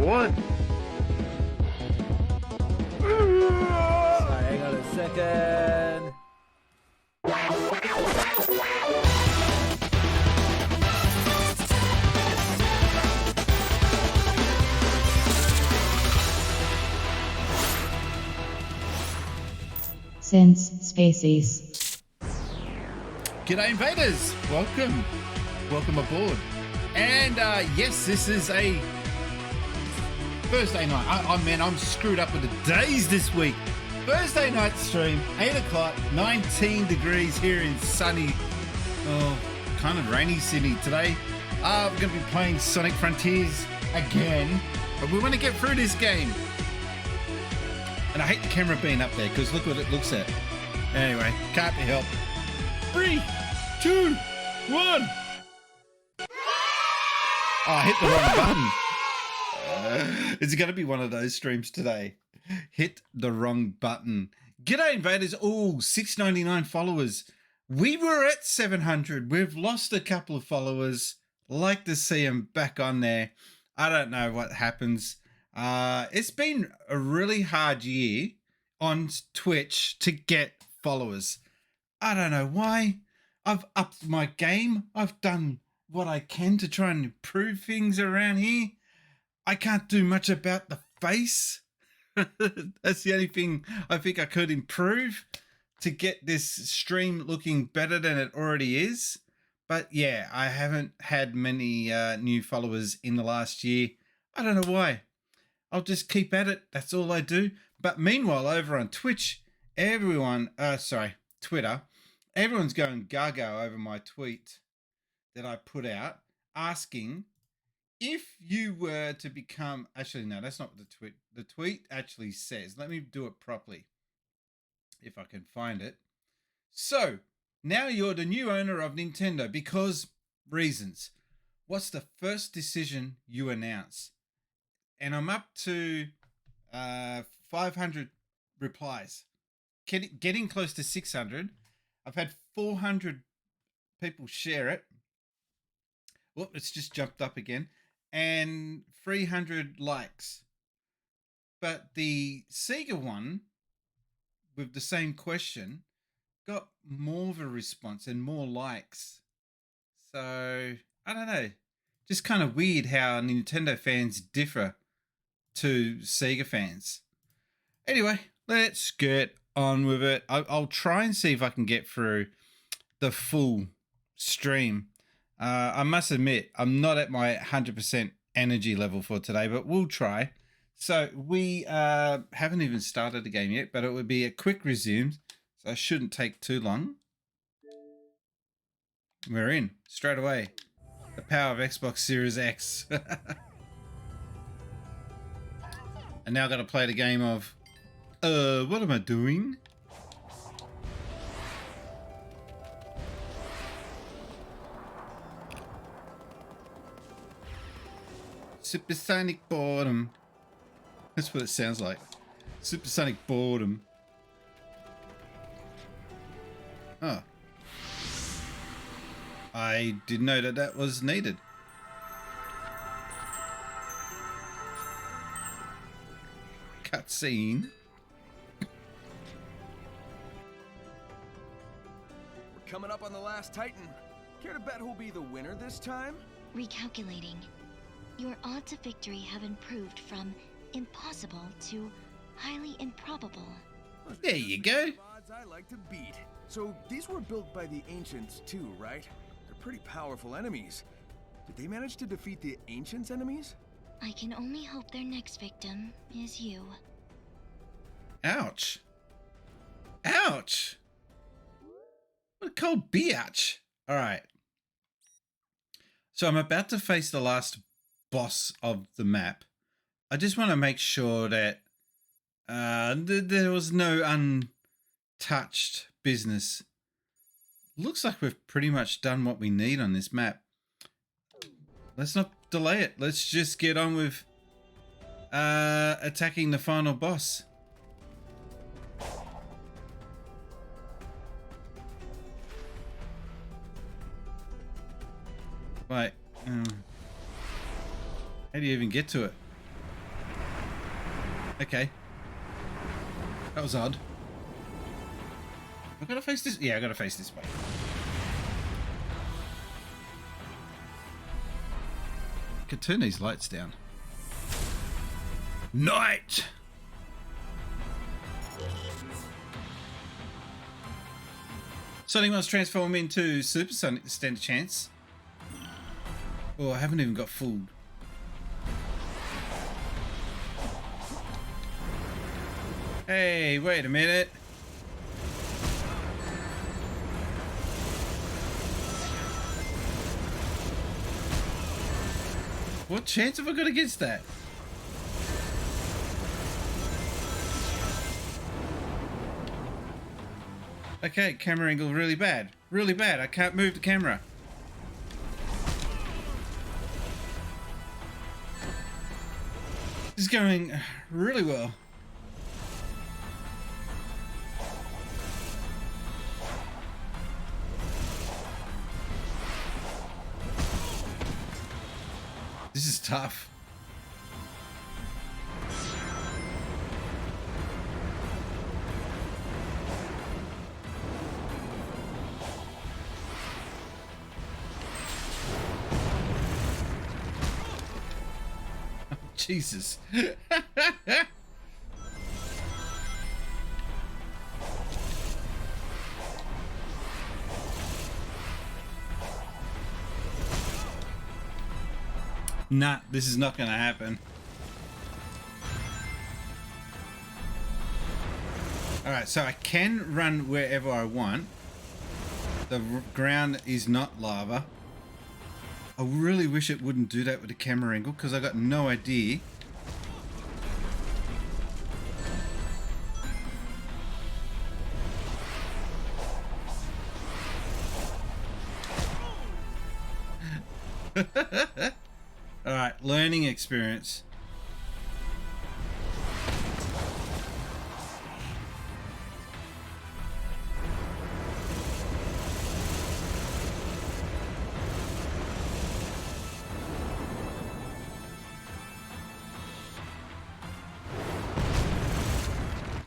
one. Hang on a second. Since Spacies. G'day invaders, welcome aboard. And yes, this is a Thursday night. I'm screwed up with the days this week. Thursday night stream, 8 o'clock, 19 degrees here in sunny, kind of rainy Sydney today. We're going to be playing Sonic Frontiers again, but we want to get through this game. And I hate the camera being up there because look what it looks at. Anyway, can't be helped. 3, 2, 1. Oh, I hit the wrong button. It's going to be one of those streams today. Hit the wrong button. G'day invaders. Oh, 699 followers. We were at 700. We've lost a couple of followers. Like to see them back on there. I don't know what happens. It's been a really hard year on Twitch to get followers. I don't know why. I've upped my game. I've done what I can to try and improve things around here. I can't do much about the face. That's the only thing I think I could improve to get this stream looking better than it already is. But yeah, I haven't had many new followers in the last year. I don't know why. I'll just keep at it. That's all I do. But meanwhile, over on Twitch, Twitter, everyone's going gaga over my tweet that I put out asking if you were to become... Actually, no, that's not what the tweet... The tweet actually says. Let me do it properly if I can find it. So, now you're the new owner of Nintendo because reasons. What's the first decision you announce? And I'm up to 500 replies. Getting close to 600. I've had 400 people share it. Well, it's just jumped up again. And 300 likes. But the Sega one, with the same question, got more of a response and more likes. So, I don't know. Just kind of weird how Nintendo fans differ to Sega fans. Anyway, let's get on with it. I'll try and see if I can get through the full stream. I must admit, I'm not at my 100% energy level for today, but we'll try. So we haven't even started the game yet, but it would be a quick resume, so it shouldn't take too long. We're in straight away. The power of Xbox Series X. And now I've got to play the game of, what am I doing? Supersonic boredom. That's what it sounds like. Supersonic boredom. Oh. I didn't know that was needed. Cutscene. We're coming up on the last Titan. Care to bet who'll be the winner this time? Recalculating. Your odds of victory have improved from impossible to highly improbable. There you go. Odds I like to beat. So these were built by the ancients too, right? They're pretty powerful enemies. Did they manage to defeat the ancients' enemies? I can only hope their next victim is you. Ouch. Ouch. What a cold biatch. All right. So I'm about to face the last boss of the map. I just want to make sure that there was no untouched business. Looks like we've pretty much done what we need on this map. Let's not delay it. Let's just get on with attacking the final boss. Wait. How do you even get to it? Okay. That was odd. I've got to face this. Yeah, I got to face this way. I could turn these lights down. Night! Sonic must transform into Super Sonic to stand a chance. Oh, I haven't even got fooled. Hey, wait a minute. What chance have I got against that? Okay, camera angle really bad. Really bad. I can't move the camera. This is going really well. This is tough. Jesus. Nah, this is not gonna happen. Alright, so I can run wherever I want. The ground is not lava. I really wish it wouldn't do that with the camera angle because I got no idea. Alright, learning experience.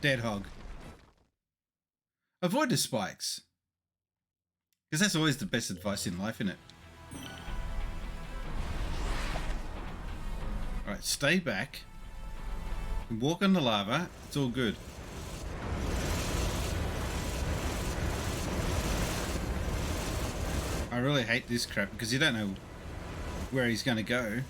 Hedgehog. Avoid the spikes. Because that's always the best advice in life, isn't it? Alright, stay back. Walk on the lava. It's all good. I really hate this crap because you don't know where he's going to go.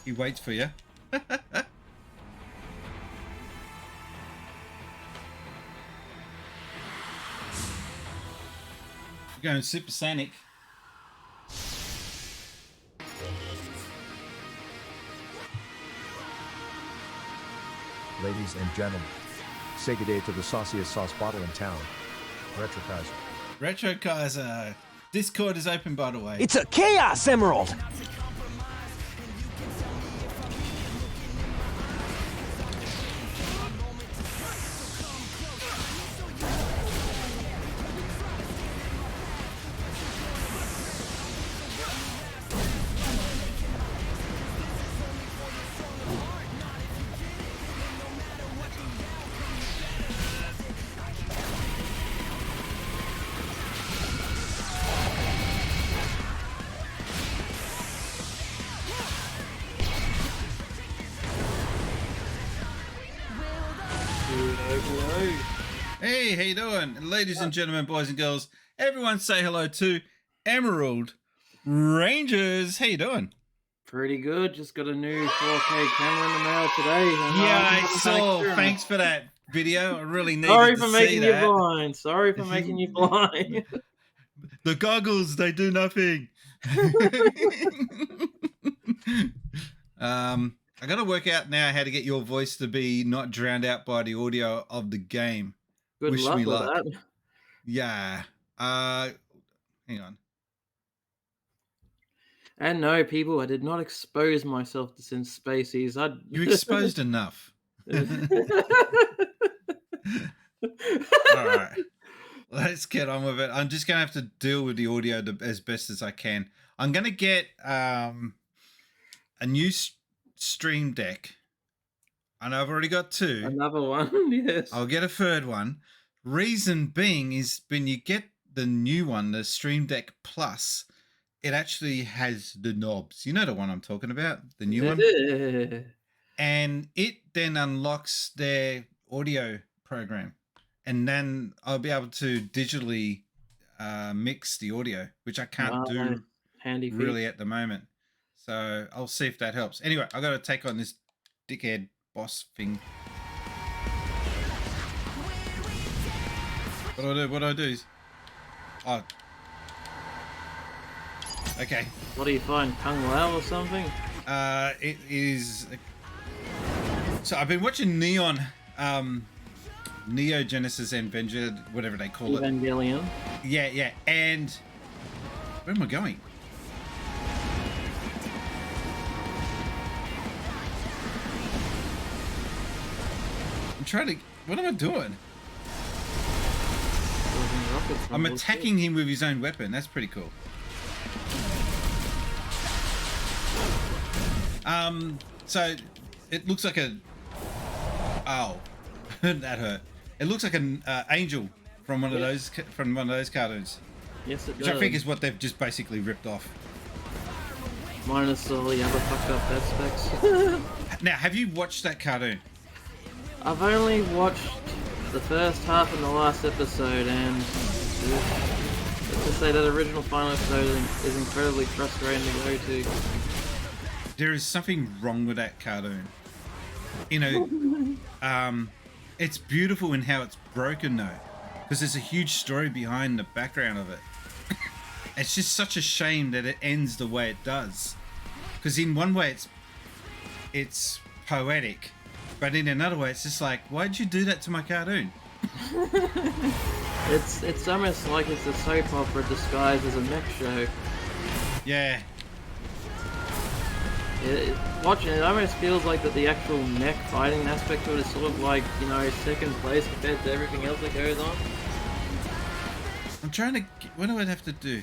He waits for you. You're going supersonic. Ladies and gentlemen, say good day to the sauciest sauce bottle in town, Retro Kaiser. Retro Kaiser. Discord is open, by the way. It's a Chaos Emerald! Hey, how you doing? Ladies and gentlemen, boys and girls, everyone say hello to Emerald Rangers. How you doing? Pretty good. Just got a new 4K camera in the mail today. Yeah, I saw. Thanks for that video. I really needed Sorry to for see making you that. blind. Sorry for making you blind. The goggles, they do nothing. I got to work out now how to get your voice to be not drowned out by the audio of the game. Good Wish luck me with luck. that. Yeah, Hang on. And no, people, I did not expose myself to Sin Species. You exposed enough. All right. Let's get on with it. I'm just going to have to deal with the audio as best as I can. I'm going to get a new stream deck. And I've already got 2. Another one, yes. I'll get a 3rd one. Reason being is when you get the new one, the Stream Deck Plus, it actually has the knobs. You know the one I'm talking about? The new one? And it then unlocks their audio program. And then I'll be able to digitally mix the audio, which I can't do handy really at the moment. So I'll see if that helps. Anyway, I've got to take on this dickhead boss thing. What do I do? Oh. Okay. What do you find? Kung Lao or something? It is... So I've been watching Neo Genesis Avenger, whatever they call it. Evangelion. Yeah. And... Where am I going? I'm trying to... What am I doing? I'm attacking him with his own weapon. That's pretty cool. So it looks like a... Oh, that hurt. It looks like an angel from one of those cartoons. Yes, it Which does. I think is what they've just basically ripped off. Minus all the other fucked up aspects. Now, have you watched that cartoon? I've only watched the first half and the last episode, and let's just say that original final episode is incredibly frustrating to go to. There is something wrong with that cartoon. You know, it's beautiful in how it's broken though, because there's a huge story behind the background of it. It's just such a shame that it ends the way it does, because in one way it's poetic, but in another way it's just like, why'd you do that to my cartoon? It's almost like it's a soap opera disguised as a mech show. Yeah. Watching it almost feels like that the actual mech fighting aspect of it is sort of like, you know, second place compared to everything else that goes on. I'm trying to... What do I have to do?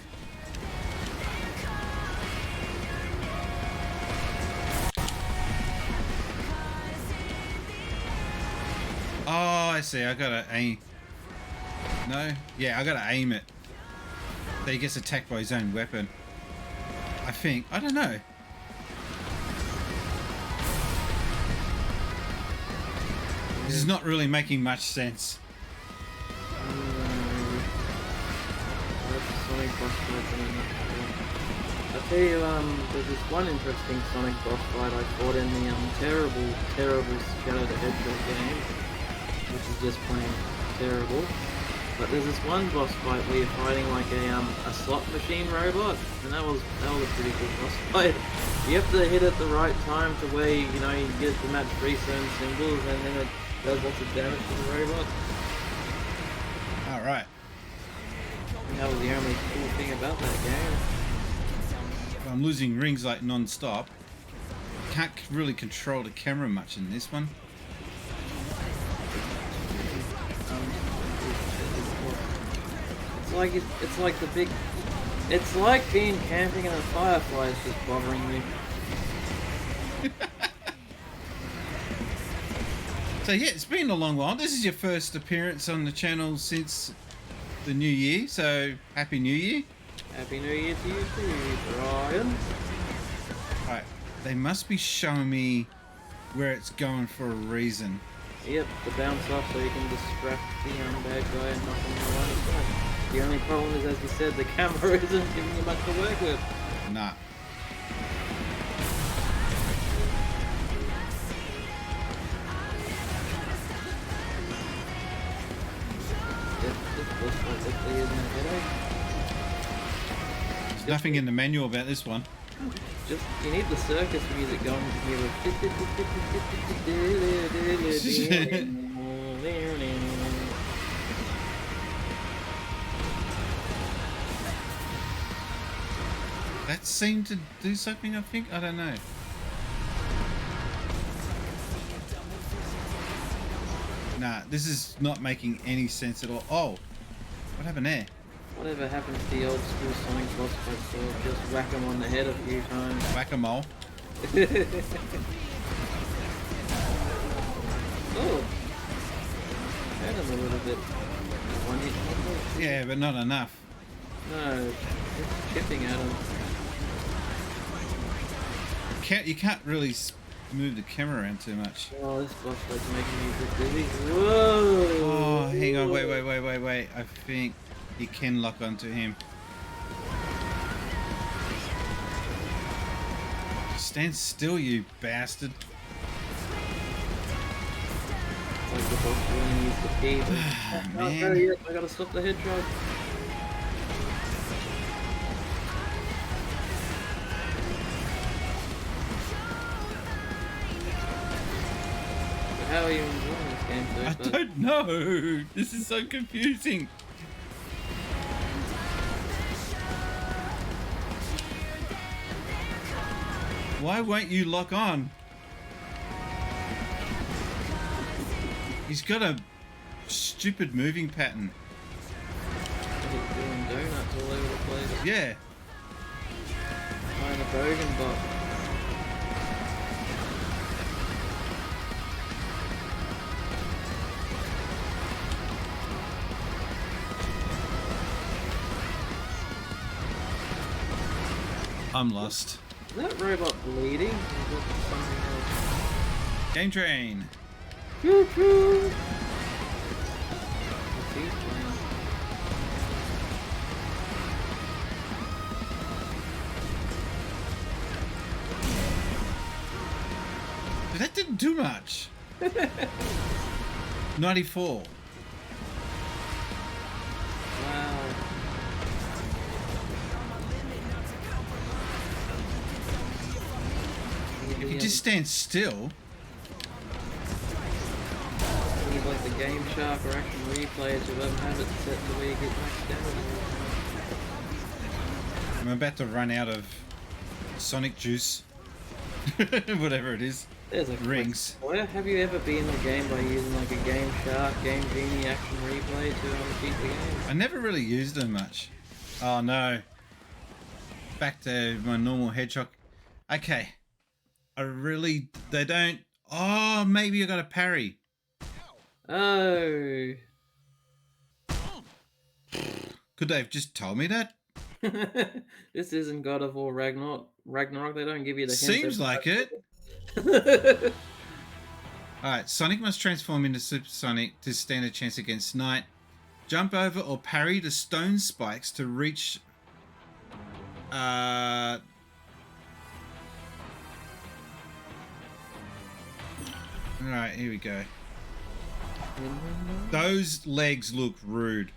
Oh, I see. I gotta aim... No? Yeah, I gotta aim it. So he gets attacked by his own weapon. I think. I don't know. This is not really making much sense. Sonic boss fights in a nutshell. I'll tell you, there's this one interesting Sonic boss fight I fought in the terrible Shadow the Hedgehog game, which is just plain terrible. But there's this one boss fight where you're fighting like a slot machine robot, and that was a pretty good boss fight. You have to hit it the right time to where you get to match 3 certain symbols, and then it does lots of damage to the robot. Alright. That was the only cool thing about that game. I'm losing rings like non-stop. Can't really control the camera much in this one. It's like being camping in a firefly is just bothering me. So yeah, it's been a long while. This is your first appearance on the channel since the new year, so Happy New Year. Happy New Year to you too, Brian. Alright, they must be showing me where it's going for a reason. Yep, the bounce up so you can distract the bad guy and knock him in the line of sight. The only problem is, as you said, the camera isn't giving you much to work with. Nah. There's nothing in the manual about this one. Just, you need the circus music going here with That seemed to do something, I think. I don't know. Nah, this is not making any sense at all. Oh, what happened there? Whatever happens to the old school Sonic boss fight sword, just whack him on the head a few times. Whack-a-mole. Oh! Hurt him a little bit. One hit combo. Yeah, but not enough. No, just chipping at him. You can't really move the camera around too much. Oh, this boss fight's making me a bit dizzy. Whoa! Oh, hang on, wait. I think you can lock onto him. Stand still, you bastard. Like the boss really needs to pee. Man. Hurry up, I gotta stop the Hedgehog. How are you enjoying this game so I far? don't know. This is so confusing. Why won't you lock on? He's got a stupid moving pattern. He's doing donuts all over the place. Yeah. Trying a bogan bot. I'm lost. Is that robot bleeding? Or is it something else? Game train. Choo choo! What's he playing? That didn't do much. 94. Wow. If you just stand still. Need like the Game Shark or Action Replay to have it set to where you get max damage. I'm about to run out of Sonic juice. Whatever it is. There's a Rings. Where have you ever beaten the game by using like a Game Shark, Game Genie, Action Replay to beat the game? I never really used them much. Oh no. Back to my normal Hedgehog. Okay. They don't. Oh, maybe I got a parry. Oh. Could they have just told me that? This isn't God of War Ragnarok. They don't give you the hints. Seems like it. Alright, Sonic must transform into Super Sonic to stand a chance against Knight. Jump over or parry the stone spikes to reach... Alright, here we go. Those legs look rude.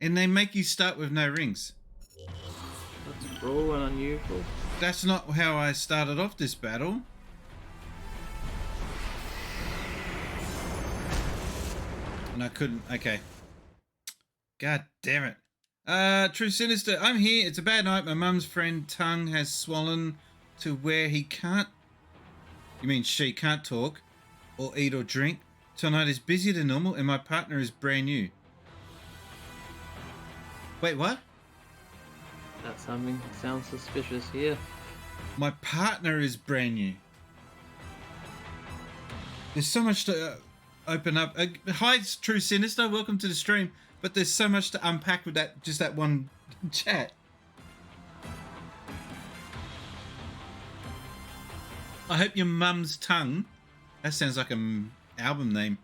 And they make you start with no rings. That's cruel and unusual. That's not how I started off this battle. And I couldn't. Okay. God damn it. True Sinister, I'm here. It's a bad night. My mum's friend tongue has swollen to where he can't... You mean she can't talk or eat or drink? Tonight is busier than normal and my partner is brand new. Wait, what? That's something that sounds suspicious here. My partner is brand new. There's so much to open up. Hi, True Sinister. Welcome to the stream. But there's so much to unpack with that one chat. I hope your mum's tongue. That sounds like an album name.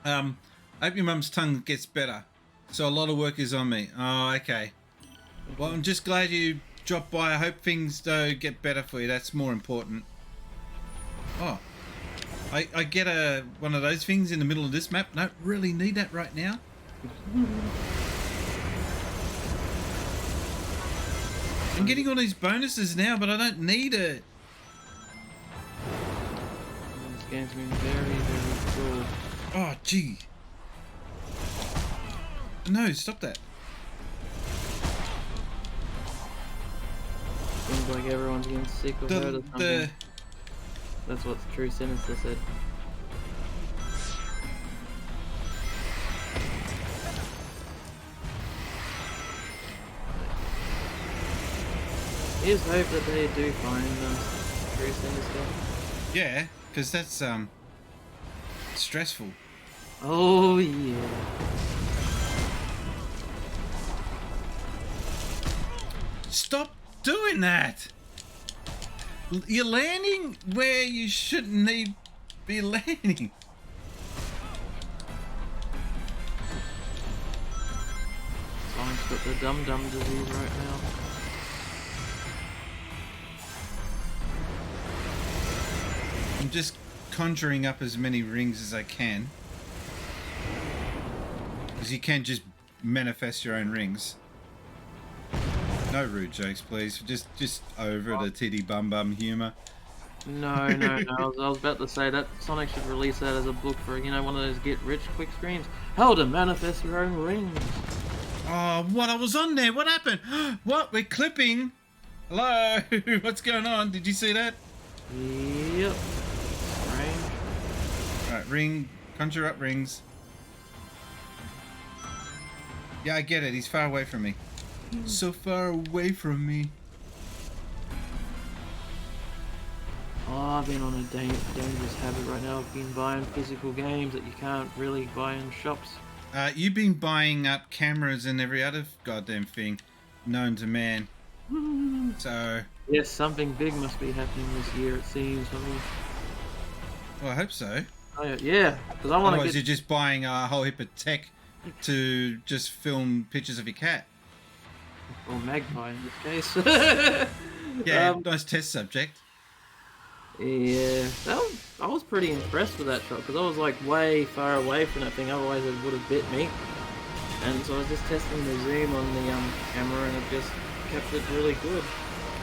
I hope your mum's tongue gets better. So a lot of work is on me. Oh, okay. Well, I'm just glad you dropped by. I hope things get better for you. That's more important. Oh. I get one of those things in the middle of this map. Don't really need that right now. I'm getting all these bonuses now, but I don't need it. This game's been very, very cool. Oh, gee. No, stop that. Seems like everyone's getting sick of hurt or something. That's what True Sinister said. Here's hope that they do find True Sinister. Yeah, because that's stressful. Oh yeah. Stop doing that. You're landing where you shouldn't be landing. Sonic's got the dum-dum disease right now. I'm just conjuring up as many rings as I can. Because you can't just manifest your own rings. No rude jokes, please. Just over the titty bum bum humor. No. I was about to say that Sonic should release that as a book for, you know, one of those get rich quick schemes. How to manifest your own rings. Oh, what? I was on there. What happened? What? We're clipping. Hello? What's going on? Did you see that? Yep. Strange. Alright, ring. Conjure up rings. Yeah, I get it. He's far away from me. So far away from me. Oh, I've been on a dangerous habit right now. I've been buying physical games that you can't really buy in shops. You've been buying up cameras and every other goddamn thing known to man. So... Yes, something big must be happening this year, it seems for me. Well, I hope so. Oh, yeah, because I want to Otherwise, you're just buying a whole heap of tech to just film pictures of your cat. Or Magpie in this case. Yeah, nice test subject. Yeah, I was pretty impressed with that shot because I was like way far away from that thing, otherwise it would have bit me. And so I was just testing the zoom on the camera and it just kept it really good.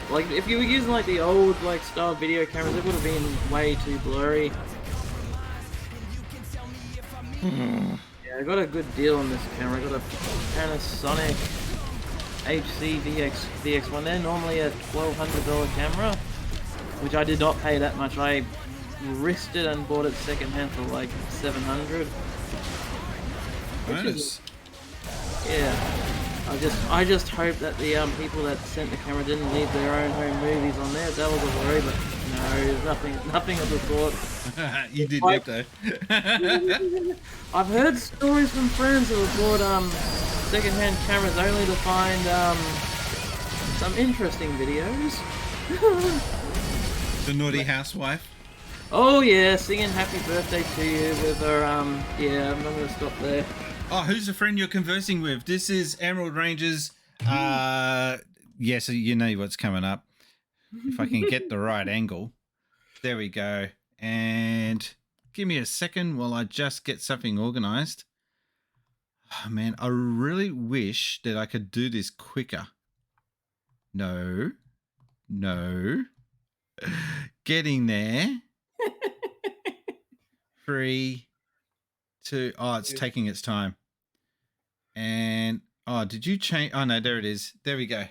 Like if you were using like the old like style video cameras, it would have been way too blurry. Yeah, I got a good deal on this camera. I got a Panasonic HC VX1. They're normally a $1,200 camera, which I did not pay that much. I risked it and bought it secondhand for like $700. Bonus. Yeah. I just hope that the people that sent the camera didn't leave their own home movies on there. That was a worry, but no, nothing of the sort. You did that though. I've heard stories from friends who have bought secondhand cameras only to find some interesting videos. The naughty housewife. Oh yeah, singing happy birthday to you with her, yeah, I'm not gonna stop there. Oh, who's the friend you're conversing with? This is Emerald Rangers. Yes, you know what's coming up. If I can get the right angle. There we go. And give me a second while I just get something organized. Oh, man, I really wish that I could do this quicker. No. Getting there. 3, 2. Oh, it's taking its time. And oh, did you change? Oh no, there it is. There we go.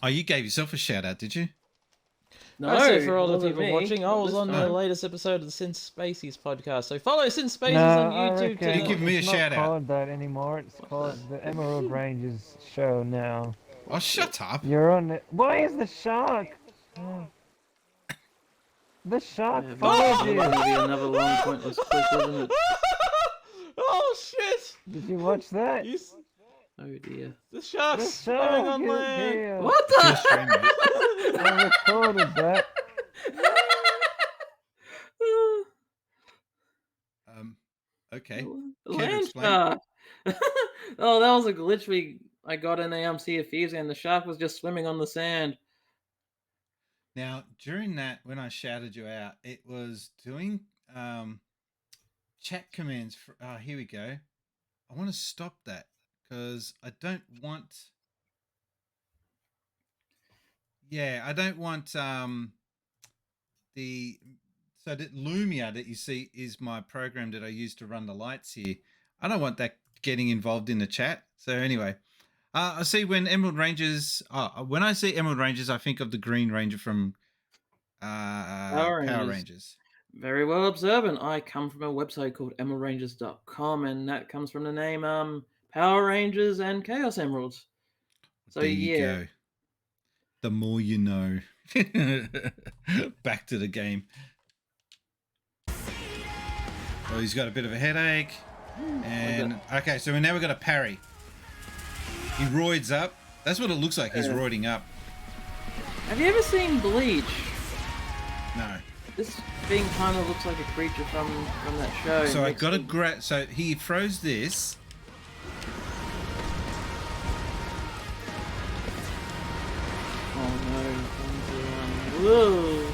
Oh, you gave yourself a shout out, did you? No, I said for all the wasn't people me. watching, I was Not on this the time. latest episode of the Sin Spaces podcast. So follow Sin Spaces No, on I YouTube. reckon You give me a it's shout not out. called that anymore. It's called the Emerald Rangers show now. Oh, shut up. You're on it. Why is the shark? Oh. The shark Yeah, followed but you. it's gonna be another long pointless clip, isn't it? Oh shit! Did you watch that? Oh dear. The shark's The swimming shark on is land. here. What Just stream it. the? I recorded that. Okay. Land Care to explain? shark. Oh, that was a glitch I got in the Sea of Thieves, and the shark was just swimming on the sand. Now, during that, when I shouted you out, it was doing chat commands. Here we go. I want to stop that because I don't want. Yeah, I don't want the. So that Lumia that you see is my program that I use to run the lights here. I don't want that getting involved in the chat. So anyway, I see when Emerald Rangers. When I see Emerald Rangers, I think of the Green Ranger from Power Rangers. Very well observant. I come from a website called emeraldrangers.com, and that comes from the name Power Rangers and Chaos Emeralds. So There you yeah. go. The more you know. Back to the game. Oh, he's got a bit of a headache. And okay, so now we've got a parry. He roids up. That's what it looks like. He's roiding up. Have you ever seen Bleach? No. This thing kind of looks like a creature from that show. So I got to grab. So he throws this. Oh no! Whoa!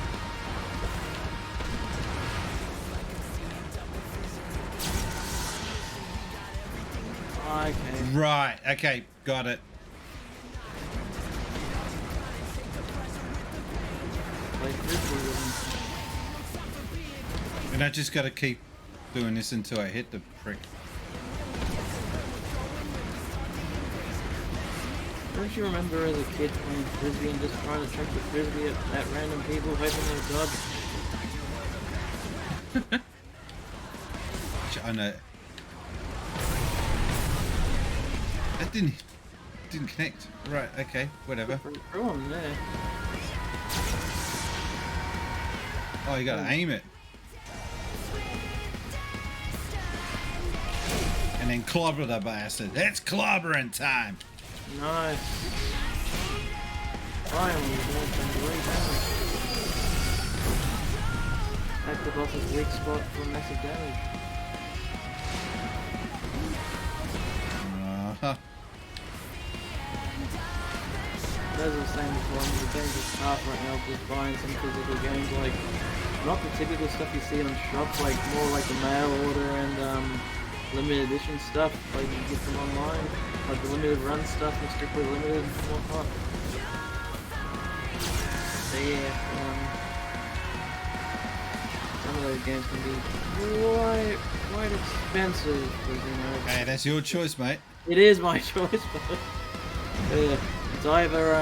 Okay. Right. Okay. Got it. And I just got to keep doing this until I hit the prick. Don't you remember as a kid playing frisbee and just trying to chuck the frisbee at random people hoping they would dodge? I know. That didn't connect. Right, okay, whatever. Throw them there. Oh, you gotta aim it. And then clobber the bastard. It's clobbering time. Nice. Finally, doing some great damage. That's the boss's weak spot for massive damage. As I was saying before, I'm the dangerous path right now of just buying some physical games, like, not the typical stuff you see on shops, like, more like the mail order and, limited edition stuff, like, you get them online, like the limited run stuff and strictly limited and whatnot. So yeah, some of those games can be quite expensive, because, you know... Hey, that's your choice, mate. It is my choice, but... it's either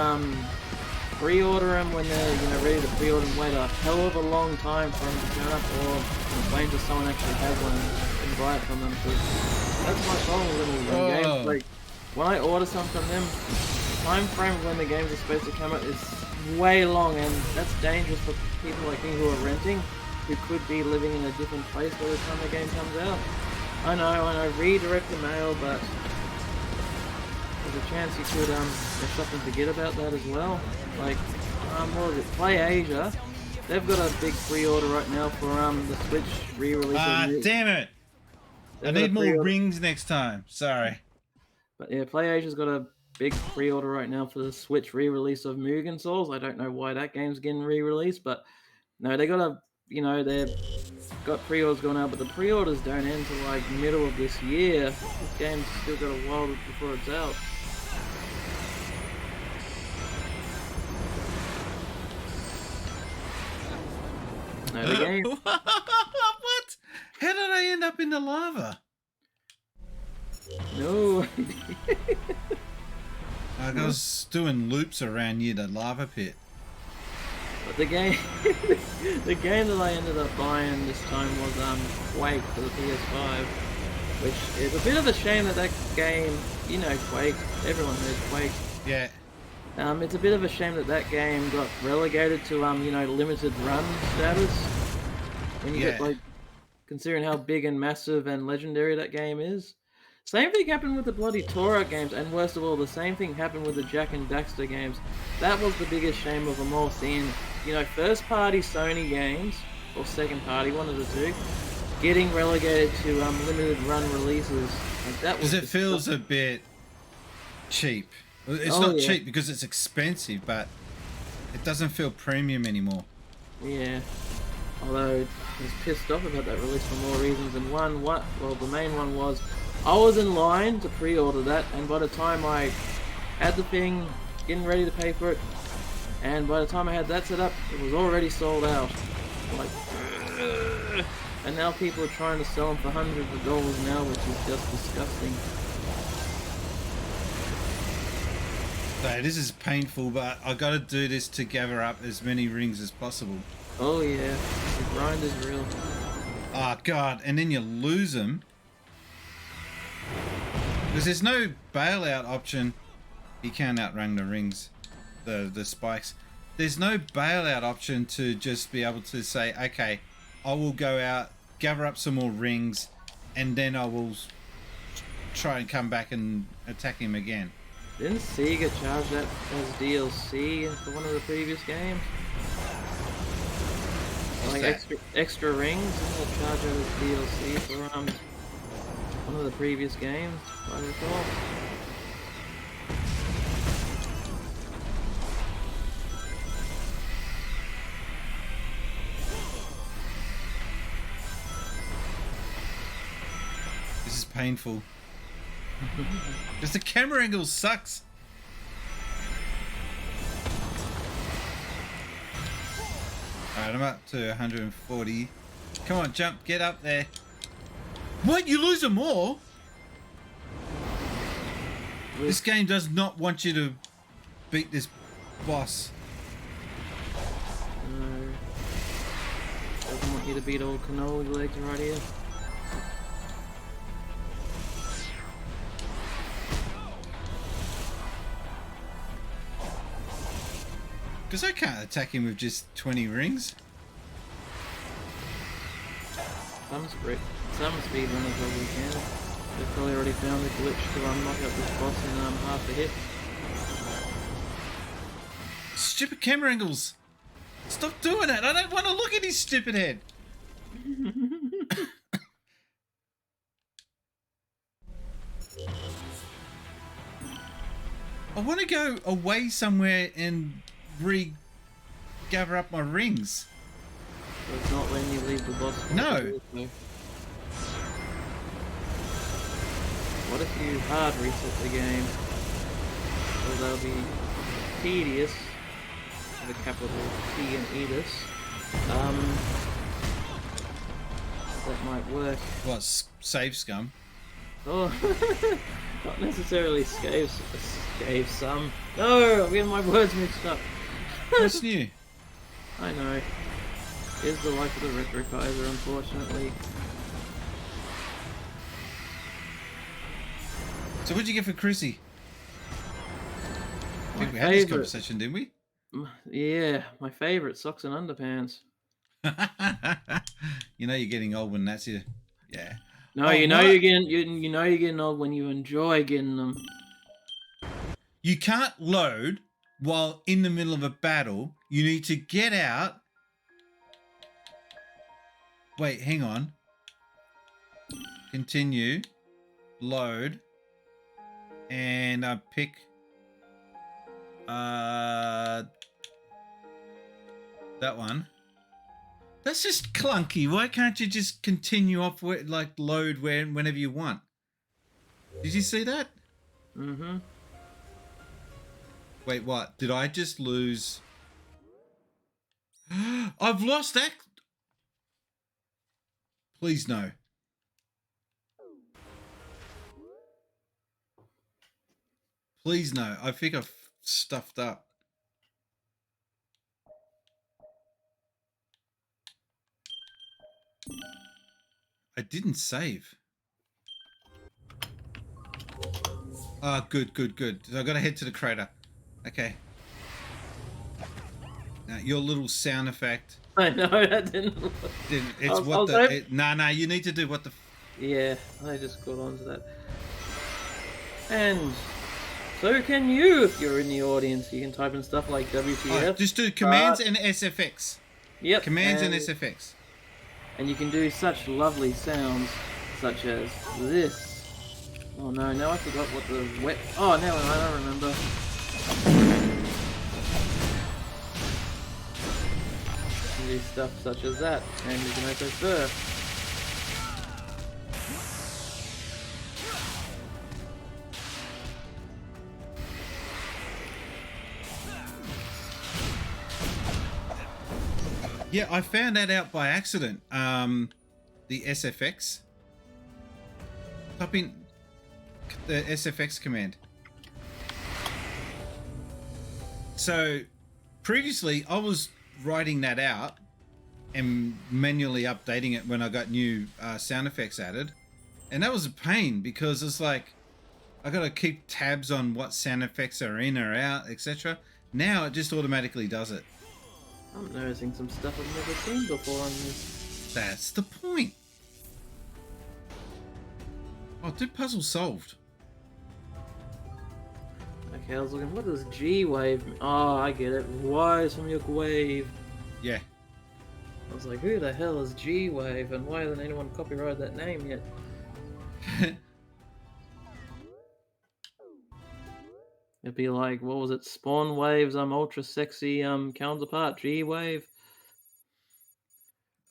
pre-order them when they're ready to pre-order and wait a hell of a long time for them to turn up, or wait until someone actually has one and buy it from them. That's my problem with them games. Like when I order something from them, the time frame when the games are supposed to come out is way long, and that's dangerous for people like me who are renting, who could be living in a different place by the time the game comes out. I know, redirect the mail, but there's a chance you could mess up and forget about that as well. Like, what is it? Play Asia. They've got a big pre-order right now for the Switch re-release. Damn it! I need more rings next time. Sorry. But yeah, Play Asia's got a big pre-order right now for the Switch re-release of Mugen Souls. I don't know why that game's getting re-released, but no, they got a, they've got pre-orders going out, but the pre-orders don't end till like middle of this year. This game's still got a while before it's out. No, the game. What? How did I end up in the lava? No. I was doing loops around near the lava pit. But the game, the game that I ended up buying this time was Quake for the PS5, which is a bit of a shame that game, Quake. Everyone knows Quake. Yeah. It's a bit of a shame that game got relegated to limited run status. When you get considering how big and massive and legendary that game is. Same thing happened with the bloody Tora games, and worst of all, the same thing happened with the Jak and Daxter games. That was the biggest shame of them all, seeing, first-party Sony games, or second-party, one of the two, getting relegated to limited run releases. Like, that was. Because it feels a bit cheap. It's not cheap because it's expensive, but it doesn't feel premium anymore. Yeah. Although I was pissed off about that release for more reasons than one. The main one was I was in line to pre-order that, and by the time I had the thing, getting ready to pay for it, and by the time I had that set up, it was already sold out. Like, And now people are trying to sell them for hundreds of dollars now, which is just disgusting. So this is painful, but I got to do this to gather up as many rings as possible. Oh yeah, the grind is real. Oh god, and then you lose them. Because there's no bailout option. You can't outrun the rings, the spikes. There's no bailout option to just be able to say, okay, I will go out, gather up some more rings, and then I will try and come back and attack him again. Didn't Sega charge that as DLC for one of the previous games? Like extra rings, and they'll charge it as DLC for one of the previous games, I recall. This is painful. Because the camera angle sucks. Alright, I'm up to 140. Come on, jump, get up there. What? You lose them all? This game does not want you to beat this boss. No. Doesn't want you to beat old cannoli legs right here. Because I can't attack him with just 20 rings. Some speedrunners probably can. They've probably already found the glitch to unlock up this boss in half a hit. Stupid camera angles. Stop doing it. I don't want to look at his stupid head. I want to go away somewhere and gather up my rings. So it's not when you leave the boss. No. What if you hard reset the game? So that'll be tedious, with a capital T and Edis. That might work. What, save scum? Oh, not necessarily scave some. No, I'm getting my words mixed up. What's new? I know. Is the life of the Retro Kaiser, unfortunately. So what'd you get for Chrissy? I think we had this conversation, didn't we? Yeah, my favourite, socks and underpants. You know you're getting old when that's your... Yeah. No, you know you're getting old when you enjoy getting them. You can't load while in the middle of a battle. You need to get out. Wait, hang on. Continue. Load. And I pick that one. That's just clunky. Why can't you just continue off like load whenever you want? Did you see that? Mm-hmm. Wait, what? Did I just lose? I've lost that. Please no. Please no. I think I've stuffed up. I didn't save. Ah, good. So I gotta head to the crater. Okay. Now your little sound effect. I know that didn't. It's what the. Nah. You need to do what the. Yeah, I just got onto that. And so can you if you're in the audience. You can type in stuff like WTF. Oh, just do commands and SFX. Yep. Commands and SFX. And you can do such lovely sounds, such as this. Oh no, now I forgot what the Oh, now I don't remember. You can do stuff such as that, and you can echo fur. Yeah, I found that out by accident. the SFX. Type in the SFX command. So previously I was writing that out and manually updating it when I got new sound effects added. And that was a pain because it's like I got to keep tabs on what sound effects are in or out, etc. Now it just automatically does it. I'm noticing some stuff I've never seen before on this. That's the point. Oh, dude, puzzle solved. Okay, I was looking, what does G-Wave mean? Oh, I get it. Wise from your wave. Yeah. I was like, who the hell is G-Wave and why hasn't anyone copyrighted that name yet? It'd be like, what was it? Spawn Wave's ultra sexy counterpart, G-Wave.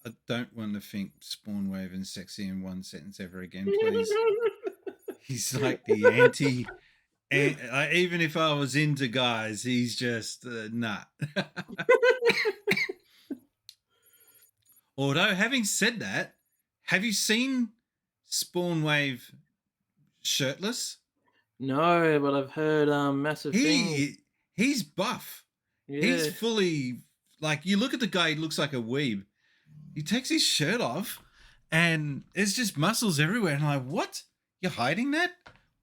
I don't want to think Spawn Wave and sexy in one sentence ever again, please. He's like the anti. And even if I was into guys, he's just nah. Although, having said that, have you seen Spawn Wave shirtless? No, but I've heard massive things. He's buff. Yeah. He's fully like, you look at the guy, he looks like a weeb. He takes his shirt off and there's just muscles everywhere. And I'm like, what? You're hiding that?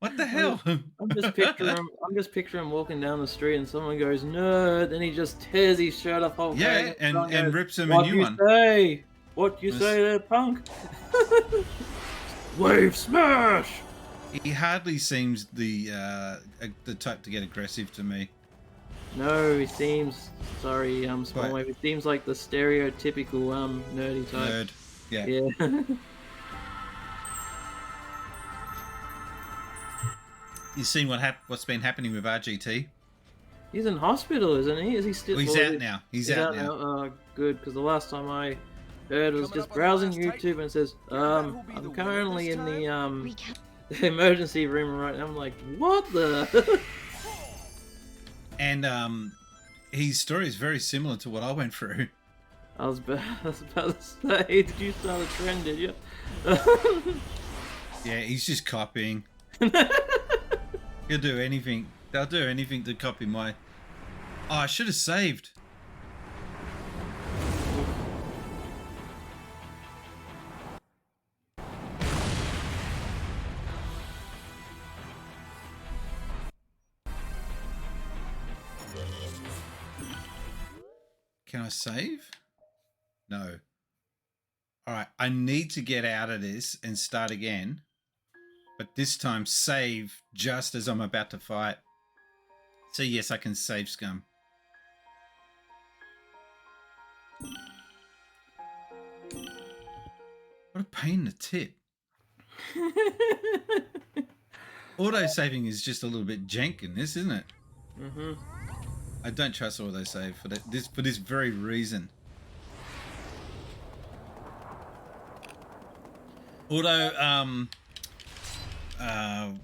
What the hell? I'm just picturing him walking down the street and someone goes, nerd, and he just tears his shirt off whole yeah, and goes, rips him a new one. What you say there, punk? Wave smash! He hardly seems the type to get aggressive to me. No, he seems, sorry, Spawn Wave, he seems like the stereotypical nerdy type. Nerd. Yeah. Yeah. You seen what's been happening with RGT? He's in hospital, isn't he? Is he still? Well, he's out now. He's out now. Oh, good, because the last time I heard was just browsing YouTube and it says, I'm currently in the emergency room right now. I'm like, what the? And his story is very similar to what I went through. I was about to say, did you start a trend, did you? Yeah, he's just copying. He'll do anything. They'll do anything to copy my... Oh, I should have saved. Can I save? No. Alright, I need to get out of this and start again. But this time save just as I'm about to fight. So yes, I can save scum. What a pain in the tit. Auto-saving is just a little bit jank in this, isn't it? Mm-hmm. I don't trust auto-save for this very reason. Although,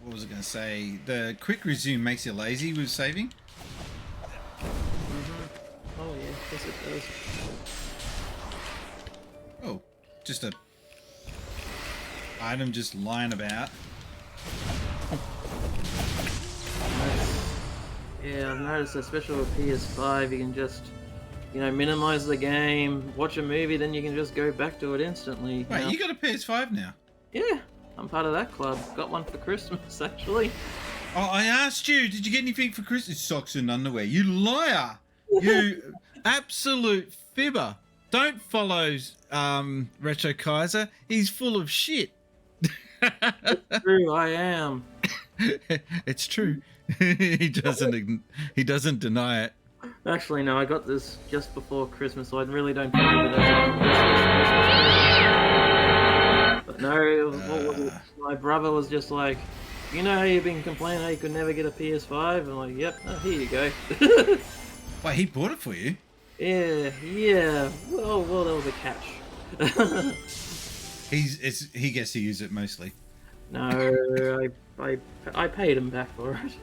what was I going to say? The quick resume makes you lazy with saving. Mm-hmm. Oh yeah, yes it does. Oh, just a item just lying about. Yeah, I've noticed, especially with PS5, you can just, minimize the game, watch a movie, then you can just go back to it instantly. Wait, you got a PS5 now? Yeah, I'm part of that club. Got one for Christmas, actually. Oh, I asked you, did you get anything for Christmas? Socks and underwear. You liar! You absolute fibber. Don't follow Retro Kaiser. He's full of shit. It's true, I am. It's true. He doesn't deny it. Actually, no, I got this just before Christmas, so I really don't count it as Christmas. But no, what was it? My brother was just like, how you've been complaining how you could never get a PS5? I'm like, yep, here you go. Wait, he bought it for you? Yeah. Well, that was a catch. He gets to use it mostly. No, I paid him back for it.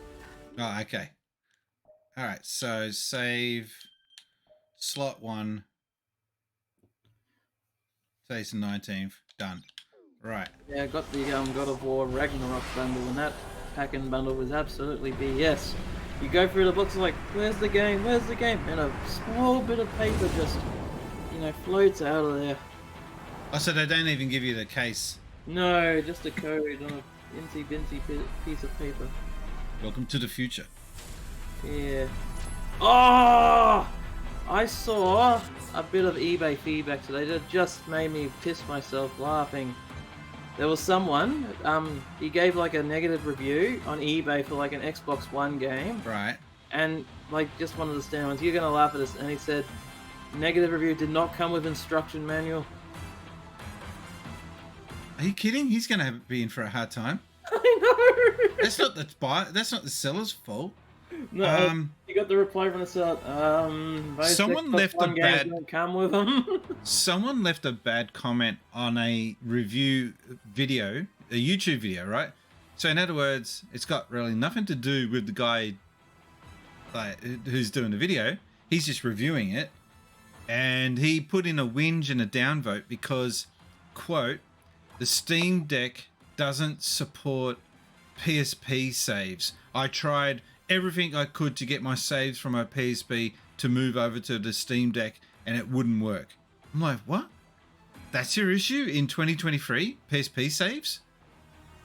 Oh, okay. All right, so save slot 1. Today's the 19th. Done. Right. Yeah, I got the God of War Ragnarok bundle, and that pack-in bundle was absolutely BS. You go through the books, like, where's the game? Where's the game? And a small bit of paper just, floats out of there. Oh, so they don't even give you the case. No, just a code on a incy-bincy piece of paper. Welcome to the future. Yeah. Oh! I saw a bit of eBay feedback today that just made me piss myself laughing. There was someone, he gave like a negative review on eBay for like an Xbox One game. Right. And like just one of the standard ones, you're gonna laugh at this, and he said, negative review did not come with instruction manual. Are you kidding? He's going to be in for a hard time. I know! That's not the seller's fault. No, you got the reply from the seller. Most Someone Xbox left a One games bad- don't come with them. Someone left a bad comment on a review video, a YouTube video, right? So in other words, it's got really nothing to do with the guy who's doing the video. He's just reviewing it. And he put in a whinge and a downvote because, quote, the Steam Deck doesn't support PSP saves. I tried everything I could to get my saves from my PSP to move over to the Steam Deck and it wouldn't work. I'm like, what? That's your issue in 2023? PSP saves?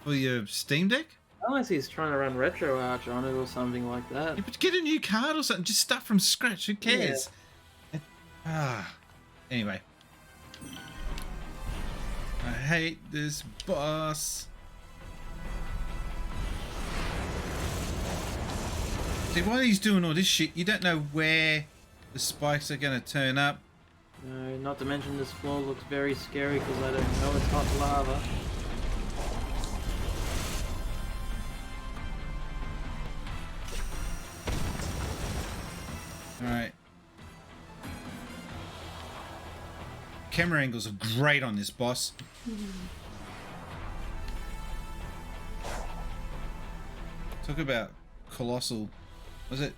For your Steam Deck? Unless he's trying to run RetroArch on it or something like that. Yeah, but get a new card or something. Just start from scratch. Who cares? Anyway. I hate this boss. See, while he's doing all this shit, you don't know where the spikes are going to turn up. No, not to mention this floor looks very scary because I don't know it's hot lava. Alright. Camera angles are great on this boss. Talk about colossal. Was it?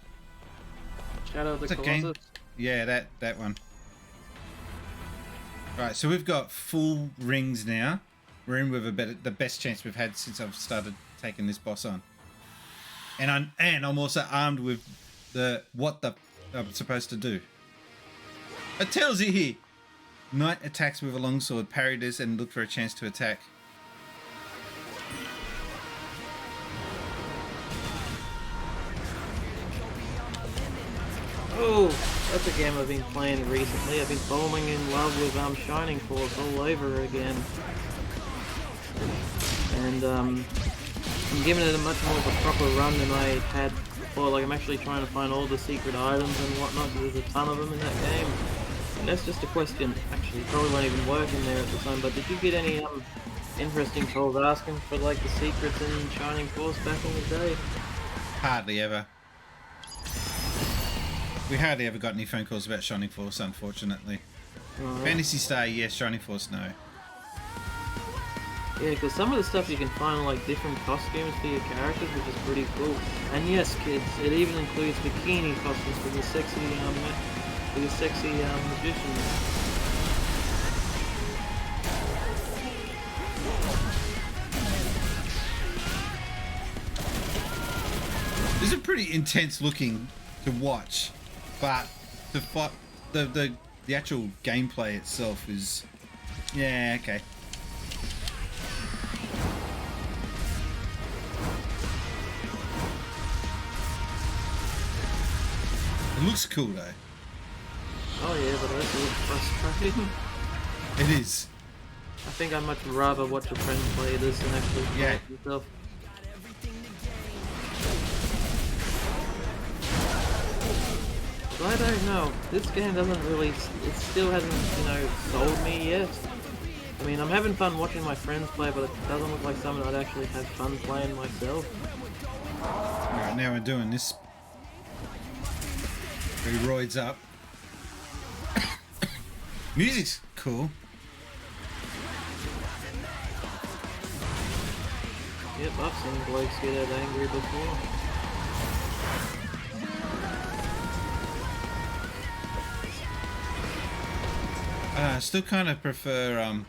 Shadow of the What's that game? Colossus. Yeah, that one. Right, so we've got full rings now. We're in with the best chance we've had since I've started taking this boss on. And I'm also armed with what I'm supposed to do. It tells you here. Knight attacks with a longsword. Parry this and look for a chance to attack. Oh, that's a game I've been playing recently. I've been falling in love with Shining Force all over again. And I'm giving it a much more of a proper run than I had before. Like, I'm actually trying to find all the secret items and whatnot. There's a ton of them in that game. And that's just a question. Actually, probably won't even work in there at the time. But did you get any interesting calls asking for like the secrets in Shining Force back in the day? Hardly ever. We hardly ever got any phone calls about Shining Force, unfortunately. Right. Fantasy Star, yes. Shining Force, no. Yeah, because some of the stuff you can find like different costumes for your characters, which is pretty cool. And yes, kids, it even includes bikini costumes for the sexy magicians. This is pretty intense looking to watch, but the actual gameplay itself is, yeah, okay. It looks cool though. Oh yeah, but that's a little frustrating. It is. I think I'd much rather watch a friend play this than actually play Yeah. it myself. But I don't know. This game doesn't really. It still hasn't, sold me yet. I mean, I'm having fun watching my friends play, but it doesn't look like something I'd actually have fun playing myself. Alright, now we're doing this. He roids up. Music's cool. Yep, I've seen blokes get that angry before. I still kind of prefer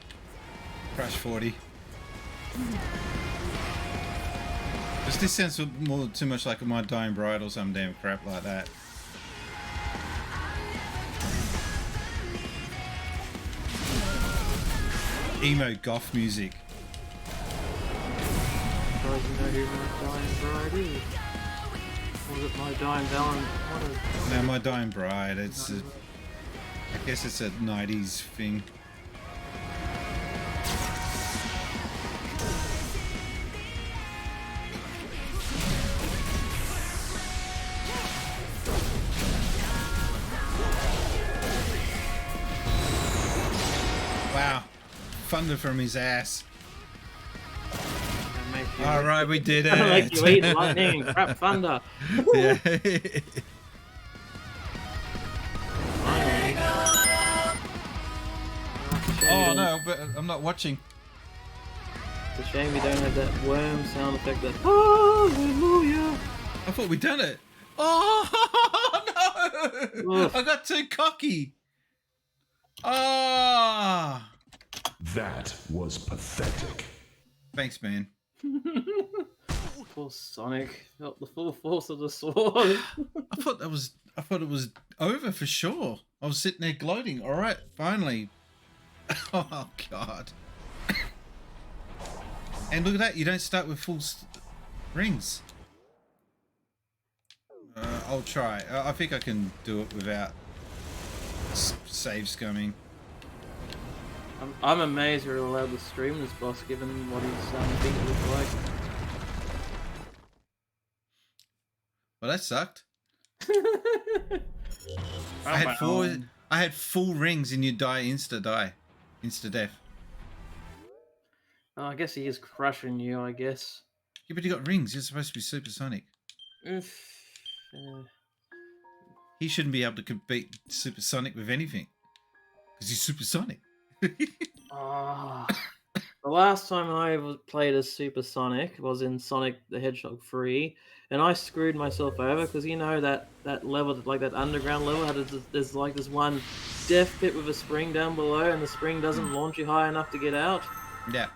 Crash 40. Just this sounds more too much like My Dying Bride or some damn crap like that. Emo goth music. Surprised you know who My Dying Bride is. Or was it My Dying Valentine? No, My Dying Bride. It's I guess it's a 90s thing. Wow. Thunder from his ass. All right, we did it. Like you eat lightning, crap thunder. Yeah. Oh no, but I'm not watching. It's a shame we don't have that worm sound effect. That hallelujah. I thought we'd done it. Oh no! Oof. I got too cocky. Ah. That was pathetic. Thanks, man. Poor Sonic felt the full force of the sword. I thought it was over for sure. I was sitting there gloating. All right, finally. Oh God. And look at that. You don't start with full rings. I'll try. I think I can do it without save scumming. I'm amazed you're allowed to stream this boss given what his thing looks like. Well, that sucked. I had full rings and you die insta death. Oh, I guess he is crushing you, I guess. Yeah, but you got rings. You're supposed to be supersonic. He shouldn't be able to compete supersonic with anything because he's supersonic. Oh, the last time I played as Supersonic was in Sonic the Hedgehog 3, and I screwed myself over because you know that level, like that underground level, there's like this one death pit with a spring down below, and the spring doesn't launch you high enough to get out. Yeah.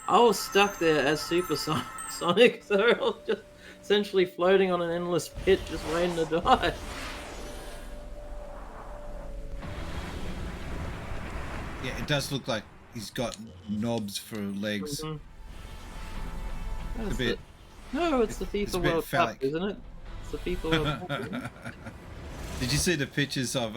I was stuck there as Supersonic, so I was just essentially floating on an endless pit, just waiting to die. Yeah, it does look like he's got knobs for legs. Mm-hmm. It's a bit. No, it's the it's a FIFA bit World phallic. Cup, isn't it? It's the FIFA World Cup. Isn't it? Did you see the pictures of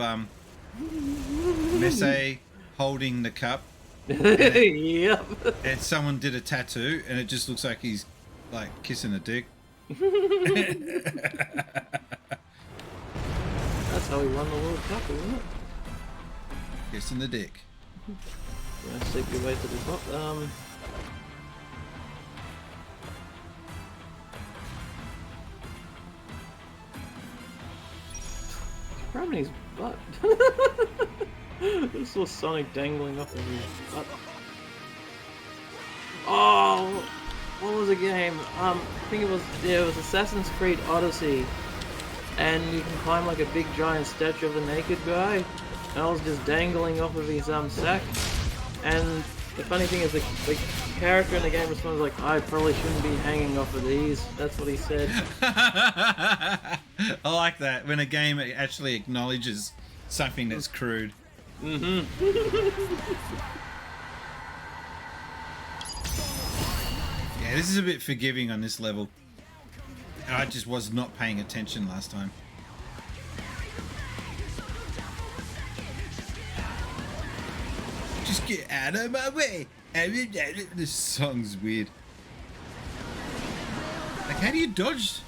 Messi holding the cup? Yep. And someone did a tattoo, and it just looks like he's like kissing a dick. That's how we won the World Cup, isn't it? Kissing the dick. Gonna sleep your way to the top. Grabbing his butt. I saw Sonic dangling off of his butt. Oh, what was the game? I think it was Assassin's Creed Odyssey, and you can climb like a big giant statue of the naked guy. And I was just dangling off of his sack, and the funny thing is the character in the game responds like, "I probably shouldn't be hanging off of these." That's what he said. I like that when a game actually acknowledges something that's crude. Mm-hmm. Yeah, this is a bit forgiving on this level. I just was not paying attention last time. Just get out of my way. This song's weird. Like, how do you dodge?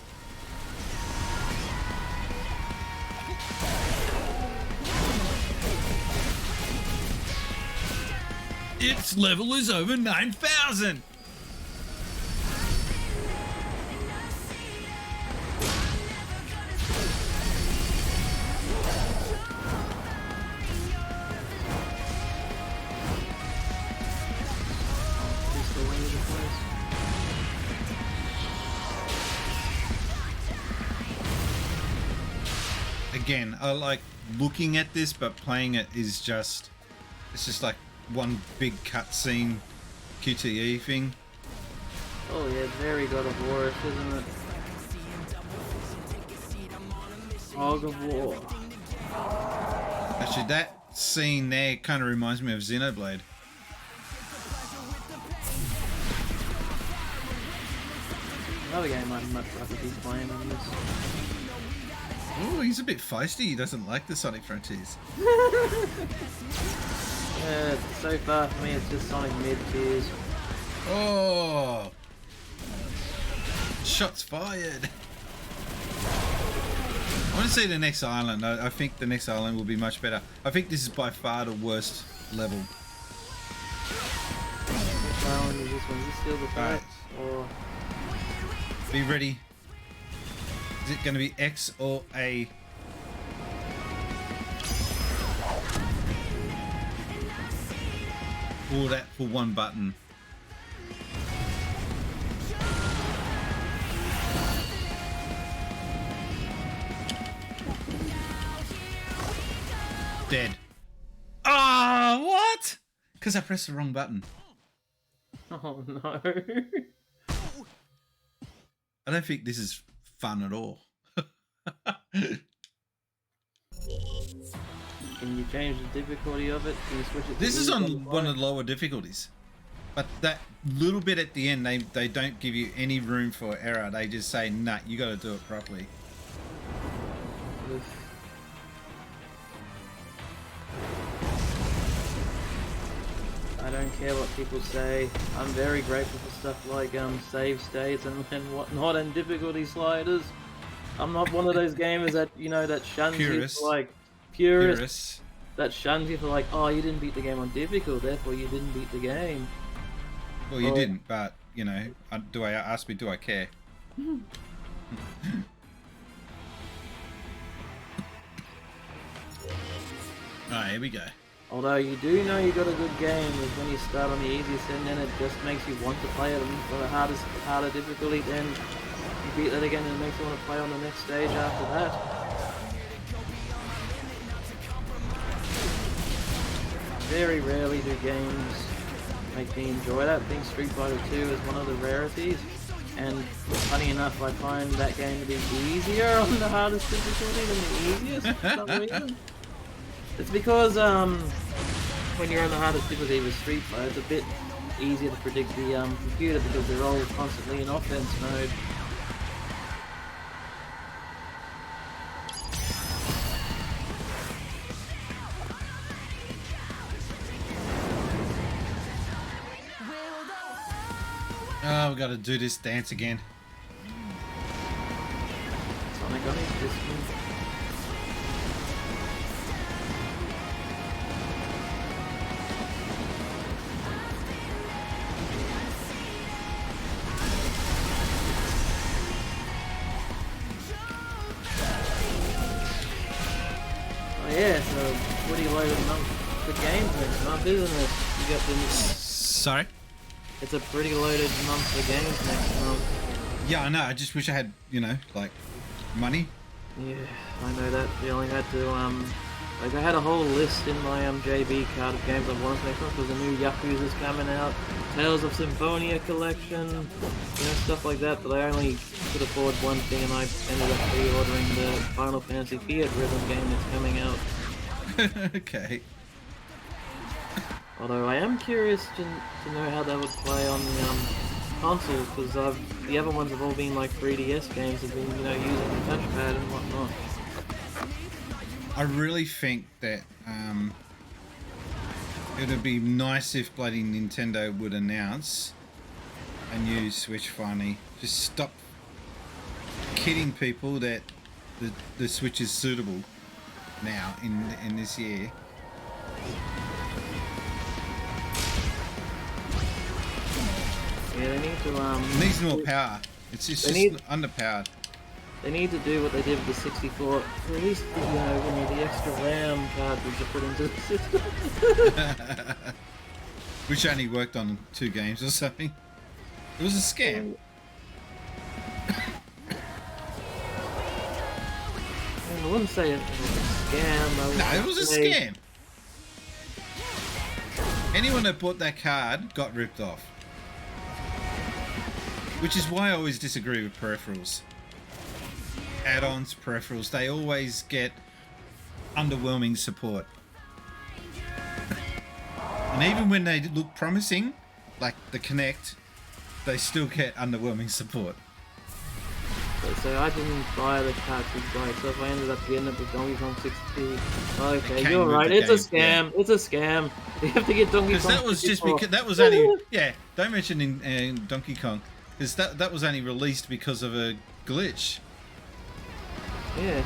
Its level is over 9,000. Again, I like looking at this, but playing it is just It's just like one big cutscene QTE thing. Oh yeah, very God of War-ish, isn't it? God of War. Actually, that scene there kind of reminds me of Xenoblade. Another game I'd much rather be playing than this. Oh, he's a bit feisty. He doesn't like the Sonic Frontiers. Yeah, so far for me it's just Sonic mid-tiers. Oh! Shots fired! I want to see the next island. I think the next island will be much better. I think this is by far the worst level. Which island is this one? Is this still the Right. fight? Or... Be ready. Is it going to be X or A? All that for one button. Dead. Ah, what? Because I pressed the wrong button. Oh no. I don't think this is fun at all. Can you change the difficulty of it? Can you switch it to This is on easy? one of the lower difficulties. But that little bit at the end, they don't give you any room for error. They just say, nah, you got to do it properly. Oof. I don't care what people say. I'm very grateful for stuff like save states and whatnot and difficulty sliders. I'm not one of those gamers that, you know, that shuns you Purists. for like purists. Purists. That shuns you for like, oh, you didn't beat the game on difficult, therefore you didn't beat the game. Well, you Well- didn't, but, you know, do I care? Alright, here we go. Although you do know you got a good game is when you start on the easiest and then it just makes you want to play it for the harder difficulty, then you beat that again and it makes you want to play on the next stage after that. Very rarely do games make me enjoy that. I think Street Fighter 2 is one of the rarities, and funny enough I find that game to be easier on the hardest difficulty than the easiest for some reason. It's because when you're on the hardest difficulty with Street Fighter, it's a bit easier to predict the computer because they're all constantly in offense mode. Oh, we got to do this dance again. Sonic, I need this one. Oh yeah, so Woody loaded month the games next month, isn't it? You got the Sorry? it's a pretty loaded month for games next month. Yeah, I know. I just wish I had, you know, like, money. Yeah, I know that feeling. I had to like I had a whole list in my JB card of games I wanted to next month because the new Yakuza's coming out, Tales of Symphonia collection, you know, stuff like that, but I only could afford one thing and I ended up pre-ordering the Final Fantasy Fiat Rhythm game that's coming out. Okay. Although I am curious to know how that would play on the consoles, because the other ones have all been like 3DS games, have been, you know, using the touchpad and whatnot. I really think that it would be nice if bloody Nintendo would announce a new Switch finally. Just stop kidding people that the Switch is suitable now in this year. Yeah, they need to It needs more power. It's just underpowered. They need to do what they did with the 64. Release the, the extra RAM cartridge to put into the system. Which only worked on 2 games or something. It was a scam. I wouldn't say it was a scam. No, it was a scam. Anyone that bought that card got ripped off. Which is why I always disagree with peripherals. Add-ons, peripherals, they always get underwhelming support. And even when they look promising, like the Kinect, they still get underwhelming support. So I didn't buy the cartridge, right? So if I ended up getting it with Donkey Kong 64, okay, you're right. It's a scam. Yeah. It's a scam. You have to get Donkey Kong. Because that was 64. Just because that was only Don't mention in Donkey Kong because that was only released because of a glitch. Yeah.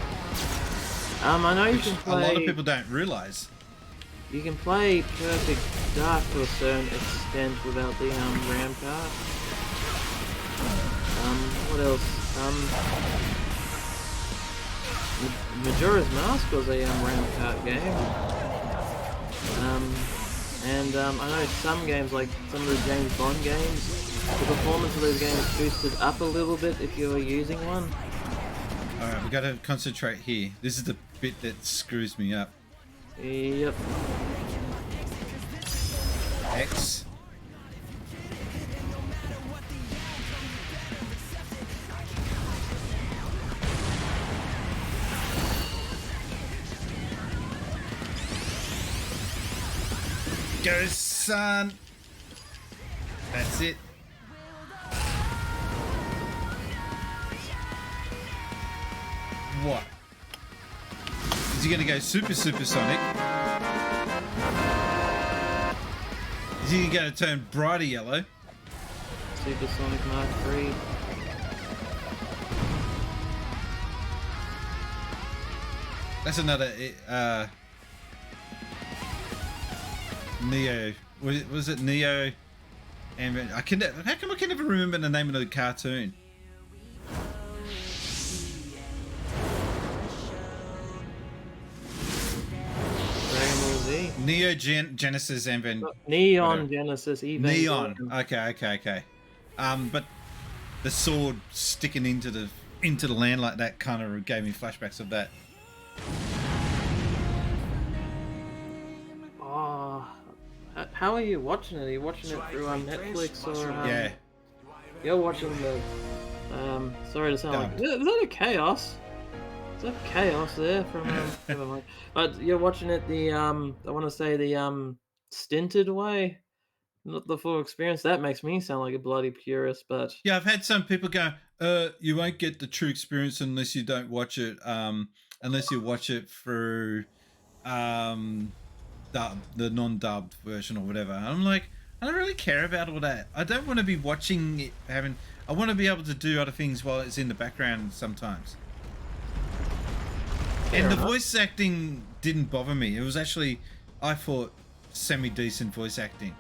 I know you can play. A lot of people don't realize. You can play Perfect Dark to a certain extent without the RAM card. What else? Majora's Mask was a RAM card game. And I know some games, like some of the James Bond games, the performance of those games boosted up a little bit if you were using one. Alright, we gotta concentrate here. This is the bit that screws me up. Yep. X. Go, son. That's it. What? Is he gonna go super sonic? Is he gonna turn brighter yellow? Supersonic Mark III. That's another Neo. Was it Neo? And how come I can never remember the name of the cartoon? Neo Genesis and Neon Genesis Evangelion. Neon. Okay. But the sword sticking into the land like that kind of gave me flashbacks of that. Oh, how are you watching it? Are you watching it through Netflix or? Yeah. You're watching the. Sorry to sound like. Is that a chaos? Is that chaos there from? Never mind. But you're watching it the I want to say the stinted way, not the full experience. That makes me sound like a bloody purist, but. Yeah, I've had some people go, you won't get the true experience unless you don't watch it. Unless you watch it through, the non-dubbed version or whatever. And I'm like, I don't really care about all that. I don't want to be watching it. I want to be able to do other things while it's in the background sometimes. And the voice acting didn't bother me. It was actually, I thought, semi-decent voice acting.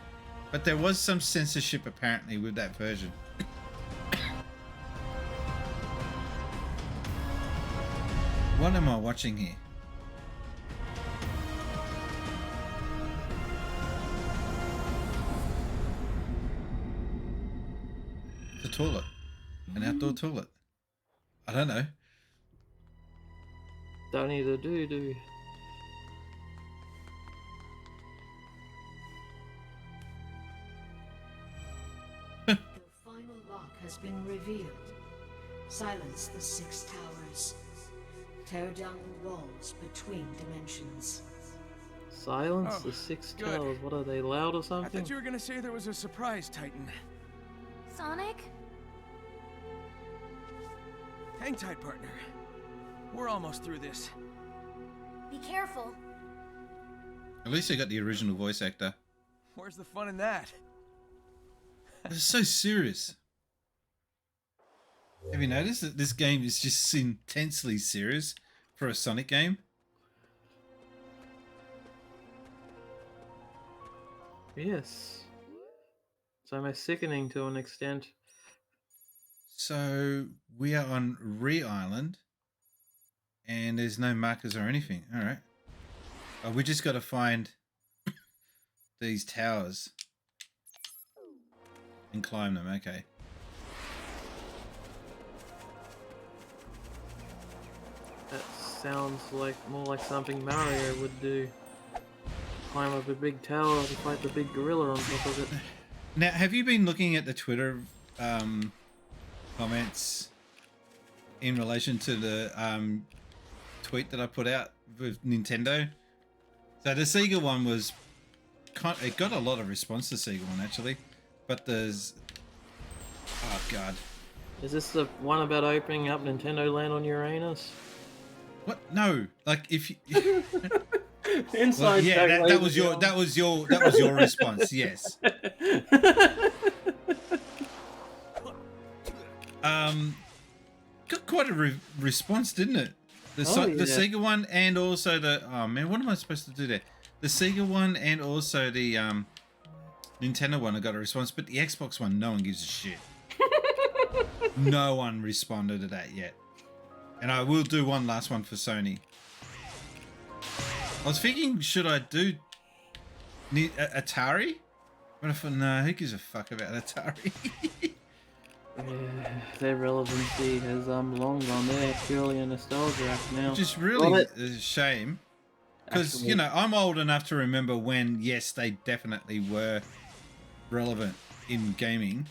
But there was some censorship apparently with that version. What am I watching here? The toilet. An outdoor toilet. I don't know. Don't need a doo-doo. The final lock has been revealed. Silence the 6 towers. Tear down the walls between dimensions. Silence the 6 towers. What are they, loud or something? I thought you were gonna say there was a surprise, Titan. Sonic? Hang tight, partner. We're almost through this. Be careful. At least I got the original voice actor. Where's the fun in that? It's so serious. Have you noticed that this game is just intensely serious for a Sonic game? Yes. It's almost sickening to an extent. So we are on Re Island, and there's no markers or anything. All right. Oh, we just got to find these towers and climb them. Okay. That sounds like more like something Mario would do. climb up a big tower to fight the big gorilla on top of it. Now, have you been looking at the Twitter comments in relation to the tweet that I put out with Nintendo? So the Sega one was, it got a lot of response to Sega one actually, but there's, oh god. Is this the one about opening up Nintendo Land on Uranus? What? No, like if you. Inside Well, yeah, that was your response. Yes. Got quite a response, didn't it? The Sega one and also the, oh man, what am I supposed to do there? The Sega one and also the Nintendo one, I got a response, but the Xbox one, no one gives a shit. No one responded to that yet, and I will do one last one for Sony. I was thinking, should I do Atari? But I thought, no, who gives a fuck about Atari? Their relevancy has long gone. They're purely a nostalgia act now. Which is really a shame. Because, you know, I'm old enough to remember when, yes, they definitely were relevant in gaming.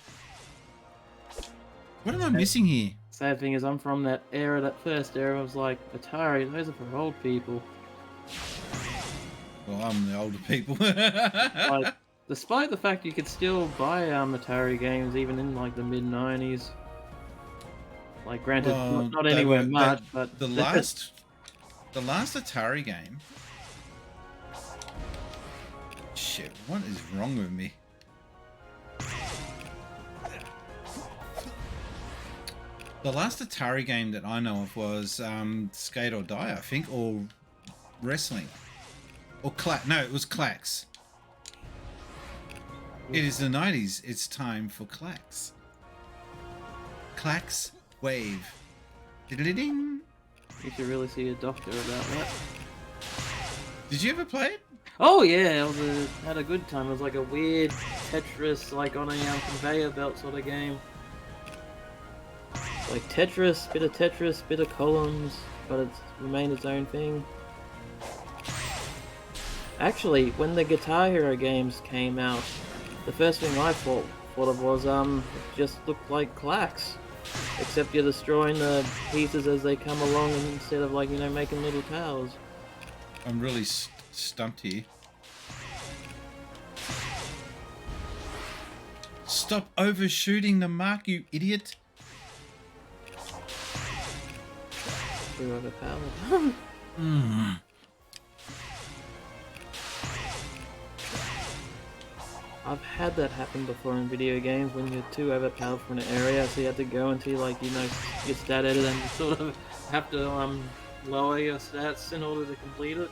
What am I missing here? Sad thing is, I'm from that era, that first era. I was like, Atari, those are for old people. Well, I'm the older people. Like, despite the fact you could still buy Atari games even in like the mid '90s. Like, granted, not anywhere much, but the last Atari game. Shit, what is wrong with me? The last Atari game that I know of was Skate or Die, I think, or wrestling. Or no, it was Clax. It is the 90s. It's time for Clax. Clax Wave. Diddly-ding. You should really see a doctor about that. Did you ever play it? Oh yeah, had a good time. It was like a weird Tetris, like on a conveyor belt sort of game. Like Tetris, bit of columns, but it's remained its own thing. Actually, when the Guitar Hero games came out, the first thing I thought of was it just looked like Clax, except you're destroying the pieces as they come along instead of, like, you know, making little towers. I'm really stumped here. Stop overshooting the mark, you idiot! Too overpowered. I've had that happen before in video games when you're too overpowered for an area, so you have to go into, like, you know, your stat editor and you sort of have to lower your stats in order to complete it.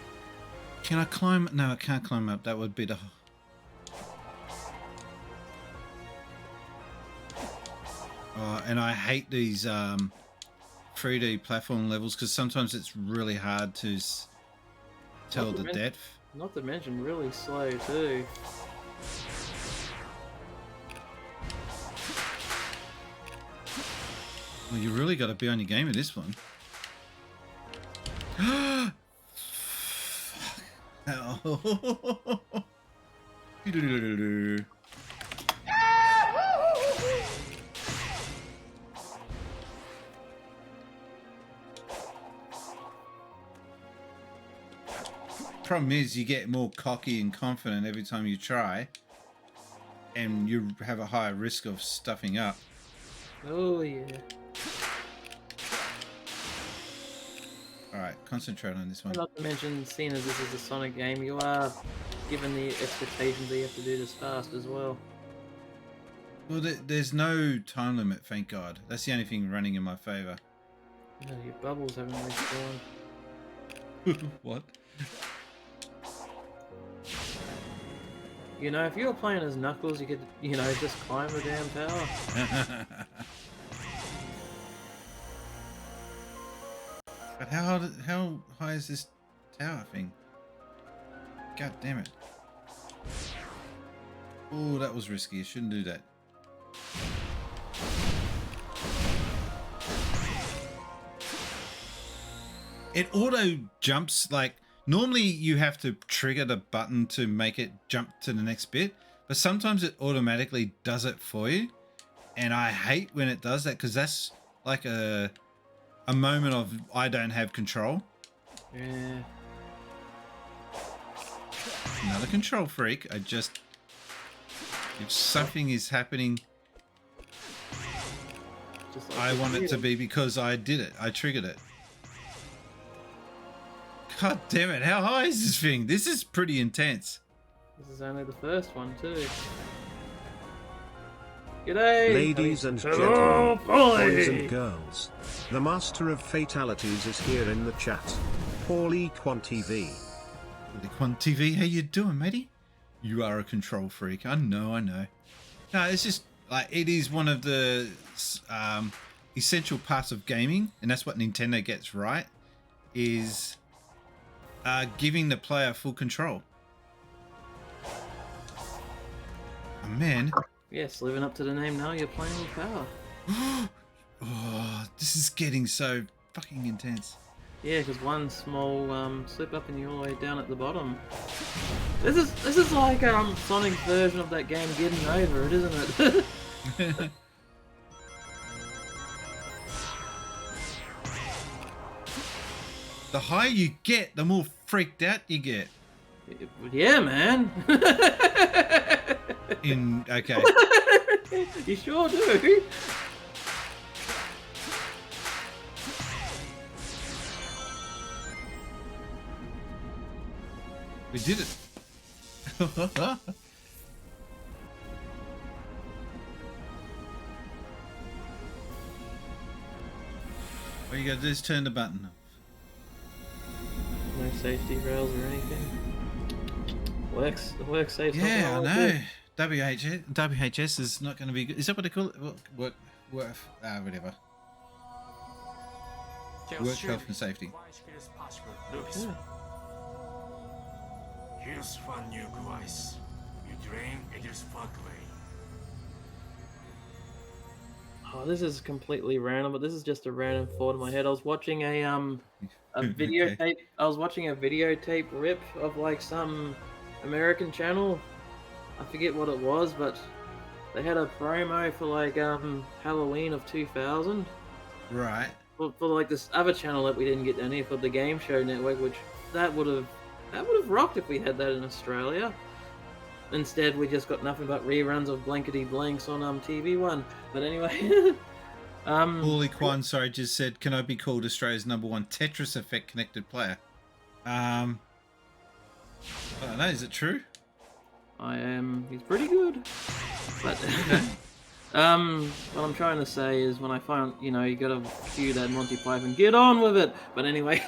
Can I climb? No, I can't climb up. That would be the... and I hate these 3D platform levels because sometimes it's really hard to tell the depth. Not to mention really slow too. Well, you really got to be on your game with this one. Problem is, you get more cocky and confident every time you try, and you have a higher risk of stuffing up. Oh yeah. Alright, concentrate on this one. Not to mention, seeing as this is a Sonic game, you are given the expectations that you have to do this fast as well. Well, there's no time limit, thank God. That's the only thing running in my favour. No, your bubbles haven't respawned. What? You know, if you were playing as Knuckles, you could, you know, just climb the damn tower. But how high is this tower thing? God damn it. Oh, that was risky. I shouldn't do that. It auto jumps, like, normally you have to trigger the button to make it jump to the next bit, but sometimes it automatically does it for you. And I hate when it does that, because that's like a moment of I don't have control. Yeah. Another control freak. If something is happening, Just like I the want it to shield. be because I did it. I triggered it. God damn it. How high is this thing? This is pretty intense. This is only the first one too. G'day! Ladies and Hello, gentlemen, boy! boys and girls, the master of fatalities is here in the chat. Paulie Quan TV. Quan TV, how you doing, matey? You are a control freak. I know. No, it's just like it is one of the essential parts of gaming, and that's what Nintendo gets right, is giving the player full control. Oh, man. Yes, living up to the name now, you're playing with power. Oh, this is getting so fucking intense. Yeah, because one small slip up and you're all the way down at the bottom. This is like Sonic's version of that game Getting Over It, isn't it? The higher you get, the more freaked out you get. Yeah, man. Okay. You sure do. We did it. All you gotta do is turn the button off. No safety rails or anything. Works safe. Yeah, I know. WHS is not going to be good. Is that what they call it? Whatever. Work health and safety. Yeah. Here's one new device. You drain Edge's pathway. Oh, this is completely random, but this is just a random thought in my head. I was watching a videotape. Okay. I was watching a videotape rip of like some American channel. I forget what it was, but they had a promo for like Halloween of 2000. Right. For like this other channel that we didn't get down here, for the Game Show Network, which that would have rocked if we had that in Australia. Instead, we just got nothing but reruns of Blankety Blanks on TV1. But anyway, Paulie Quan, sorry, just said, can I be called Australia's #1 Tetris Effect connected player? I don't know, is it true? I am. He's pretty good. But what I'm trying to say is, when I find, you gotta cue that Monty Python, get on with it. But anyway,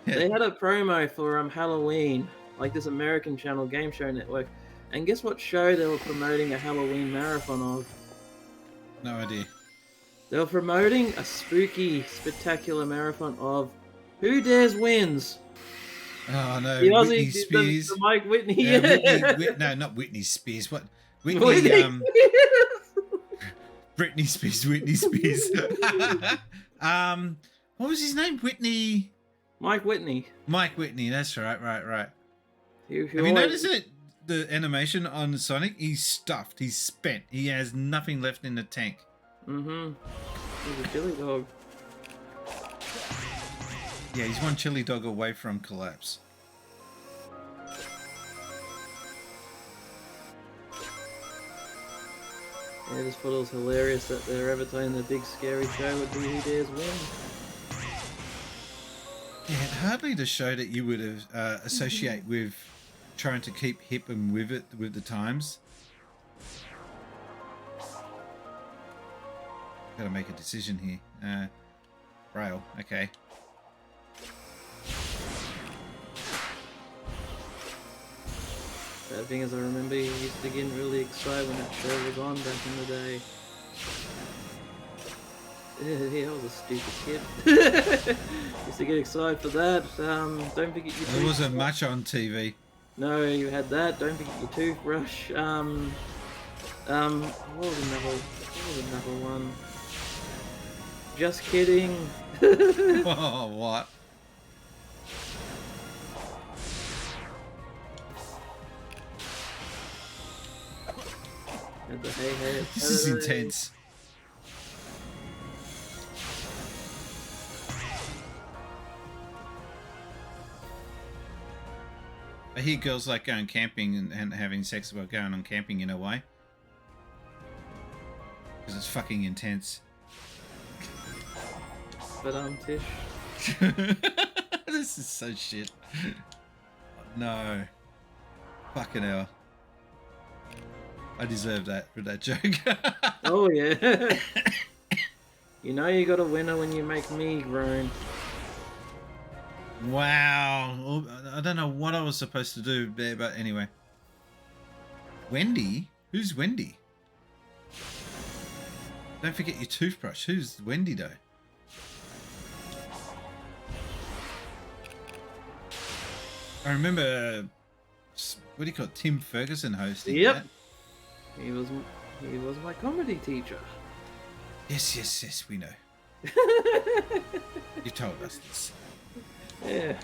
they had a promo for Halloween, like this American channel, Game Show Network, and guess what show they were promoting a Halloween marathon of? No idea. They were promoting a spooky, spectacular marathon of Who Dares Wins. Oh no, The Aussie, Whitney Spears. the Mike Whitney. Yeah, no, not Whitney Spears. What? Whitney. Britney Spears. Whitney Spears. What was his name? Whitney. Mike Whitney. Mike Whitney. That's right. Right. Have Have you noticed it? The animation on Sonic, he's stuffed. He's spent. He has nothing left in the tank. Mm-hmm. He's a chili dog. Yeah, he's one chili dog away from collapse. I just thought it was hilarious that they're advertising the big scary show would be Who Dares Win. Yeah, hardly the show that you would associate with trying to keep hip and with the times. Gotta make a decision here. Braille, okay. That thing is, I remember he used to get really excited when that show was on back in the day. Yeah, I was a stupid kid. Used to get excited for that. Don't forget your toothbrush. There wasn't much on TV. No, you had that. Don't forget your toothbrush. What was another one? Just kidding. Oh, what? At the hey hey. It's This is Saturday. intense. I hear girls like going camping and having sex while going on camping in a way. Because it's fucking intense. But Tish. This is so shit. No. Fucking hell. I deserve that for that joke. Oh yeah. You know you got a winner when you make me groan. Wow. I don't know what I was supposed to do there, but anyway. Wendy? Who's Wendy? Don't forget your toothbrush. Who's Wendy though? I remember, what do you call it, Tim Ferguson hosting Yep. that. He was my comedy teacher. Yes, we know. You told us this. Yeah.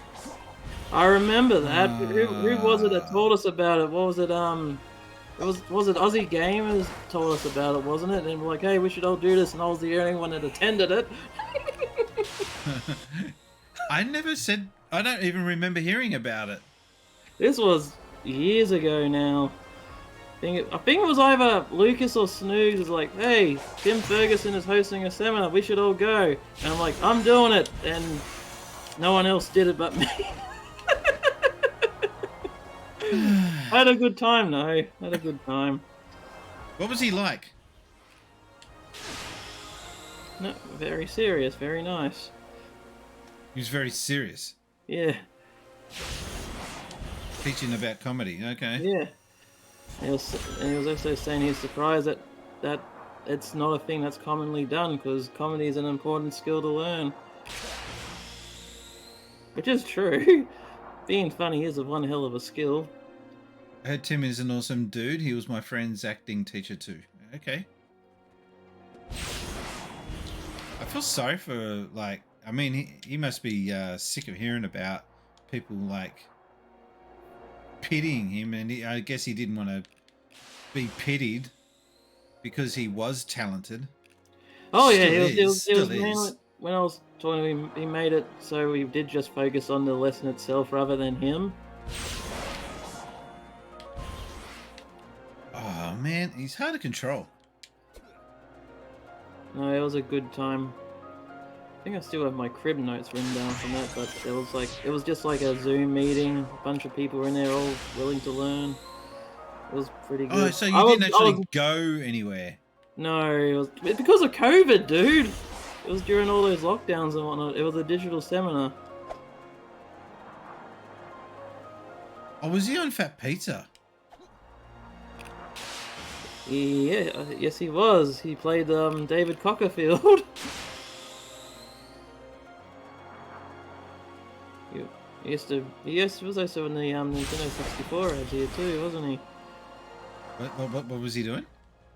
I remember that. Who was it that told us about it? What was it? Was it Aussie Gamers told us about it, wasn't it? And we're like, hey, we should all do this, and I was the only one that attended it. I never said. I don't even remember hearing about it. This was years ago now. I think it was either Lucas or Snooze was like, hey, Tim Ferguson is hosting a seminar, we should all go. And I'm like, I'm doing it. And no one else did it but me. I had a good time, though. I had a good time. What was he like? No, very serious, very nice. He was very serious. Yeah. Teaching about comedy, okay. Yeah. And he was also saying he's surprised that it's not a thing that's commonly done, because comedy is an important skill to learn. Which is true. Being funny is one hell of a skill. I heard Tim is an awesome dude. He was my friend's acting teacher too. Okay. I feel sorry for, like, I mean, he must be sick of hearing about people, like, pitying him, and I guess he didn't want to be pitied because he was talented. Oh yeah, Still it was is. mainly, when I was talking to him, he made it so we did just focus on the lesson itself rather than him. Oh man, he's hard to control. No, it was a good time. I think I still have my crib notes written down from that, but it was just like a Zoom meeting. A bunch of people were in there, all willing to learn. It was pretty good. Oh, so you didn't actually go anywhere? No, it was because of COVID, dude. It was during all those lockdowns and whatnot. It was a digital seminar. Oh, was he on Fat Pizza? Yeah, yes he was. He played David Copperfield. He was also in the Nintendo 64 ads here too, wasn't he? What was he doing?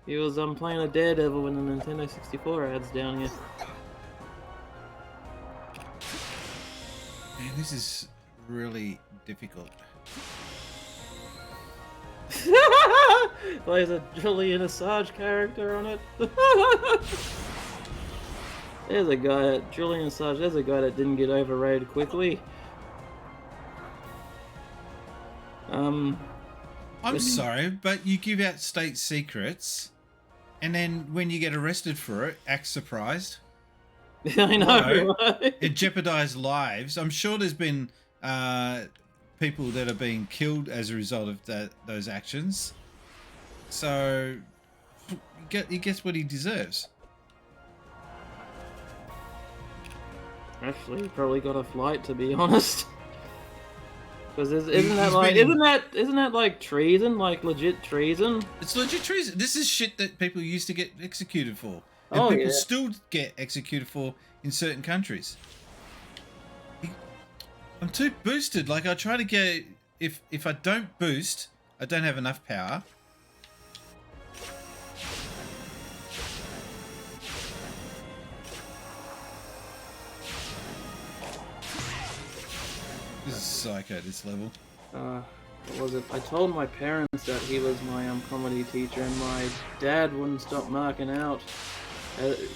He was playing a Daredevil in the Nintendo 64 ads down here. Man, this is really difficult. Plays a Julian Assange character on it. There's a guy, Julian Assange, there's a guy that didn't get overrated quickly. I'm sorry, but you give out state secrets, and then when you get arrested for it, act surprised. I know, right? It jeopardized lives. I'm sure there's been people that are being killed as a result of those actions. So he gets what he deserves. Actually, he probably got a flight, to be honest. Because isn't that like treason, like legit treason? It's legit treason. This is shit that people used to get executed for, and Oh, people yeah. still get executed for in certain countries. I'm too boosted. Like, I try to get, if I don't boost, I don't have enough power. This is psycho, this level. what was it? I told my parents that he was my comedy teacher, and my dad wouldn't stop marking out.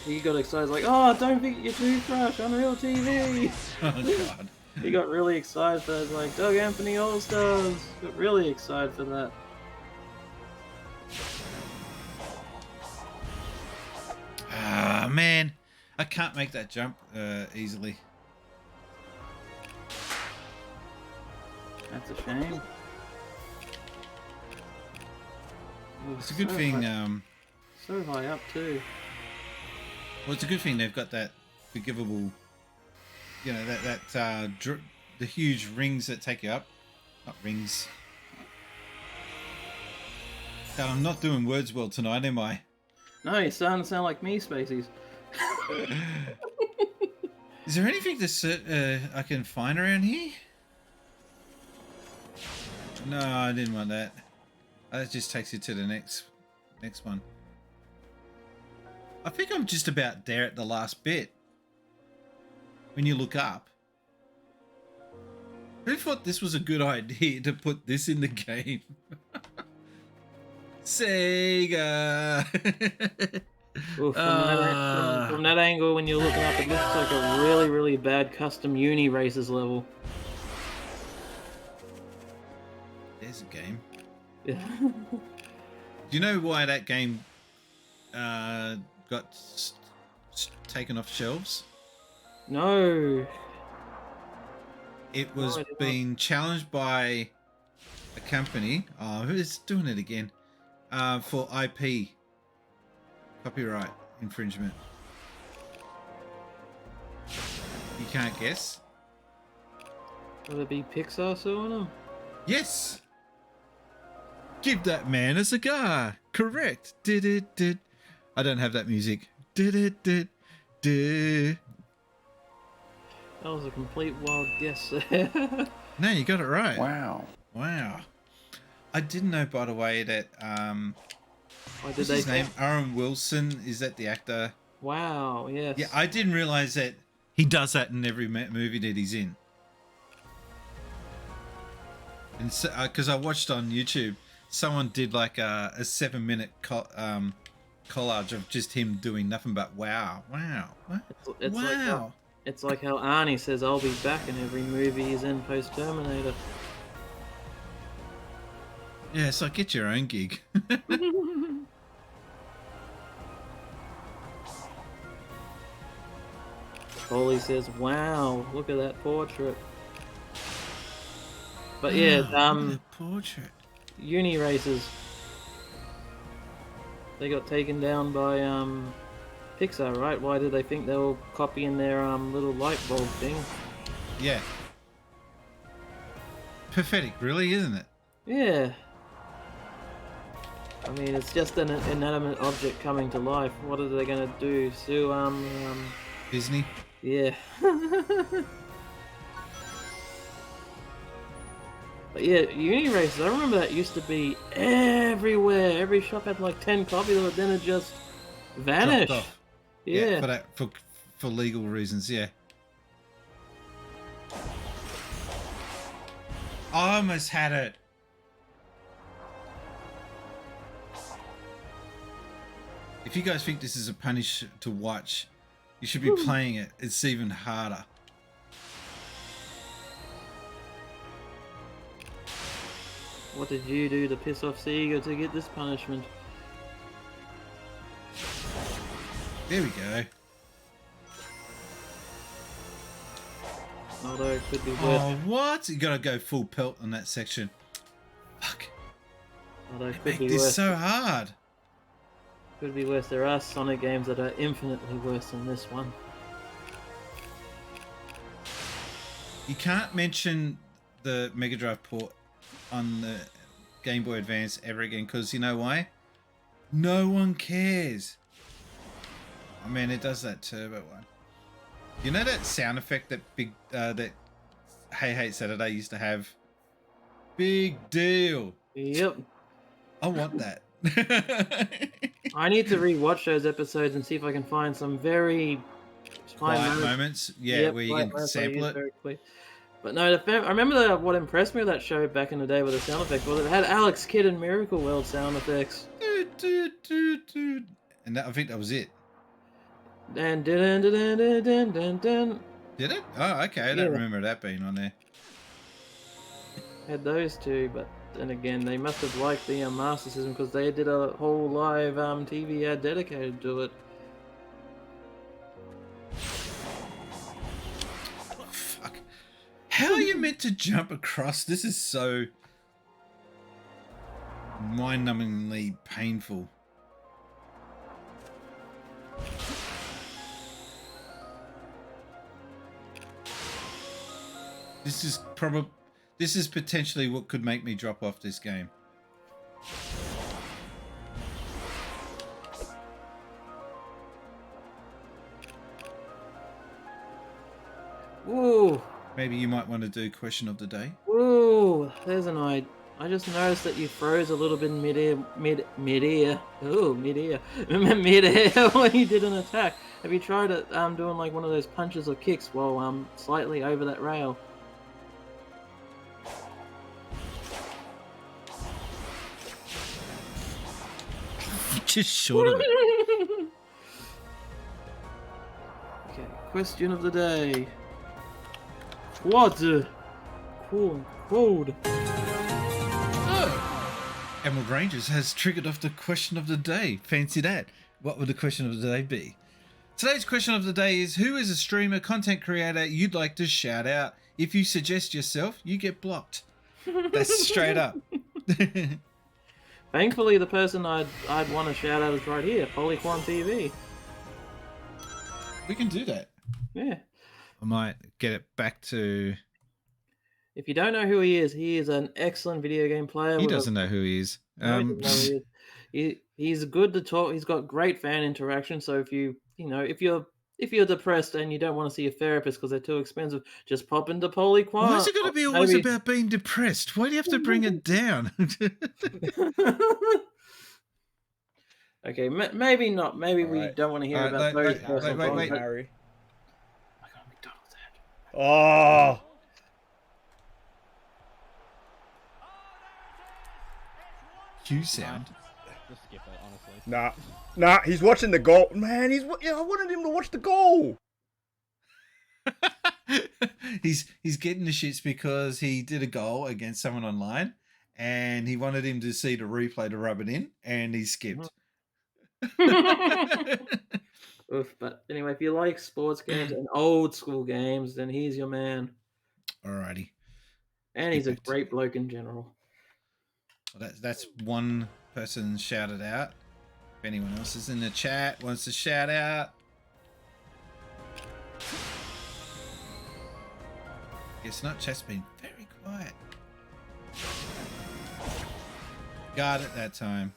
He got excited, like, "Oh, don't forget your toothbrush on real TV." Oh God. He got really excited for that, like Doug Anthony All Stars. Got really excited for that. Ah, man, I can't make that jump easily. That's a shame. It's a good thing. So high up too. Well, it's a good thing they've got that forgivable. You know the huge rings that take you up. Not rings. God, I'm not doing words well tonight, am I? No, you're starting to sound like me, Spaceys. Is there anything I can find around here? No, I didn't want that. That just takes you to the next one. I think I'm just about there at the last bit. When you look up. Who thought this was a good idea to put this in the game? Sega! Well, from that angle, when you're looking up, it looks like a really, really bad custom Uni Races level. There's a game. Yeah. Do you know why that game got taken off shelves? No. It was being challenged by a company. Oh, who's doing it again? For IP. Copyright infringement. You can't guess? Will it be Pixar suing them? Yes! Give that man a cigar! Correct! Did. I don't have that music. Did. That was a complete wild guess there. No, you got it right. Wow. I didn't know, by the way, that what's his name? Aaron Wilson, is that the actor? Wow, yes. Yeah, I didn't realize that he does that in every movie that he's in. And so, because I watched on YouTube, someone did like a 7-minute collage of just him doing nothing but wow. It's like how Arnie says, "I'll be back" in every movie he's in post-Terminator. Yeah, so get your own gig. Foley says, "Wow, look at that portrait." But yeah, Look at that portrait. Uni Races. They got taken down by Pixar, right? Why did they think they were copying their little light bulb thing? Yeah. Pathetic, really, isn't it? Yeah. I mean, it's just an inanimate object coming to life. What are they gonna do? Sue Disney? Yeah. But yeah, Uni Races, I remember that used to be everywhere. Every shop had like 10 copies of it, then it just vanished. Dropped off. Yeah. For legal reasons, yeah. I almost had it. If you guys think this is a punish to watch, you should be playing it. It's even harder. What did you do to piss off Sega to get this punishment? There we go. Although it could be worse. Oh, what? You gotta go full pelt on that section. Fuck. Although it Make could be this worse. so hard. Could be worse. There are Sonic games that are infinitely worse than this one. You can't mention the Mega Drive port on the Game Boy Advance ever again, because you know why? No one cares. I mean, it does that turbo one. You know that sound effect that that Hey Hey Saturday used to have? Big deal. Yep. I want that. I need to rewatch those episodes and see if I can find some very Quiet moments, yeah, Yep, where you quiet can moments I sample use it. very quick. But no, I remember what impressed me with that show back in the day with the sound effects was it had Alex Kidd and Miracle World sound effects. And I think that was it. And dun, dun, dun, dun, dun, dun. Did it? Oh, okay. I don't remember that being on there. Had those two, but then again, they must have liked the Master System because they did a whole live TV ad dedicated to it. Fuck. How are you meant to jump across? This is so mind-numbingly painful. This is potentially what could make me drop off this game. Ooh. Maybe you might want to do question of the day. Ooh, there's an idea. I just noticed that you froze a little bit in midair. Oh, midair. Midair when you did an attack. Have you tried it doing like one of those punches or kicks while slightly over that rail? Just short of it. Okay, question of the day. What? Cold. Emerald Rangers has triggered off the question of the day. Fancy that. What would the question of the day be? Today's question of the day is, who is a streamer, content creator you'd like to shout out? If you suggest yourself, you get blocked. That's straight up. Thankfully, the person I'd want to shout out is right here, Polyquan TV. We can do that. Yeah. I might get it back to... If you don't know who he is an excellent video game player. He doesn't know who he is. No, he doesn't know who he is. He's good to talk. He's got great fan interaction. So if if you're depressed and you don't want to see a therapist because they're too expensive, just pop into Polyquan. Why is it got to be always about being depressed? Why do you have to bring it down? Okay, maybe not. Maybe we don't want to hear about those. Wait. Harry. I got a McDonald's ad. Oh. Cue sound. Just skip it, honestly. Nah, he's watching the goal. Man, I wanted him to watch the goal. He's getting the shits because he did a goal against someone online and he wanted him to see the replay to rub it in and he skipped. Oof, but anyway, if you like sports games and old school games, then he's your man. Alrighty. And he's a great bloke in general. Well, that's one person shouted out. If anyone else is in the chat wants to shout out. It's not just been very quiet. Got it that time.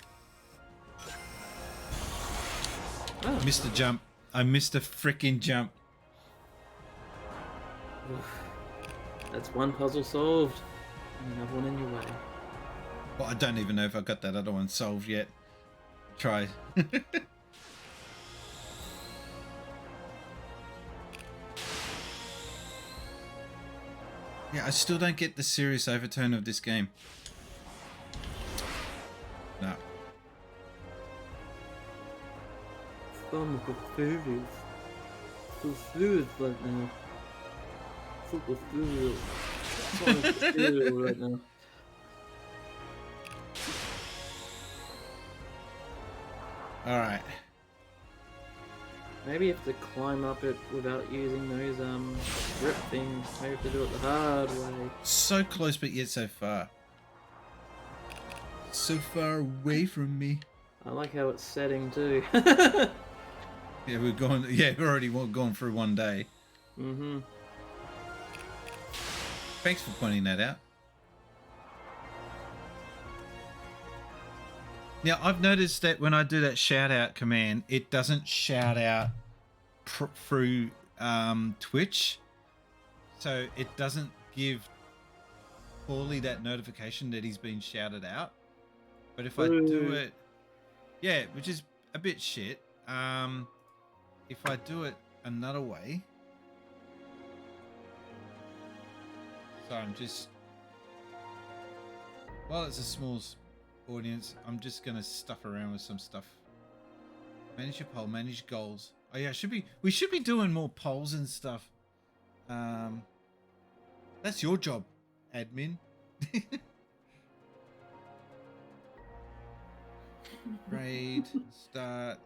Oh. Missed the jump. I missed a freaking jump. That's one puzzle solved. Another one in your way. Well, I don't even know if I got that other one solved yet. Try. Yeah, I still don't get the serious overtone of this game. No. Stomach of furious. So furious right now. Super furious. Stomach furious right now. Alright. Maybe you have to climb up it without using those grip things. Maybe you have to do it the hard way. So close but yet so far. So far away from me. I like how it's setting too. Yeah, we're going. Yeah, we're already gone through one day. Mm-hmm. Thanks for pointing that out. Now, I've noticed that when I do that shout out command, it doesn't shout out through Twitch. So it doesn't give Paulie that notification that he's been shouted out. But if I do it, yeah, which is a bit shit. If I do it another way, So I'm just, while it's a small audience, I'm just gonna stuff around with some stuff. Manage your poll, manage goals. Oh yeah, we should be doing more polls and stuff. That's your job, admin. Raid, start.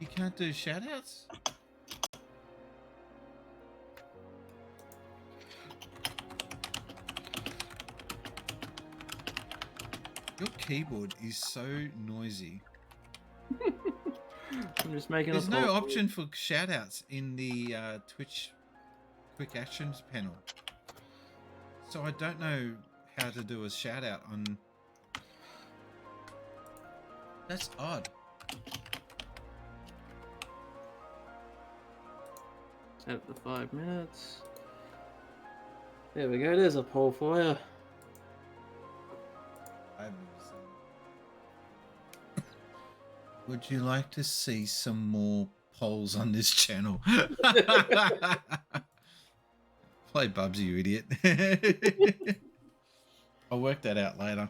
You can't do shoutouts? Your keyboard is so noisy. I'm just making There's no option for shoutouts in the Twitch quick actions panel. So I don't know how to do a shoutout on... That's odd. At the 5 minutes. There we go, there's a poll for you. Would you like to see some more polls on this channel? Play Bubsy, you idiot. I'll work that out later.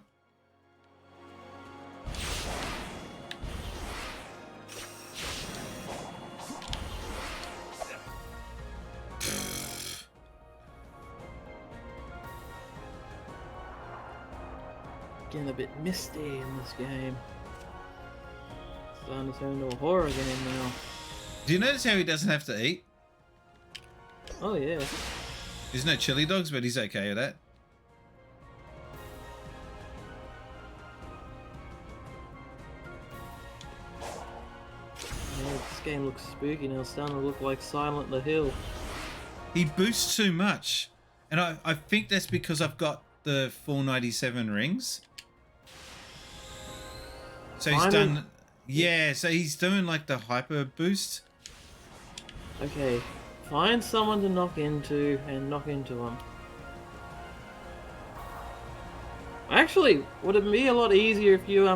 Getting a bit misty in this game. Starting to turn into a horror game now. Do you notice how he doesn't have to eat? Oh yeah. There's no chili dogs, but he's okay with that. Yeah, this game looks spooky now. It's starting to look like Silent the Hill. He boosts too much. And I think that's because I've got the 497 rings. So he's done... Yeah, so he's doing like the hyper boost. Okay, find someone to knock into and knock into them. Actually, would it be a lot easier if you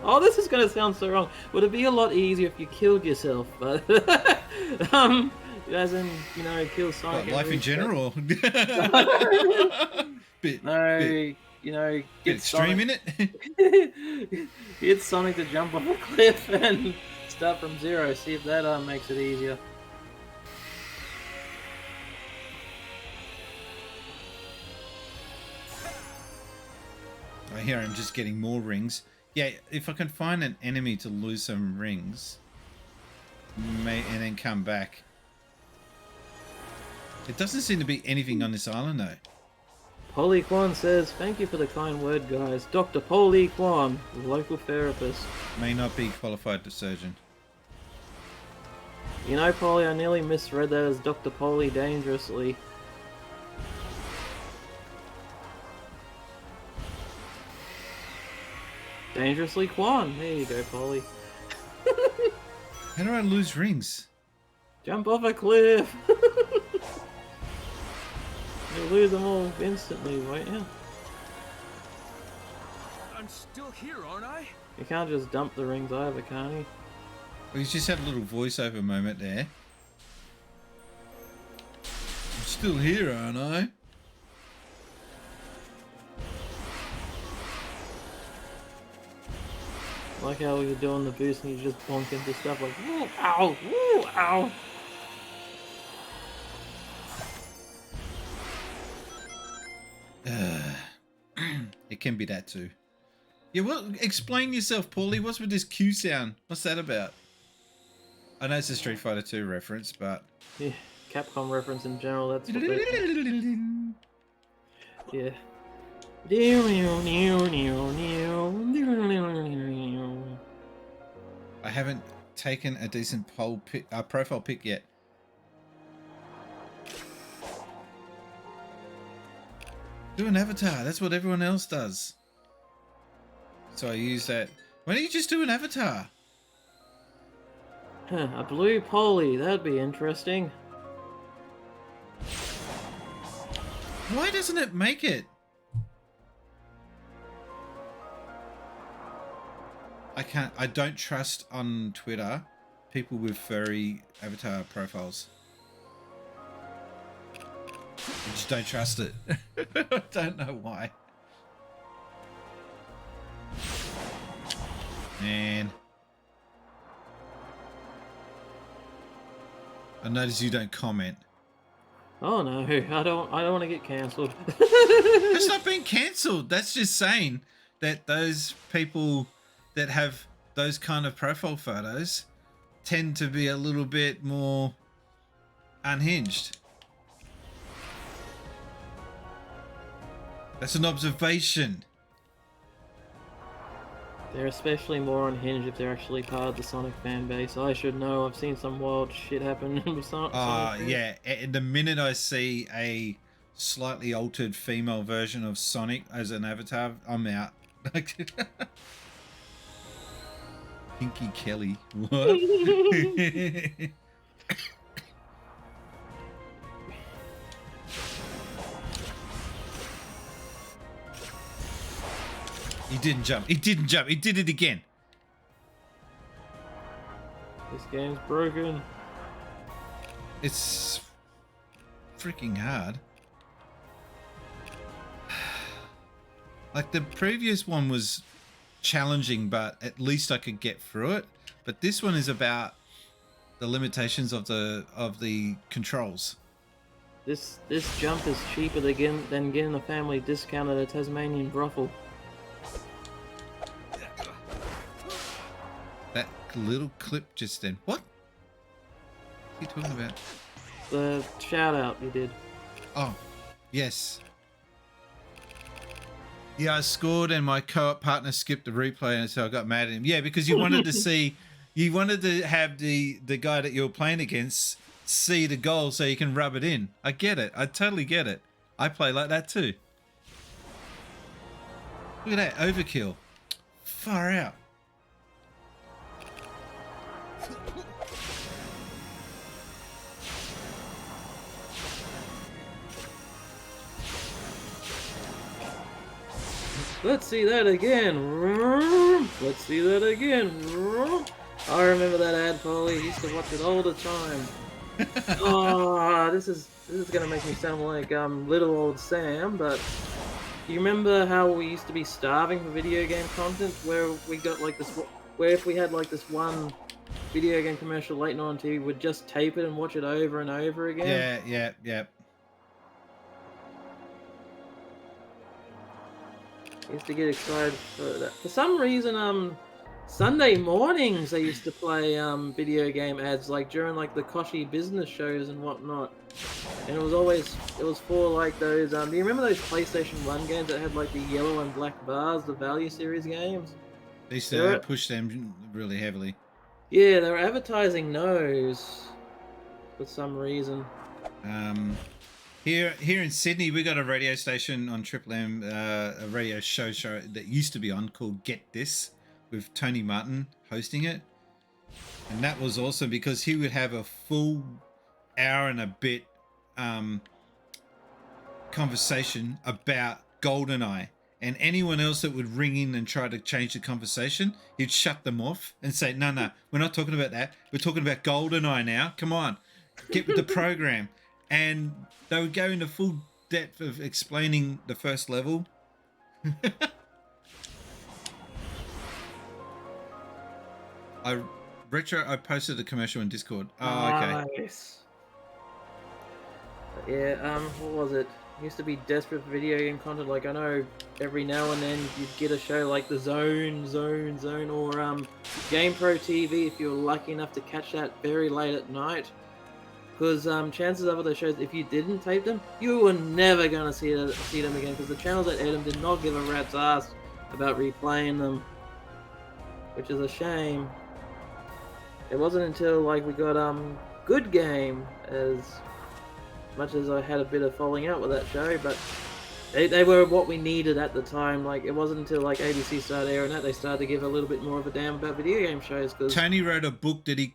oh, this is gonna sound so wrong. Would it be a lot easier if you killed yourself? But as in, you know, kill Sonic. What, life in general? No. You know, get extreme in it. Get Sonic to jump off a cliff and start from zero. See if that makes it easier. I hear I'm just getting more rings. Yeah, if I can find an enemy to lose some rings, and then come back. It doesn't seem to be anything on this island though. Polly Kwan says, thank you for the kind word, guys. Dr. Polly Kwan, local therapist. May not be qualified surgeon. You know, Polly, I nearly misread that as Dr. Polly Dangerously. Dangerously Kwan. There you go, Polly. How do I lose rings? Jump off a cliff. You'll lose them all instantly, won't you? I'm still here, aren't I? You can't just dump the rings either, can you? Well, he's just had a little voiceover moment there. I'm still here, aren't I? Like how you're doing the boost and you just bonk into stuff like, woo, ow, woo, ow. It can be that too. Yeah, well, explain yourself, Paulie. What's with this Q sound? What's that about? I know it's a Street Fighter 2 reference, but... Yeah, Capcom reference in general, that's what yeah. I haven't taken a decent profile pic yet. Do an avatar. That's what everyone else does. So I use that. Why don't you just do an avatar? Huh, a blue Polly. That'd be interesting. Why doesn't it make it? I don't trust on Twitter people with furry avatar profiles. I just just don't trust it. I don't know why. Man. I notice you don't comment. Oh no, I don't want to get cancelled. That's not being cancelled. That's just saying that those people that have those kind of profile photos tend to be a little bit more unhinged. That's an observation. They're especially more unhinged if they're actually part of the Sonic fan base. I should know. I've seen some wild shit happen with Sonic. Yeah. And the minute I see a slightly altered female version of Sonic as an avatar, I'm out. Pinky Kelly. What? He didn't jump. He didn't jump. He did it again. This game's broken. It's freaking hard. Like the previous one was challenging, but at least I could get through it. But this one is about the limitations of the controls. This jump is cheaper than getting a family discount at a Tasmanian brothel. That little clip just then. What? What are you talking about? The shout out you did. Oh, yes. Yeah, I scored and my co-op partner skipped the replay, and so I got mad at him. Yeah, because you wanted to see, you wanted to have the guy that you were playing against see the goal so you can rub it in. I get it. I totally get it. I play like that too. Look at that overkill. Far out. Let's see that again. Let's see that again. I remember that ad, Polly. I used to watch it all the time. Oh, this is gonna make me sound like little old Sam, but you remember how we used to be starving for video game content, where we got like this, where if we had like this one video game commercial late night on TV, we'd just tape it and watch it over and over again. Yeah. I used to get excited for that. For some reason, Sunday mornings they used to play video game ads, like during like the Koshi business shows and whatnot. And it was for like those. Do you remember those PlayStation 1 games that had like the yellow and black bars, the Value Series games? They used to push them really heavily. Yeah, they were advertising those for some reason. Here in Sydney, we got a radio station on Triple M, a radio show that used to be on called Get This, with Tony Martin hosting it. And that was awesome because he would have a full hour and a bit conversation about GoldenEye. And anyone else that would ring in and try to change the conversation, he'd shut them off and say, no, we're not talking about that. We're talking about GoldenEye now. Come on, get with the program. And they would go into full depth of explaining the first level. I posted a commercial in Discord. Oh, okay. Nice. Yeah, what was it? Used to be desperate for video game content. Like, I know every now and then you'd get a show like The Zone, or GamePro TV if you were lucky enough to catch that very late at night. Because chances are those shows, if you didn't tape them, you were never going to see them again, because the channels that aired them did not give a rat's ass about replaying them, which is a shame. It wasn't until like we got Good Game, as much as I had a bit of falling out with that show, but they were what we needed at the time. Like, it wasn't until like ABC started airing that they started to give a little bit more of a damn about video game shows. Cause Tony wrote a book that he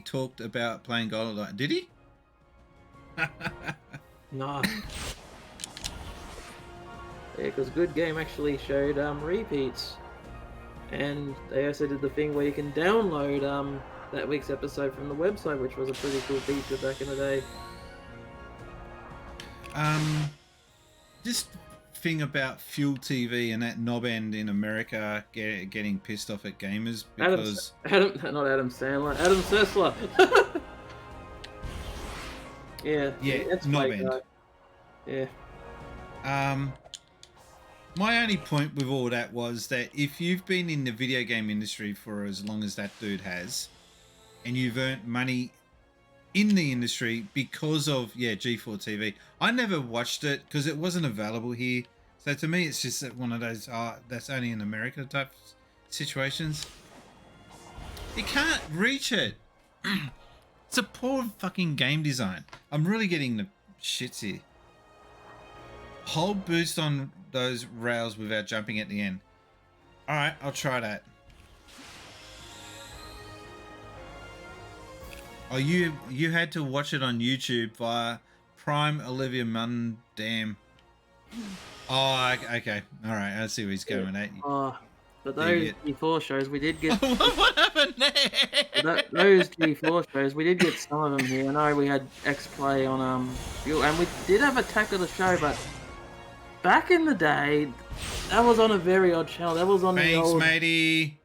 talked about playing GoldenEye. Did he? Nah. Yeah, because Good Game actually showed repeats, and they also did the thing where you can download that week's episode from the website, which was a pretty cool feature back in the day. This thing about Fuel TV and that knob end in America getting pissed off at gamers because not Adam Sandler, Adam Sessler. Yeah, that's knob my end. guy. Yeah. My only point with all that was that if you've been in the video game industry for as long as that dude has, and you've earned money in the industry because of G4 TV. I never watched it because it wasn't available here. So to me, it's just one of those that's only in America type situations. You can't reach it. It's a poor fucking game design. I'm really getting the shits here. Hold boost on those rails without jumping at the end. All right, I'll try that. Oh, you had to watch it on YouTube via Prime Olivia Munn. Damn. Oh, okay. All right, I see where he's going at. Oh, but those G4 shows, we did get... What happened there? Those G4 shows, we did get some of them here. I know we had X-Play on, Fuel, and we did have Attack of the Show, but back in the day, that was on a very odd channel. That was on the old... Thanks, matey.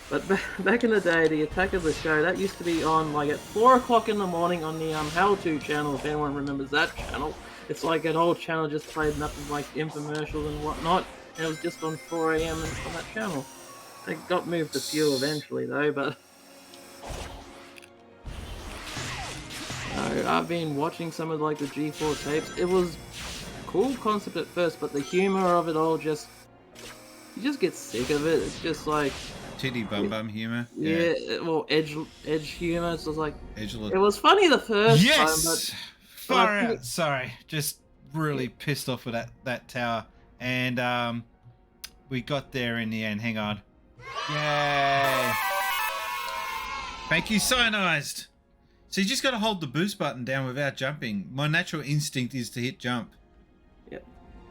But back in the day, the Attack of the Show, that used to be on like at 4 o'clock in the morning on the How To channel, if anyone remembers that channel. It's like an old channel just played nothing like infomercials and whatnot, and it was just on 4 AM on that channel. They got moved to Fuel eventually though, but... I've been watching some of like the G4 tapes. It was a cool concept at first, but the humor of it all just... You just get sick of it. It's just like... Titty bum bum humor. Yeah, well, edge humor. It's just like Edgelord. It was funny the first time, but far out. Sorry, just really pissed off with that tower, and we got there in the end. Hang on. Yay! Thank you, Cyanized. So you just got to hold the boost button down without jumping. My natural instinct is to hit jump. Yep.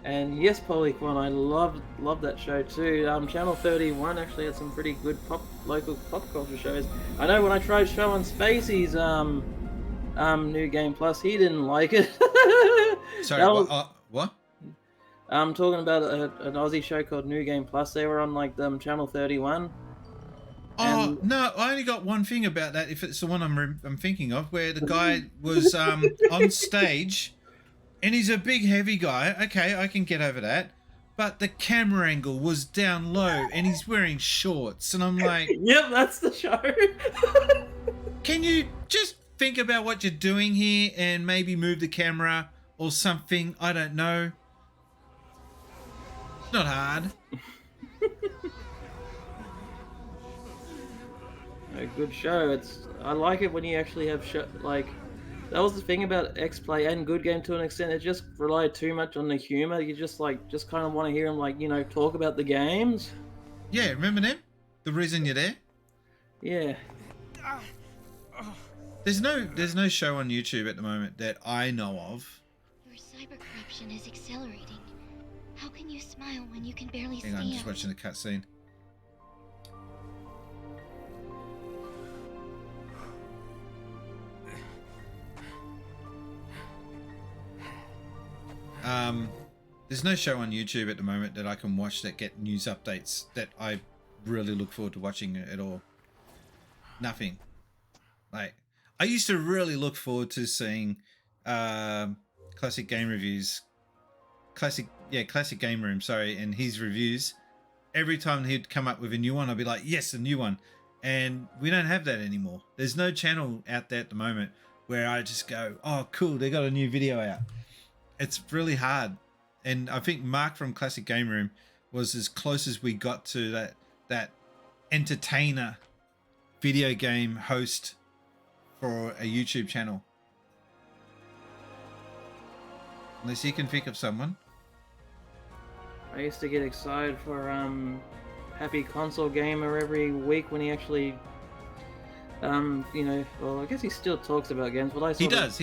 And yes, Polyquan, I loved that show too. Channel 31 actually had some pretty good local pop culture shows. I know when I tried showing Spacey's New Game Plus, he didn't like it. Sorry, what? I'm talking about an Aussie show called New Game Plus. They were on like Channel 31. Oh no! I only got one thing about that. If it's the one I'm thinking of, where the guy was on stage. And he's a big, heavy guy. Okay, I can get over that. But the camera angle was down low, and he's wearing shorts. And I'm like... Yep, that's the show. Can you just think about what you're doing here and maybe move the camera or something? I don't know. It's not hard. A good show. I like it when you actually have that was the thing about X-Play and Good Game to an extent. It just relied too much on the humor. You just kind of want to hear him talk about the games. Yeah, remember them? The reason you're there? Yeah. There's no show on YouTube at the moment that I know of. Your cyber corruption is accelerating. How can you smile when you can barely Hang on, I'm just watching the cutscene. There's no show on YouTube at the moment that I can watch that get news updates that I really look forward to watching at all. Nothing. Like, I used to really look forward to seeing Classic Game Reviews. Classic Game Room, sorry, and his reviews. Every time he'd come up with a new one, I'd be like, yes, a new one. And we don't have that anymore. There's no channel out there at the moment where I just go, oh, cool, they got a new video out. It's really hard. And I think Mark from Classic Game Room was as close as we got to that entertainer video game host for a YouTube channel. Unless you can think of someone. I used to get excited for Happy Console Gamer every week when he actually well, I guess he still talks about games, but he does.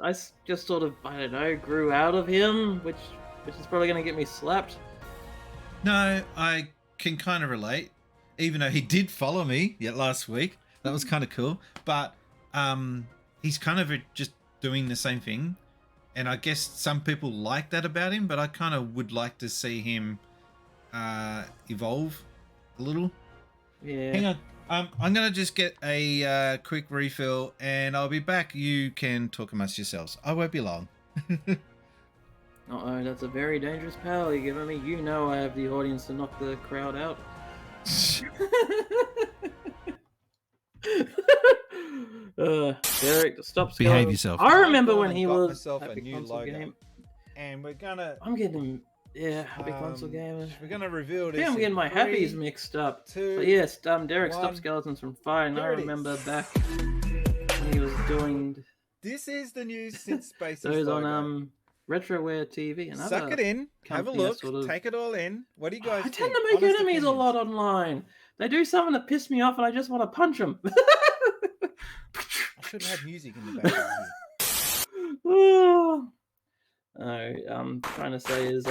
I just sort of, I don't know, grew out of him, which is probably going to get me slapped. No, I can kind of relate, even though he did follow me last week. That was kind of cool, but he's kind of just doing the same thing And I guess some people like that about him, but I kind of would like to see him evolve a little. Yeah. Hang on. I'm going to just get a quick refill, and I'll be back. You can talk amongst yourselves. I won't be long. Uh-oh, that's a very dangerous power you're giving me. You know I have the audience to knock the crowd out. Derek, stop scaling. Behave yourself. I remember when he got was myself a Epic new Console logo. Game. And we're gonna. I'm getting Epic Console Gamer. We're gonna reveal this. Yeah, I'm getting my happies mixed up. But yes, Derek, stop skeletons from fighting. I remember back when he was doing. This is the news since Space. Those on Retroware TV. Suck it in. Have a look. Sort of... Take it all in. What do you guys? I tend to make enemies a lot online. They do something that piss me off, and I just want to punch them. I should have music in the background here. I'm trying to say is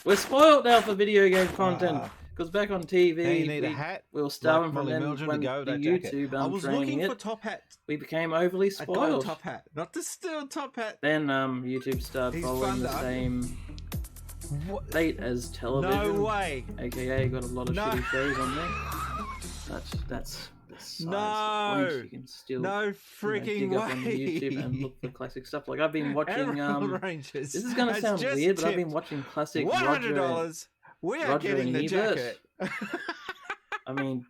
we're spoiled now for video game content because back on TV you need a hat, we were starving like from them when the YouTube I was looking for it. top hat. We became overly spoiled. I got a top hat, not the steel top hat. Then YouTube started following the same fate as television. No way. AKA got a lot of shitty shows on there. That's no, you can still, no freaking dig way. up on YouTube and look for classic stuff. Like I've been watching. Rangers. This is gonna sound weird, but I've been watching classic $100. We are Roger getting and the Ebert. jacket. I mean,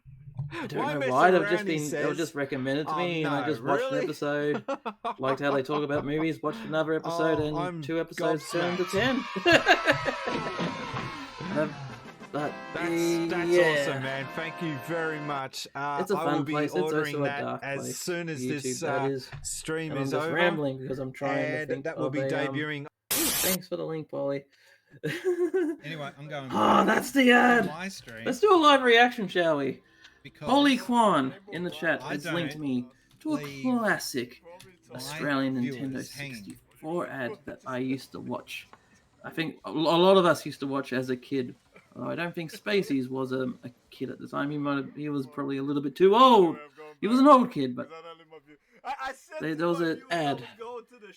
I don't know why. They were just recommended to me, and I just watched an episode. Liked how they talk about movies. Watched another episode, and 2 episodes turned to 10. But that's awesome, man. Thank you very much. It's a fun I will be place. ordering it's also that a dark as place. soon as YouTube, this stream and is I'm just over. Rambling because I'm trying to think that will be debuting. Thanks for the link, Polly. Anyway, I'm going. Oh, that's the ad. My stream. Let's do a live reaction, shall we? Because Polly Kwan in the chat has linked me to a leave classic Australian viewers Nintendo hanging. 64 ad that I used to watch. I think a lot of us used to watch as a kid. I don't think Spaceys was a kid at the time. He was probably a little bit too old. He was an old kid, but there was an ad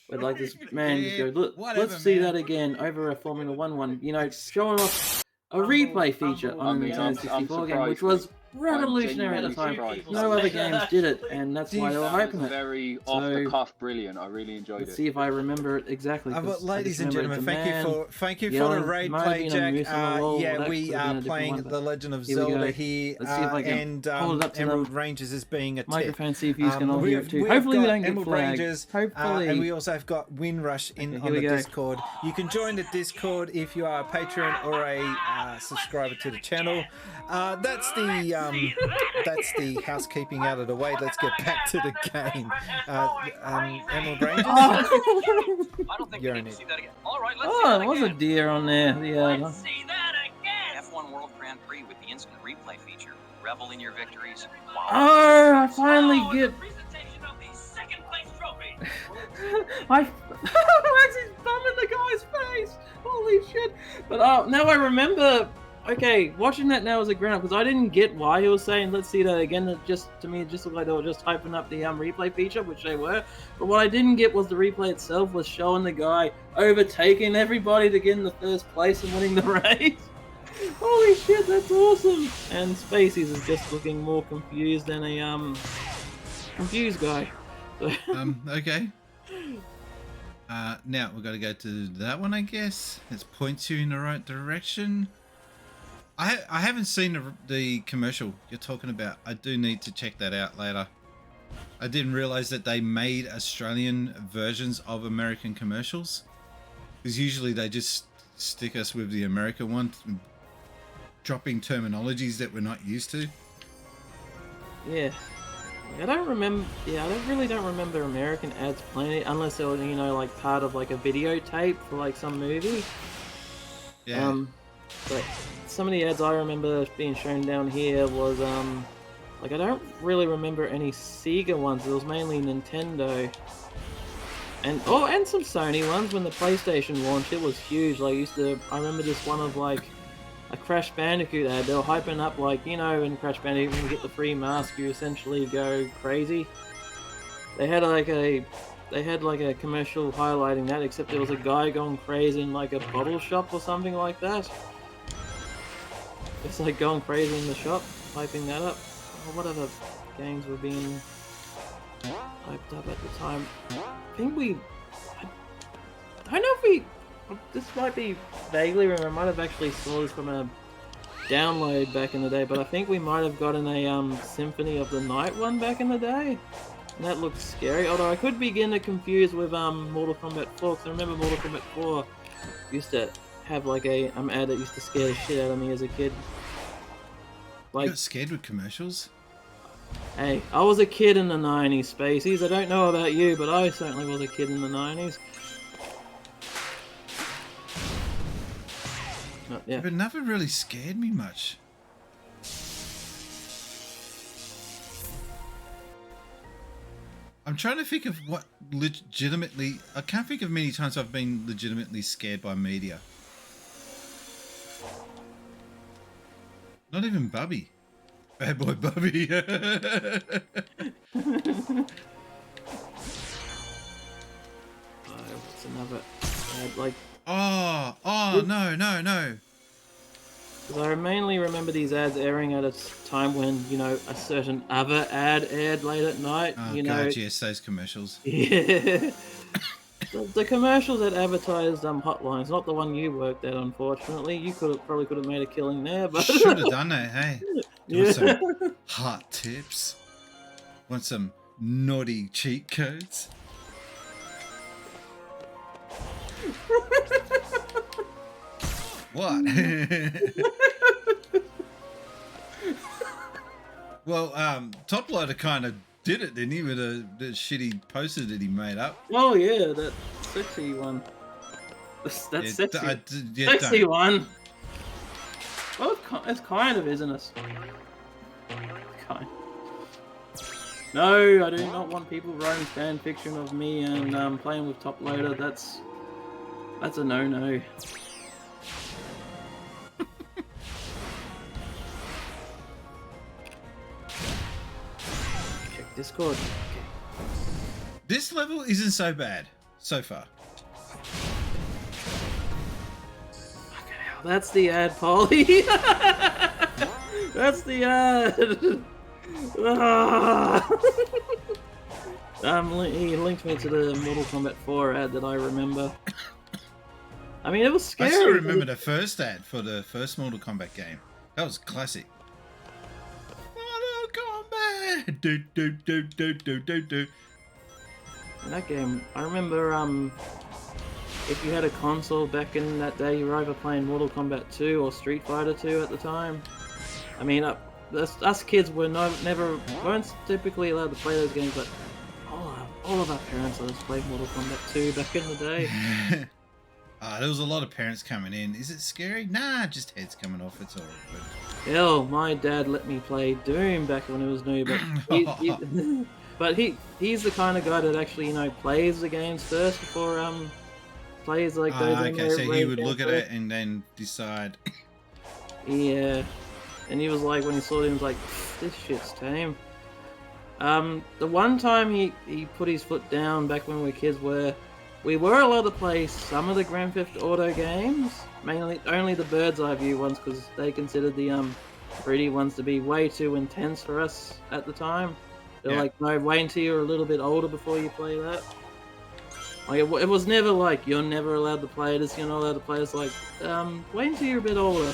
where like this man just goes, "Look, let's see that again over a Formula 1 one." You know, showing off a replay feature on the Nintendo 64 game, which was revolutionary at the time. No other games did it, and that's why they were hyping it. Very off the cuff, brilliant. I really enjoyed it. Let's see if I remember it exactly. Ladies and gentlemen, thank you for the raid play, Jack. We are playing The Legend of Zelda here, and Emerald Rangers is being attacked. Microphone, see if you can all hear it too. Hopefully we don't get flagged. Hopefully. And we also have got Windrush on the Discord. You can join the Discord if you are a patron or a subscriber to the channel. That's the housekeeping out of the way. Let's get back to the game. Emerald Rangers. I don't think we need to see that again. All right, let's see that there was a deer on there. Let's see that again. F1 World Grand Prix with the instant replay feature. Revel in your victories. Oh, I finally get. Presentation of the second place trophy. Maxie's bumming the guy's face. Holy shit! But now I remember. Okay, watching that now as a grown-up, because I didn't get why he was saying, let's see that again. It just, to me, it just looked like they were just hyping up the replay feature, which they were. But what I didn't get was the replay itself was showing the guy overtaking everybody to get in the first place and winning the race. Holy shit, that's awesome! And Spaceys is just looking more confused than a, confused guy. Okay. Now we've got to go to that one, I guess. It points you in the right direction. I haven't seen the commercial you're talking about. I do need to check that out later. I didn't realize that they made Australian versions of American commercials. Because usually they just stick us with the American one, dropping terminologies that we're not used to. Yeah. I don't remember. Yeah, I really don't remember American ads playing it unless it was, you know, like part of like a videotape for like some movie. Yeah. But some of the ads I remember being shown down here was like I don't really remember any Sega ones. It was mainly Nintendo. And some Sony ones when the PlayStation launched. It was huge. Like I remember this one of like a Crash Bandicoot ad. They were hyping up like, you know, in Crash Bandicoot when you get the free mask, you essentially go crazy. They had like a they had like a commercial highlighting that, except there was a guy going crazy in like a bottle shop or something like that. It's like going crazy in the shop, hyping that up. Or what other games were being hyped up at the time? I think I don't know if we... This might be vaguely remember. I might have actually saw this from a download back in the day, but I think we might have gotten a Symphony of the Night one back in the day. And that looks scary, although I could begin to confuse with Mortal Kombat 4, because I remember Mortal Kombat 4 used to have like a ad that used to scare the shit out of me as a kid. Like, you got scared with commercials? Hey, I was a kid in the 90s, Spaceys. I don't know about you, but I certainly was a kid in the 90s. Yeah. But it never really scared me much. I'm trying to think of what legitimately... I can't think of many times I've been legitimately scared by media. Not even Bubby. Bad boy Bubby. What's another ad? Like... Oh, no. Because I mainly remember these ads airing at a time when, you know, a certain other ad aired late at night. Oh, you God, know, yes, those commercials. Yeah. the commercials that advertised hotlines, not the one you worked at, unfortunately. You probably could have made a killing there, but Should have done that, hey. Yeah. Want some hot tips? Want some naughty cheat codes? What? Well, Top Loader kind of did it, didn't he, with the shitty poster that he made up? Oh yeah, that sexy one. That's sexy. Sexy one. Well, it's kind of, isn't it? Kind. No, I do not want people writing fan fiction of me and playing with Top Loader. That's a no-no. Check Discord. Okay. This level isn't so bad so far. Fucking hell, that's the ad, Polly. That's the ad. He linked me to the Mortal Kombat 4 ad that I remember. I mean, it was scary. I still remember the first ad for the first Mortal Kombat game. That was classic. Mortal Kombat! Do. In that game, I remember, if you had a console back in that day, you were either playing Mortal Kombat 2 or Street Fighter 2 at the time. I mean, us kids weren't typically allowed to play those games, but all of our parents let us play Mortal Kombat 2 back in the day. There was a lot of parents coming in. Is it scary? Nah, just heads coming off. It's all good. Hell, my dad let me play Doom back when it was new, but he's the kind of guy that actually, you know, plays the games first before plays like those. Okay, so he would look at it and then decide. Yeah, and he was like, when he saw it, he was like, "This shit's tame." The one time he put his foot down back when we were kids, we were allowed to play some of the Grand Theft Auto games, mainly only the bird's eye view ones, because they considered the 3D ones to be way too intense for us at the time. They're like, no, wait until you're a little bit older before you play that. Like, it was never like, you're never allowed to play this, you're not allowed to play this. Like, wait until you're a bit older.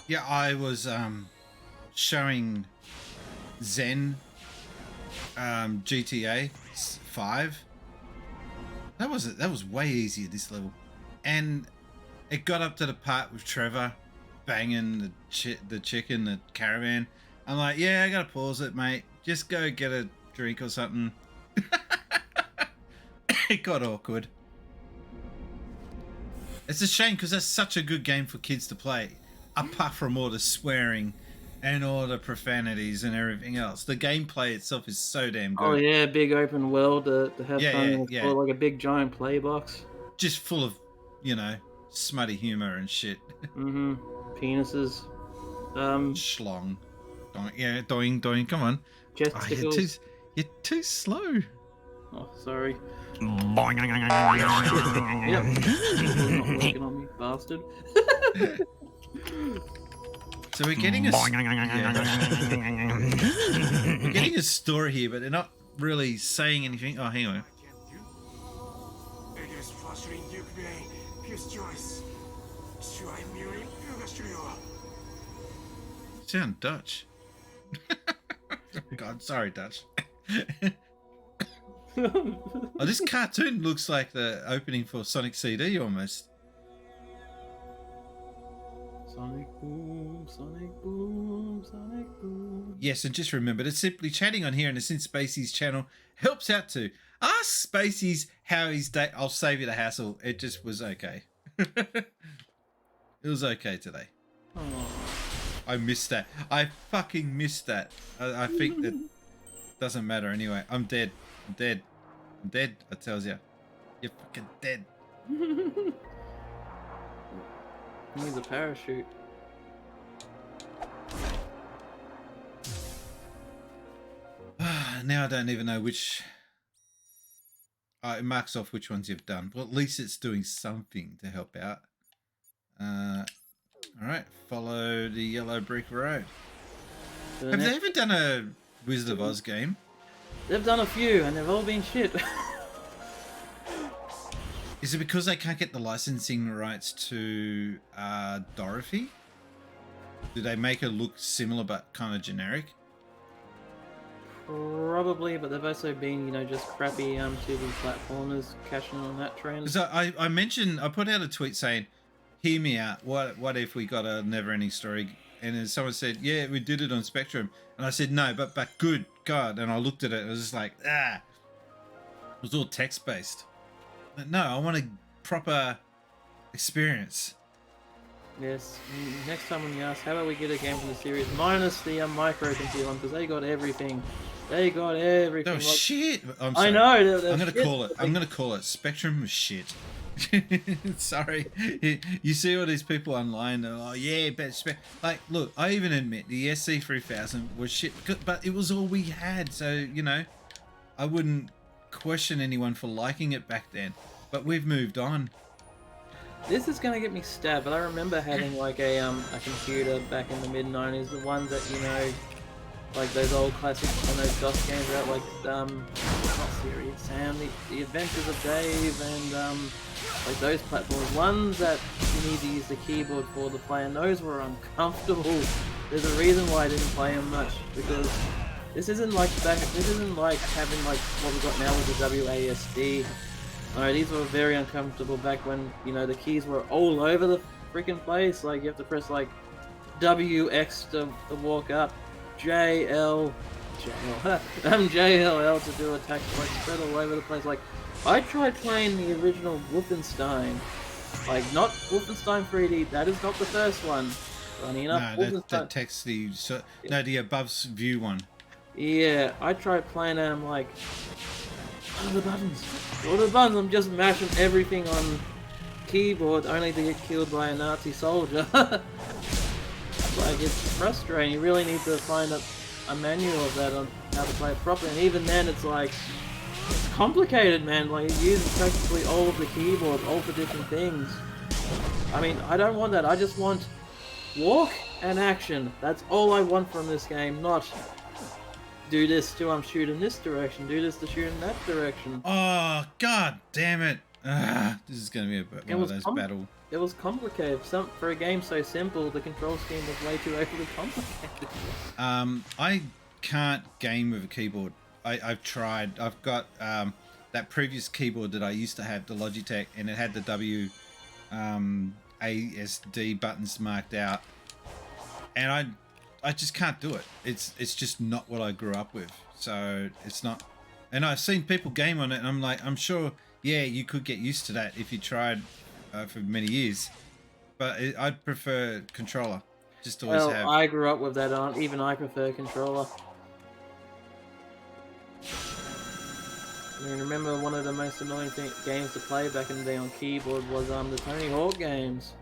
Yeah, I was showing Zen GTA 5. That was way easier, this level, and it got up to the part with Trevor banging the chick in the caravan. I'm like, yeah, I gotta pause it, mate. Just go get a drink or something. It got awkward. It's a shame because that's such a good game for kids to play. Apart from all the swearing and all the profanities and everything else, the gameplay itself is so damn good. Oh yeah, big open world to have fun. Yeah. Like a big giant play box. Just full of, you know, smutty humor and shit. Penises. Schlong. Yeah, doing. Come on. Oh, you're too slow. Oh, sorry. Yep. Not working on me, bastard. So we're getting we're getting a story here, but they're not really saying anything. Oh, hang on. Sound Dutch. God, sorry, Dutch. Oh, this cartoon looks like the opening for Sonic CD almost. Sonic boom, Sonic boom, Sonic boom. Yes, and just remember that simply chatting on here and it's in Spacey's channel helps out too. Ask Spacey's how his day. I'll save you the hassle. It just was okay. It was okay today. Oh. I missed that. I fucking missed that. I think that doesn't matter anyway. I'm dead. I'm dead. I'm dead, I tells you. You're fucking dead. Needs a parachute. Now I don't even know which... it marks off which ones you've done. Well, at least it's doing something to help out. Alright, follow the yellow brick road. Have they ever done a Wizard of Oz game? They've done a few, and they've all been shit. Is it because they can't get the licensing rights to Dorothy? Do they make her look similar but kind of generic? Probably, but they've also been, just crappy 2D platformers cashing on that trend. Because I mentioned, I put out a tweet saying, hear me out, what if we got a never-ending story? And then someone said, yeah, we did it on Spectrum. And I said, no, but good, God. And I looked at it, and it was just like, It was all text-based. But no, I want a proper experience. Yes, next time when you ask, how about we get a game from the series, minus the micro-computer one, because they got everything. They got everything. That was shit. I'm sorry. I know. I'm going to call it. I'm going to call it. Spectrum was shit. Sorry. You see all these people online, they're like, oh, yeah, but like, look, I even admit the SC3000 was shit, but it was all we had. So, I wouldn't question anyone for liking it back then, but we've moved on. This is gonna get me stabbed, but I remember having like a computer back in the mid-90s, the ones that like those old classics when those DOS games were out, like not Serious Sam, the Adventures of Dave, and like those platforms, ones that you need to use the keyboard for to play, and those were uncomfortable. There's a reason why I didn't play them much, because this isn't like having like what we've got now with the WASD. No, these were very uncomfortable back when, the keys were all over the freaking place. Like, you have to press, like, WX to walk up, JLL to do attacks, like, spread all over the place. Like, I tried playing the original Wolfenstein. Like, not Wolfenstein 3D, that is not the first one. Funny enough, no, that takes the... the above view one. Yeah, I tried playing and I'm like... What are the buttons? What are the buttons? I'm just mashing everything on keyboard only to get killed by a Nazi soldier. Like, it's frustrating. You really need to find a manual of that on how to play it properly. And even then, it's like, it's complicated, man. Like, you're using practically all of the keyboard, all for different things. I mean, I don't want that. I just want walk and action. That's all I want from this game, not... do this to shoot in this direction, do this to shoot in that direction. Oh, God damn it. This is going to be one of those battles. It was complicated. For a game so simple, the control scheme was way too overly complicated. I can't game with a keyboard. I've tried. I've got that previous keyboard that I used to have, the Logitech, and it had the WASD buttons marked out. And I just can't do it. It's just not what I grew up with. So it's not. And I've seen people game on it, and I'm like, I'm sure, yeah, you could get used to that if you tried for many years. But I'd prefer controller. Just always have. I grew up with that. Even I prefer controller. I mean, remember one of the most annoying games to play back in the day on keyboard was the Tony Hawk games.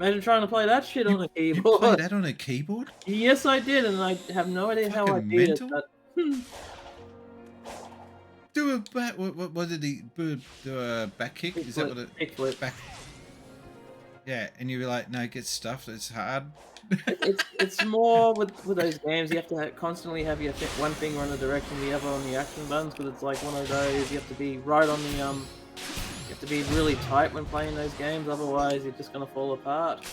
Imagine trying to play that shit on a You keyboard. play that on a keyboard? Yes, I did, and I have no idea how I Fucking beat mental. it. But Do a back. What did he do? A back kick? Is that what it? Kick flip. Back. Yeah, and you were like, no, get stuffed. It's hard. It's more with those games. You have to constantly have your one finger in the direction, the other on the action buttons, because it's like one of those. You have to be right on the You have to be really tight when playing those games, otherwise you're just gonna fall apart.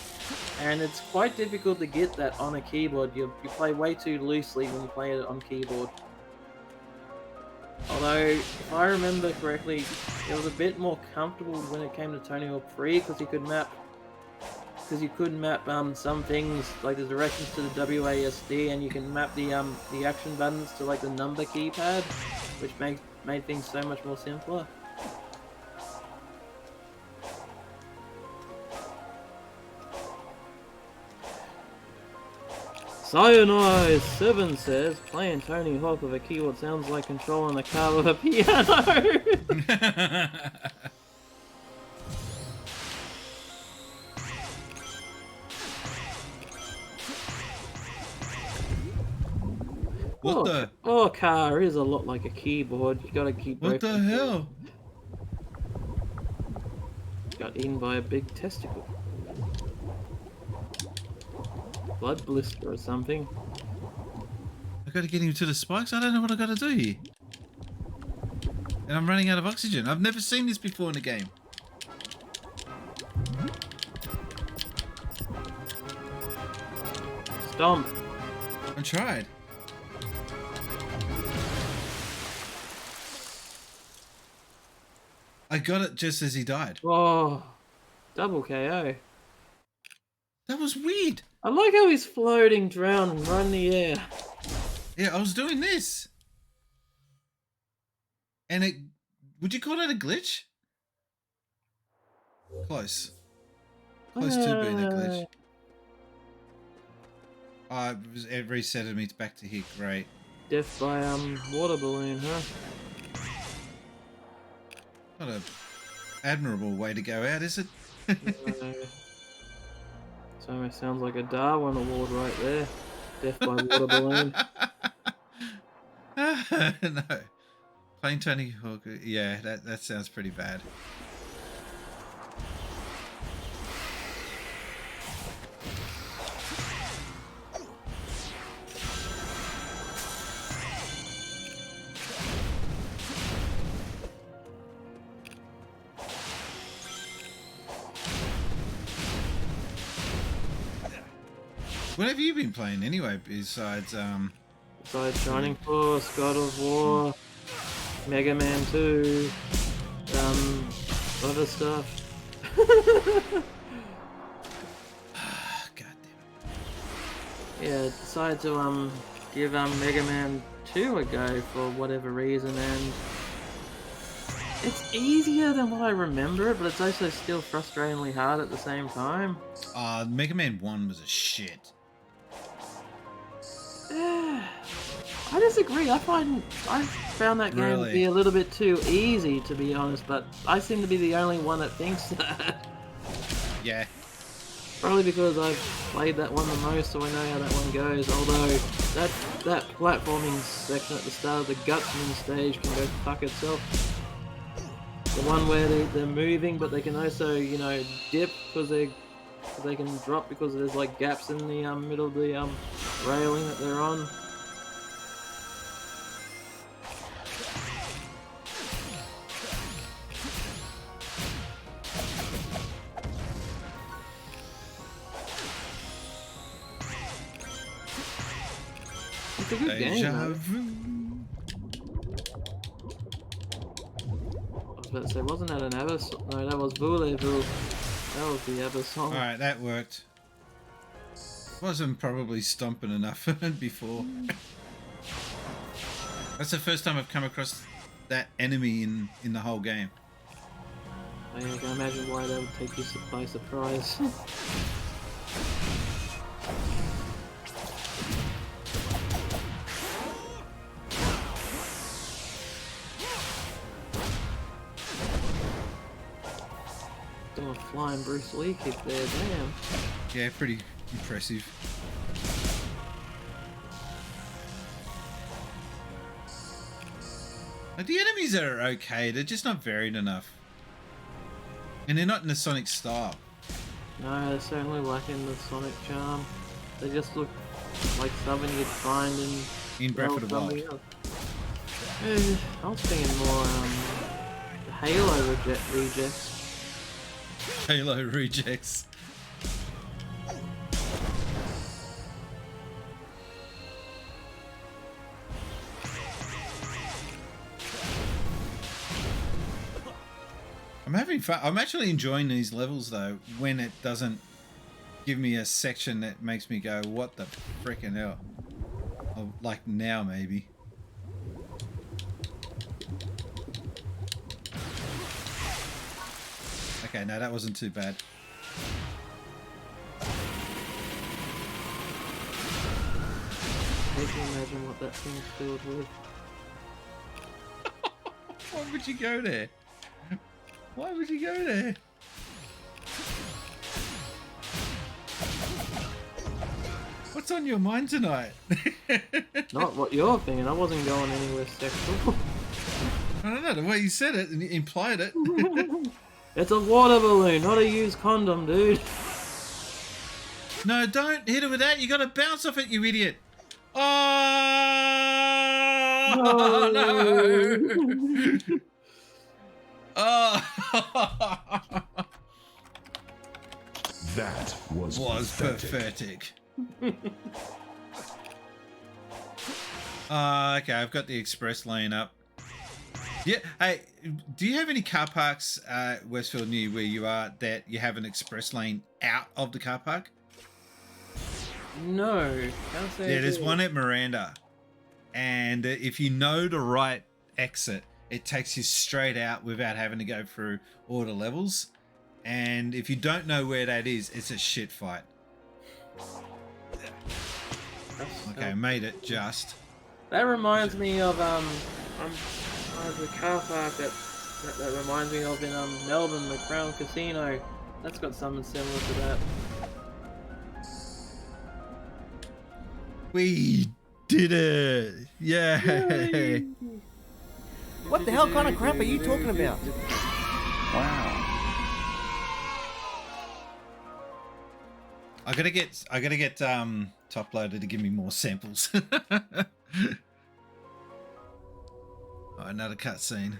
And it's quite difficult to get that on a keyboard. You play way too loosely when you play it on keyboard. Although, if I remember correctly, it was a bit more comfortable when it came to Tony Hawk 3 because you could map some things like the directions to the WASD, and you can map the action buttons to like the number keypad, which made things so much more simpler. Sayonara 7 says, playing Tony Hawk with a keyboard sounds like controlling a car with a piano. What the? Oh, a car is a lot like a keyboard. You gotta keep. What the hell? Got eaten by a big testicle. Blood blister or something. I gotta get him to the spikes. I don't know what I gotta do here. And I'm running out of oxygen. I've never seen this before in a game. Stomp. I tried. I got it just as he died. Oh, double KO. That was weird. I like how he's floating, drowning, right in the air. Yeah, I was doing this. And it... Would you call that a glitch? Close. Close to being a glitch. It resetted me back to here. Great. Death by water balloon, huh? Not a admirable way to go out, is it? So it sounds like a Darwin Award right there. Death by water balloon. No. Playing Tony Hawk, yeah, that sounds pretty bad. What have you been playing anyway, besides Shining Force, God of War, Mega Man 2, other stuff. God damn it. Yeah, decided to give Mega Man 2 a go for whatever reason, and it's easier than what I remember, but it's also still frustratingly hard at the same time. Mega Man 1 was a shit. I disagree. I found that game to be a little bit too easy, to be honest, but I seem to be the only one that thinks that. Yeah. Probably because I've played that one the most, so I know how that one goes, although that platforming section at the start of the Gutsman stage can go fuck itself. The one where they're moving, but they can also, you know, dip because they can drop because there's like gaps in the middle of the railing that they're on. It's a good game, though. I was about to say, wasn't that an ABBA song? No, that was Voulez-Vous. That was the ABBA song. Alright, that worked. Wasn't probably stomping enough before. That's the first time I've come across that enemy in the whole game. I can imagine why that would take you by surprise. flying Bruce Lee kick there, damn. Yeah, pretty impressive. Like, the enemies are okay, they're just not varied enough. And they're not in the Sonic style. No, they're certainly lacking the Sonic charm. They just look like something you'd find in Breath of the Wild. I was thinking more the Halo rejects. Halo rejects. I'm having fun. I'm actually enjoying these levels though, when it doesn't give me a section that makes me go, what the frickin' hell? Oh, like now maybe. Okay, no, that wasn't too bad. I can imagine what that thing's filled with. Why would you go there? Why would you go there? What's on your mind tonight? Not what you're thinking. I wasn't going anywhere sexual. I don't know, the way you said it and implied it. It's a water balloon, not a used condom, dude. No, don't hit it with that. You gotta bounce off it, you idiot. Oh, no. Oh. That was pathetic. Okay, I've got the express lane up. Yeah, hey, do you have any car parks, Westfield, near where you are, that you have an express lane out of the car park? No. Can't say Yeah, there's one at Miranda. And if you know the right exit, it takes you straight out without having to go through all the levels. And if you don't know where that is, it's a shit fight. Okay, made it just. That reminds me of the car park that reminds me of in Melbourne, the Crown Casino. That's got something similar to that. We did it! Yay! What the hell kind of crap are you talking about? Wow. I gotta get Top Loader to give me more samples. Oh, another cutscene.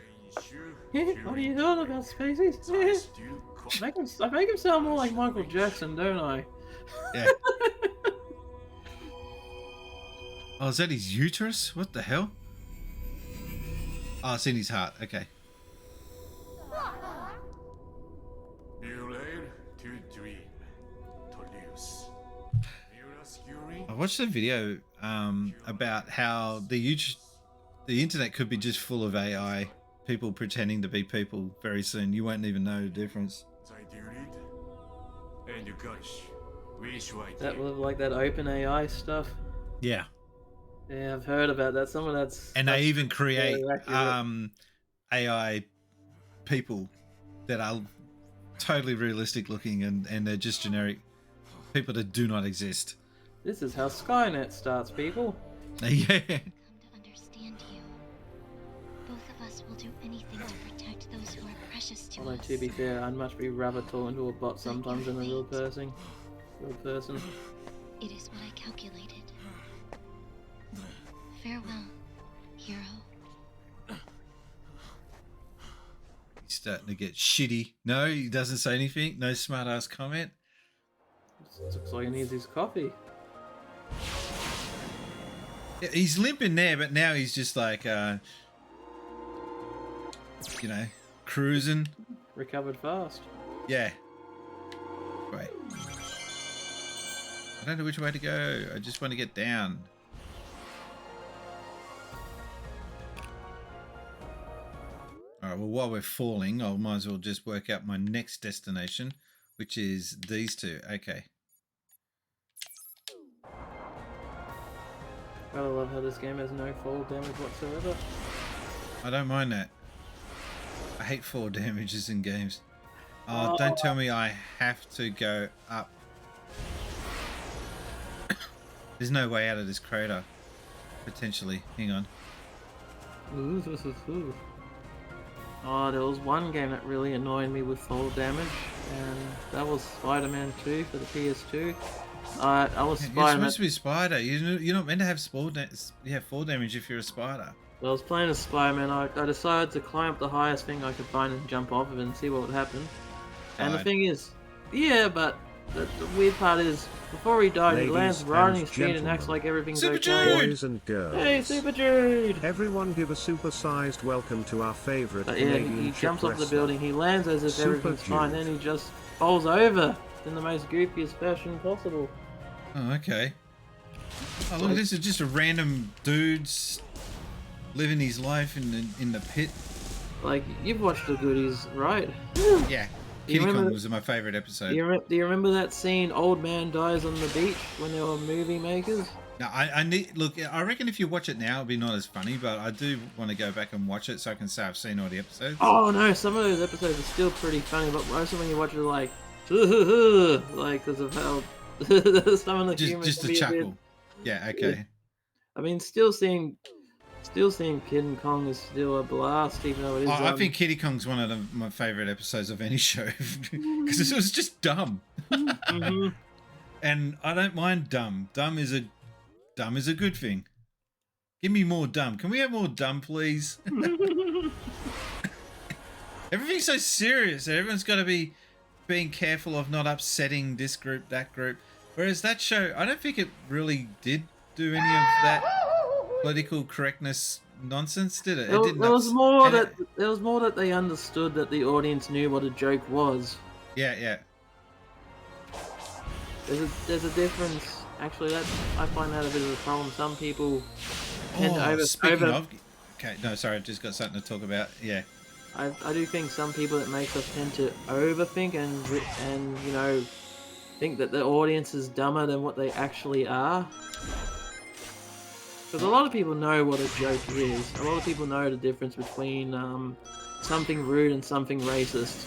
What do you know about Spaceys? I make him sound more like Michael Jackson, don't I? Yeah. Oh, is that his uterus? What the hell? Oh, it's in his heart. Okay. I watched a video about how the internet could be just full of AI, people pretending to be people very soon. You won't even know the difference. That was like that open AI stuff. Yeah. Yeah, I've heard about that. Some of that's... And they even create AI people that are totally realistic looking and they're just generic people that do not exist. This is how Skynet starts, people. Yeah. Come to understand you. Both of us will do anything to protect those who are precious to Although us. to be fair, I'd much be rather talking to a bot sometimes than a real person. It is what I calculated. Farewell, hero. He's starting to get shitty. No, he doesn't say anything. No smart ass comment. Looks like he needs his coffee. Yeah, he's limping there, but now he's just like, cruising. Recovered fast. Yeah. Wait. I don't know which way to go. I just want to get down. Alright, well, while we're falling, I might as well just work out my next destination, which is these two. Okay. I love how this game has no fall damage whatsoever. I don't mind that. I hate fall damages in games. Oh, don't tell me I have to go up. There's no way out of this crater. Potentially. Hang on. Oh, there was one game that really annoyed me with fall damage, and that was Spider-Man 2 for the PS2. I was You're Spider-Man. supposed to be a spider. You're not meant to have fall damage if you're a spider. I was playing as Spider-Man. I decided to climb up the highest thing I could find and jump off of it and see what would happen. And the thing is, yeah, but the weird part is, before he died, he lands right on his feet and acts like everything's okay. Boys and girls. Hey, Super Jude! Everyone give a super-sized welcome to our favourite Canadian he jumps off the wrestler. building, he lands as if Super everything's fine, Jude. then he just falls over in the most goofiest fashion possible. Oh, okay. Oh, look, this is just a random dude living his life in the pit. Like, you've watched the goodies, right? Yeah. Kitty Kong was my favourite episode. Do you remember that scene, Old Man dies on the beach, when they were movie makers? No, I reckon if you watch it now, it'll be not as funny, but I do want to go back and watch it so I can say I've seen all the episodes. Oh no, some of those episodes are still pretty funny, but mostly when you watch it like, because of how some of the humor just can a be chuckle. Yeah, okay. I mean, still seeing Kid Kong is still a blast, even though it is. I think Kitty Kong's one of my favourite episodes of any show because it was just dumb. Mm-hmm. And I don't mind dumb. Dumb is a good thing. Give me more dumb. Can we have more dumb, please? Everything's so serious. Everyone's got to be being careful of not upsetting this group, that group. Whereas that show, I don't think it really did do any of that political correctness nonsense, did it? There was more that they understood that the audience knew what a joke was. Yeah. There's a difference. Actually, I find that a bit of a problem. Some people tend to okay, no, sorry, I just got something to talk about. Yeah. I do think some people that makes us tend to overthink and think that the audience is dumber than what they actually are. Because a lot of people know what a joke is. A lot of people know the difference between something rude and something racist.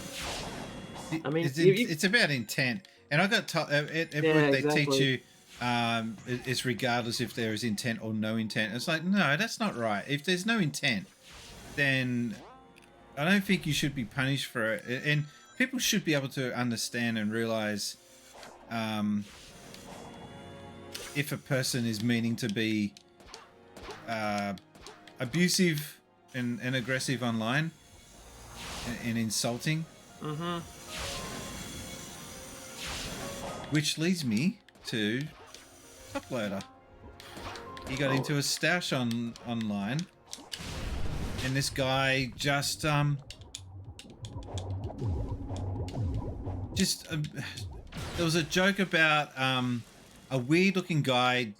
I mean, it's about intent. And I got told they teach you it's regardless if there is intent or no intent. It's like, no, that's not right. If there's no intent, then I don't think you should be punished for it. And people should be able to understand and realize if a person is meaning to be abusive and aggressive online and insulting. Mm-hmm. Which leads me to Toploader. He got into a stash online, and this guy just there was a joke about a weird-looking guy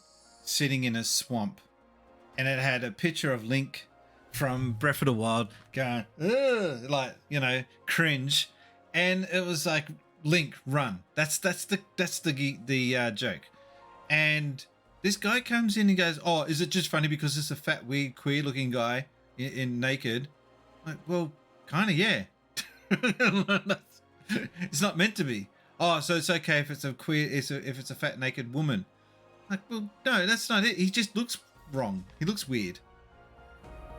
sitting in a swamp, and it had a picture of Link from Breath of the Wild going, ugh, like, cringe, and it was like, Link, run. That's the joke. And this guy comes in and goes, oh, is it just funny because it's a fat, weird, queer-looking guy in naked? Like, well, kind of, yeah. It's not meant to be. Oh, so it's okay if it's if it's a fat, naked woman. Like, well, no, that's not it. He just looks wrong. He looks weird.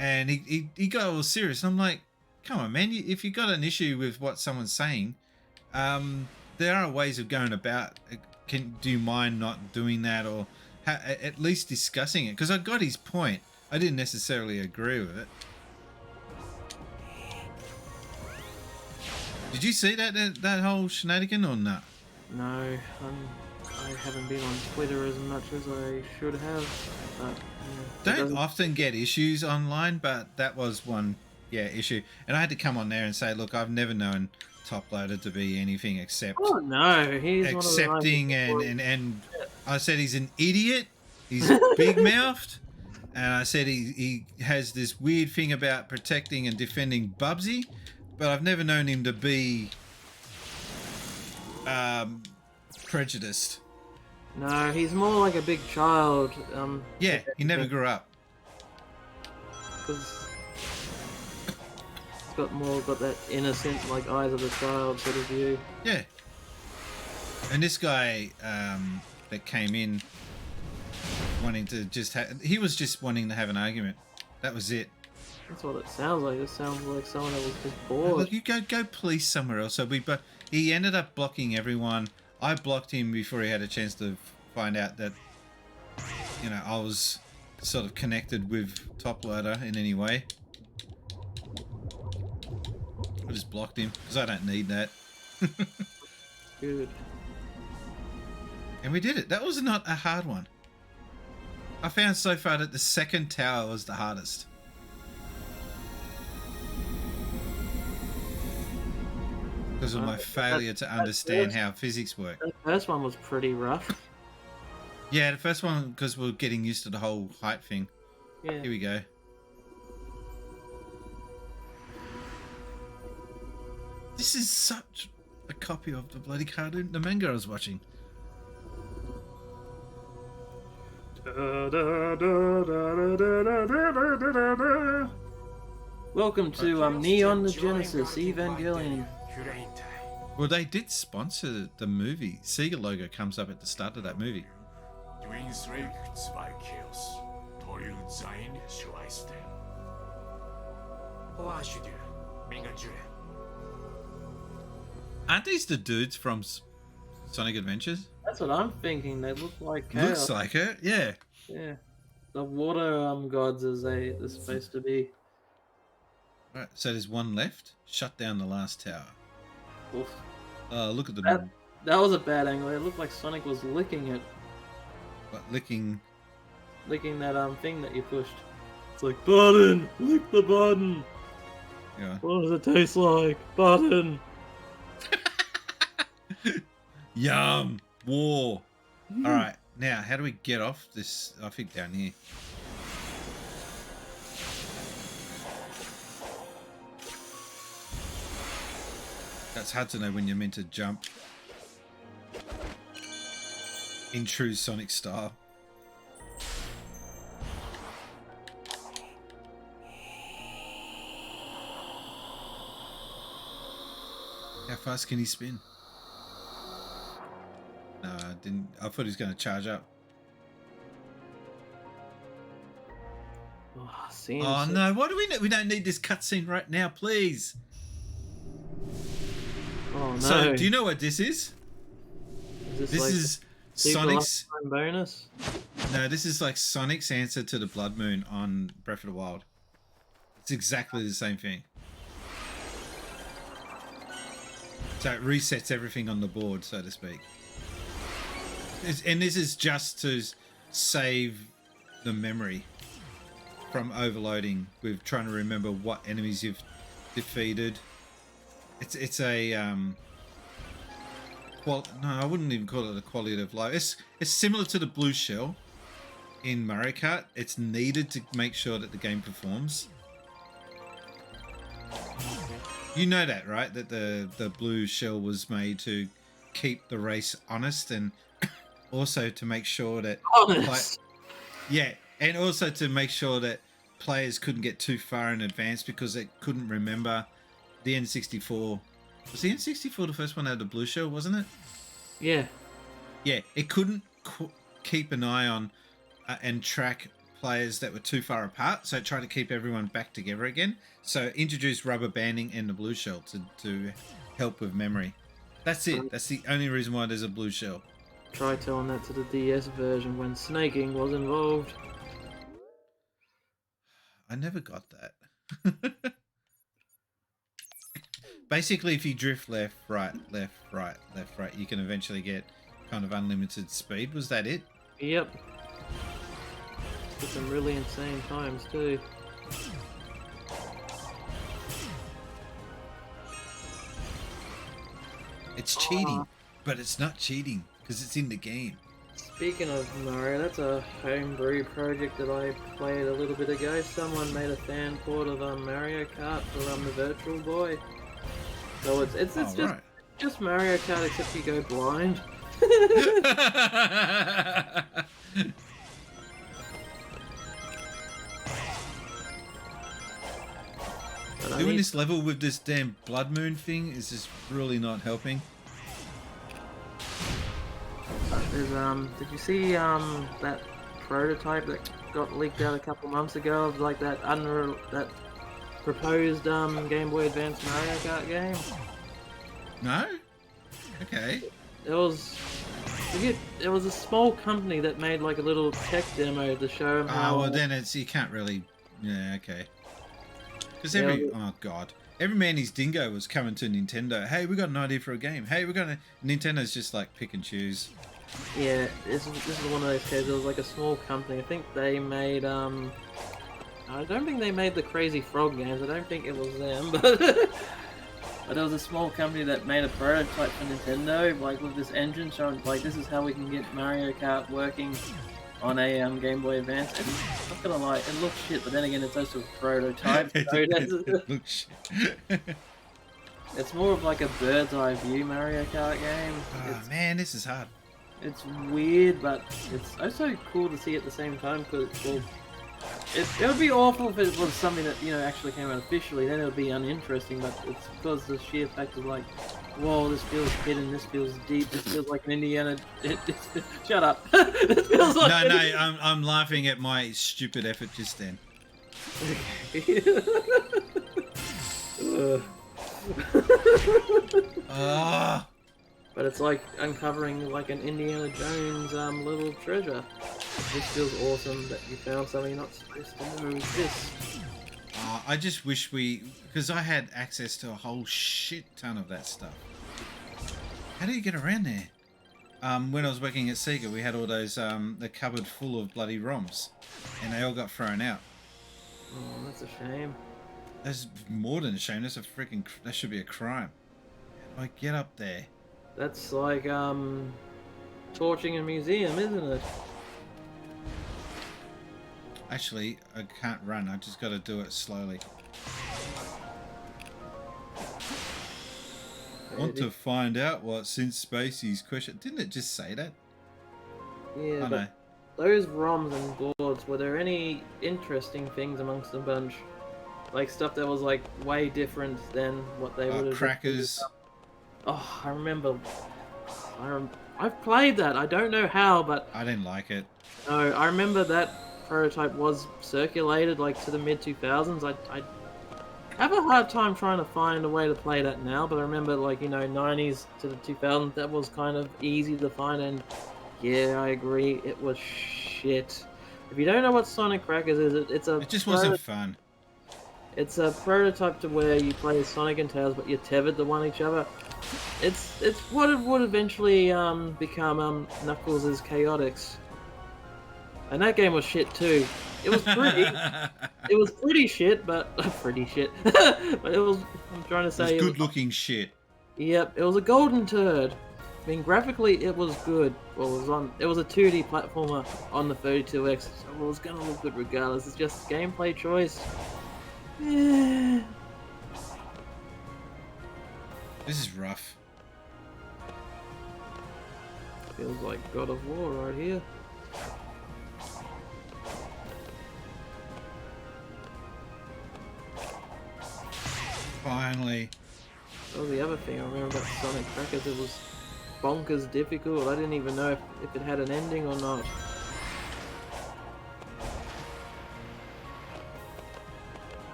And he got all serious. And I'm like, come on, man. If you got an issue with what someone's saying, there are ways of going about. Do you mind not doing that, or at least discussing it? Because I got his point. I didn't necessarily agree with it. Did you see that whole shenanigan or not? No, I haven't been on Twitter as much as I should have. But, don't often get issues online, but that was one issue. And I had to come on there and say, look, I've never known Toploader to be anything except he's accepting and I said he's an idiot. He's big mouthed, and I said he has this weird thing about protecting and defending Bubsy, but I've never known him to be prejudiced. No, he's more like a big child. He never grew up. got that innocent, like eyes of a child sort of view. Yeah. And this guy that came in wanting to he was just wanting to have an argument. That was it. That's what it sounds like. It sounds like someone that was just bored. Look, you go police somewhere else. So he ended up blocking everyone. I blocked him before he had a chance to find out that, you know, I was sort of connected with Top Loader in any way. I just blocked him because I don't need that. Good. And we did it. That was not a hard one. I found so far that the second tower was the hardest. Because of my failure to understand how physics work. The first one was pretty rough. Yeah, the first one, because we're getting used to the whole height thing. Yeah. Here we go. This is such a copy of the bloody cartoon, the manga I was watching. Welcome to Neon the Genesis Evangelion. Well, they did sponsor the movie. Sega logo comes up at the start of that movie. Aren't these the dudes from Sonic Adventures? That's what I'm thinking. They look like chaos. Looks like it, yeah. Yeah. The water gods as they're supposed to be. Right, so there's one left. Shut down the last tower. Oof. Look at the... That was a bad angle. It looked like Sonic was licking it. What, licking? Licking that thing that you pushed. It's like, button! Lick the button! Yeah. What does it taste like? Button! Yum! War! Alright, now, how do we get off this? I think down here. That's hard to know when you're meant to jump. In true Sonic style. How fast can he spin? No, I didn't. I thought he was going to charge up. Oh no! Why do we need? We don't need this cutscene right now, please. Oh no! So, do you know what this is? This like is Sonic's bonus. No, this is like Sonic's answer to the Blood Moon on Breath of the Wild. It's exactly the same thing. So it resets everything on the board, so to speak. And this is just to save the memory from overloading with trying to remember what enemies you've defeated. It's a well, no, I wouldn't even call it a quality of life. It's similar to the blue shell in Mario Kart. It's needed to make sure that the game performs. You know that, right? That the blue shell was made to keep the race honest and also to make sure that honest. Yeah, and also to make sure that players couldn't get too far in advance because they couldn't remember the N64. Was the N64 the first one out of the blue shell, wasn't it? Yeah. Yeah, it couldn't keep an eye on and track players that were too far apart, so it tried to keep everyone back together again. So introduced rubber banding in the blue shell to help with memory. That's it. That's the only reason why there's a blue shell. Try telling that to the DS version when snaking was involved. I never got that. Basically, if you drift left, right, left, right, left, right, you can eventually get kind of unlimited speed. Was that it? Yep. With some really insane times too. It's cheating, but it's not cheating because it's in the game. Speaking of Mario, that's a homebrew project that I played a little bit ago. Someone made a fan port of Mario Kart for the Virtual Boy. So it's just Mario Kart except you go blind. What Doing this level with this damn blood moon thing is just really not helping. There's did you see that prototype that got leaked out a couple months ago of like that proposed Game Boy Advance Mario Kart game? No? Okay. It was a small company that made like a little tech demo to show them how. Oh, well then you can't really. Yeah, okay. Because oh god, every man his dingo was coming to Nintendo. Hey, we got an idea for a game. Hey, Nintendo's just like pick and choose. Yeah, this is one of those cases. It was like a small company. I think they made I don't think they made the Crazy Frog games. I don't think it was them, but but it was a small company that made a prototype for Nintendo, like with this engine showing like this is how we can get Mario Kart working on a Game Boy Advance. And I'm not gonna lie, it looks shit, but then again, it's also a prototype. So it looks shit. It's more of like a bird's eye view Mario Kart game. Oh man, this is hard. It's weird, but it's also cool to see at the same time because it would be awful if it was something that actually came out officially. Then it would be uninteresting. But it's because the sheer fact of like, whoa, this feels hidden, this feels deep, this feels like an Indiana. Shut up. This feels like no, I'm laughing at my stupid effort just then. But it's like uncovering like an Indiana Jones little treasure. This feels awesome that you found something you're not supposed to know exists. I just wish because I had access to a whole shit ton of that stuff. How do you get around there? When I was working at Sega, we had all those the cupboard full of bloody ROMs, and they all got thrown out. Oh, that's a shame. That's more than a shame. That's a freaking. That should be a crime. How do I get up there? That's like torching a museum, isn't it? Actually, I can't run. I just got to do it slowly. Want to find out what since Spacey's question? Didn't it just say that? Yeah, I know. Those ROMs and boards, were there any interesting things amongst the bunch? Like stuff that was like way different than what they would have. Crackers. Oh, I remember. I've played that. I don't know how, but I didn't like it. No, I remember that prototype was circulated like to the mid 2000s. I have a hard time trying to find a way to play that now, but I remember like 90s to the 2000s that was kind of easy to find, and yeah, I agree, it was shit. If you don't know what Sonic Crackers is, it just wasn't fun. It's a prototype to where you play Sonic and Tails, but you're tethered to one each other. It's what it would eventually become Knuckles' Chaotix. And that game was shit too. It was pretty. It was pretty shit, but pretty shit. But it was. I'm trying to say. It was good-looking shit. Yep, it was a golden turd. I mean, graphically, it was good. Well, it was a 2D platformer on the 32X, so it was gonna look good regardless. It's just gameplay choice. Yeah. This is rough. Feels like God of War right here. Finally. Oh, the other thing I remember about Sonic Crackers, it was bonkers difficult. I didn't even know if it had an ending or not.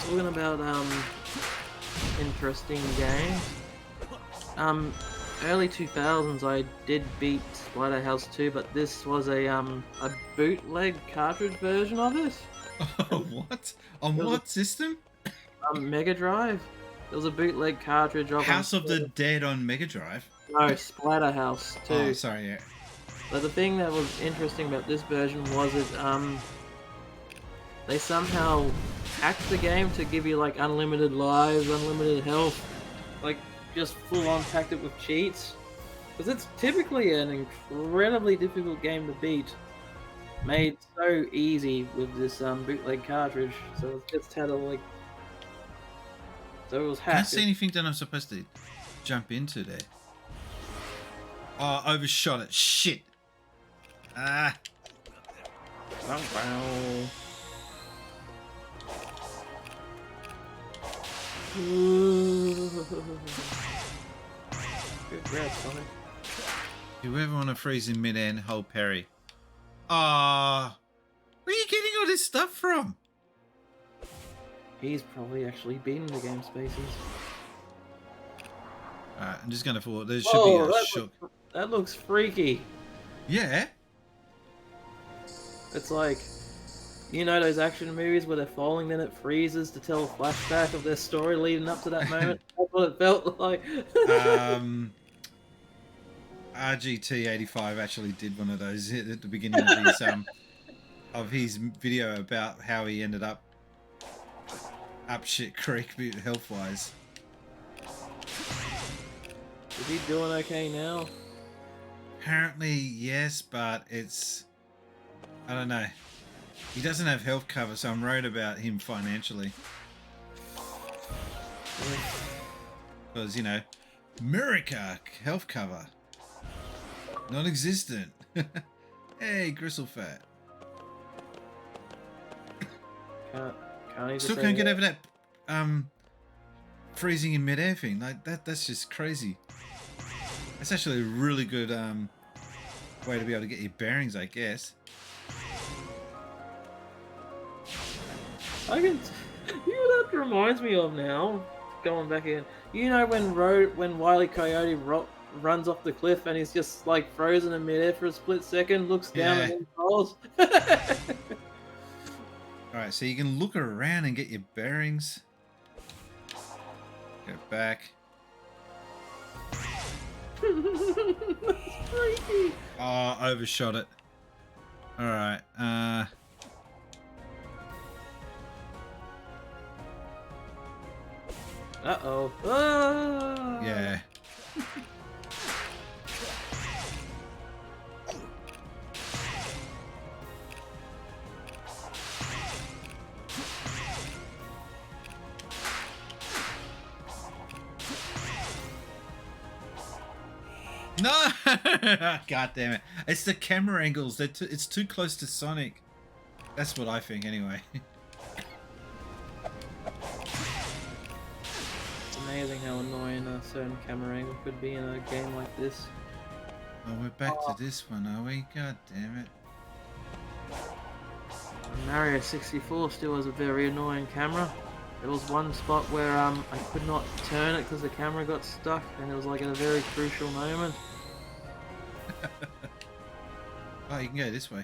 Talking about interesting games. Early 2000s I did beat Splatterhouse 2, but this was a bootleg cartridge version of it. What? On what system? Mega Drive. It was a bootleg cartridge of House of the Dead on Mega Drive. No, Splatterhouse 2. Oh, sorry, yeah. But the thing that was interesting about this version was it they somehow hacked the game to give you like unlimited lives, unlimited health, like just full on packed it with cheats. Because it's typically an incredibly difficult game to beat, made so easy with this bootleg cartridge. So it's just had a like. So it was hacked. I can't see anything that I'm supposed to jump into there. Oh, overshot it. Shit. Ah. Good grab, Sonic. Do you ever want to freeze in mid-air and hold parry? Ah. Where are you getting all this stuff from? He's probably actually been in the game Spaces. Alright, I'm just going to forward. There should be a shook. That looks freaky. Yeah. It's like, you know those action movies where they're falling, then it freezes to tell a flashback of their story leading up to that moment? That's what it felt like. RGT85 actually did one of those at the beginning of his video about how he ended up shit creek health-wise. Is he doing okay now? Apparently, yes, but it's... I don't know. He doesn't have health cover, so I'm worried about him financially. Because, you know, America health cover. Non-existent. Hey, Gristlefat. Still can't get over that freezing in mid-air thing. Like that's just crazy. That's actually a really good way to be able to get your bearings, I guess. You know what that reminds me of now? Going back in. You know when Wile E. Coyote runs off the cliff and he's just like frozen in midair for a split second, looks down and then falls. Alright, so you can look around and get your bearings. Go back. That's freaky. Oh, overshot it. Alright, Uh-oh. Ah! Yeah. No! God damn it. It's the camera angles. It's too close to Sonic. That's what I think anyway. It's amazing how annoying a certain camera angle could be in a game like this. Oh, we're back to this one, are we? God damn it. Mario 64 still has a very annoying camera. There was one spot where I could not turn it because the camera got stuck, and it was like at a very crucial moment. Oh, you can go this way.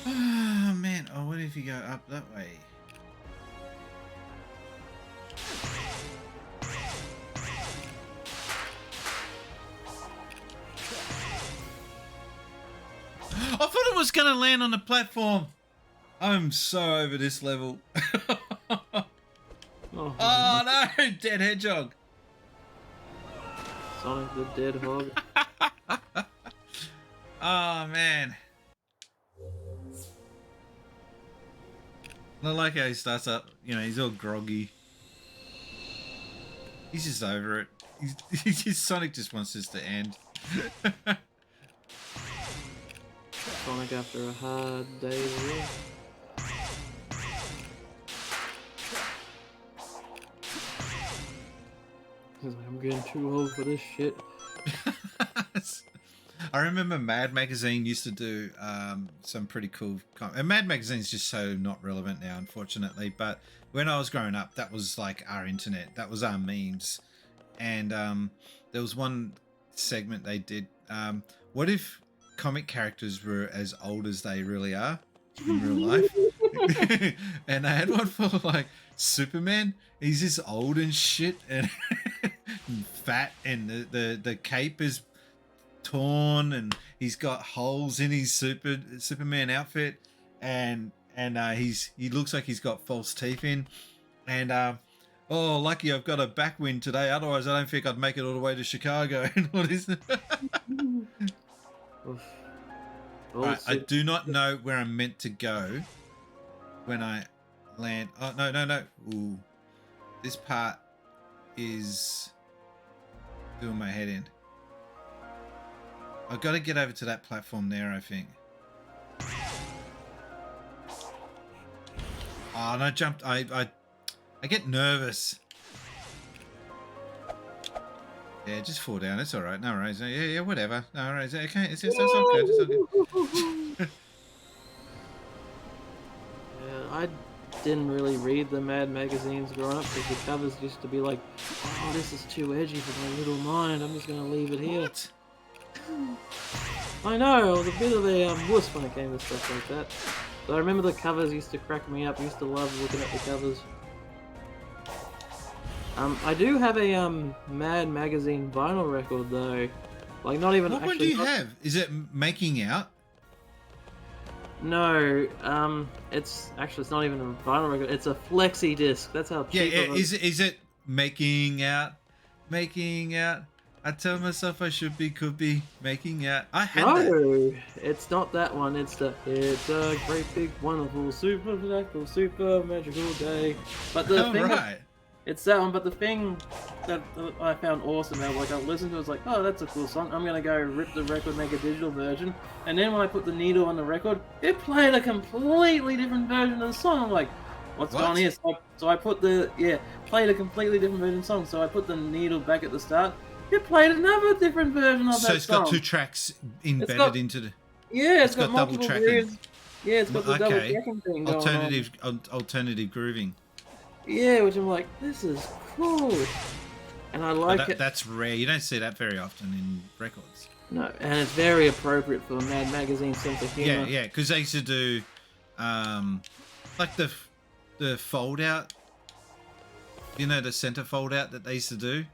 Oh man, oh what if you go up that way? I thought it was going to land on the platform. I'm so over this level. Oh no, dead hedgehog. Sonic the dead hog. Oh man. I like how he starts up, you know, he's all groggy. He's just over it. Sonic just wants this to end. Sonic after a hard day of work. He's like, I'm getting too old for this shit. I remember Mad Magazine used to do some pretty cool... And Mad Magazine's just so not relevant now, unfortunately. But when I was growing up, that was like our internet. That was our memes. And there was one segment they did. What if comic characters were as old as they really are in real life? And I had one for like Superman. He's just old and shit and, and fat, and the cape is torn, and he's got holes in his Superman outfit, and he looks like he's got false teeth in, and oh, lucky I've got a backwind today, otherwise I don't think I'd make it all the way to Chicago. What is it? Right, I do not know where I'm meant to go when I land. Oh, no. Ooh. This part is doing my head in. I've got to get over to that platform there, I think. Oh, and I jumped. I get nervous. Yeah, just fall down. It's all right. No worries. Yeah, whatever. No worries. Okay, it's all good. It's all good. Yeah, I didn't really read the Mad magazines growing up because the covers used to be like, oh, this is too edgy for my little mind. I'm just going to leave it here. What? I know, I was a bit of a wuss when it came to stuff like that. But I remember the covers used to crack me up. I used to love looking at the covers. I do have a Mad magazine vinyl record though. Like not even. What one do you have? Is it Making Out? No, it's not even a vinyl record. It's a flexi disc. That's how cheap. Yeah. Is it Making Out? Making Out. I tell myself I should be, could be making out. I had that. No, it's not that one. It's a great big wonderful super magical day. But the thing, it's that one. But the thing that I found awesome, like I listened to, it was like, oh, that's a cool song. I'm gonna go rip the record, make a digital version. And then when I put the needle on the record, it played a completely different version of the song. I'm like, what's going on here? So I put played a completely different version of the song. So I put the needle back at the start. It played another different version of that song. So it's got two tracks embedded into the... Yeah, it's got double tracking. Yeah, it's got the double tracking thing going on. Alternative grooving. Yeah, which I'm like, this is cool. And I like it. That's rare. You don't see that very often in records. No, and it's very appropriate for a Mad magazine sense of humor. Yeah, because they used to do like the fold out. You know, the center fold out that they used to do?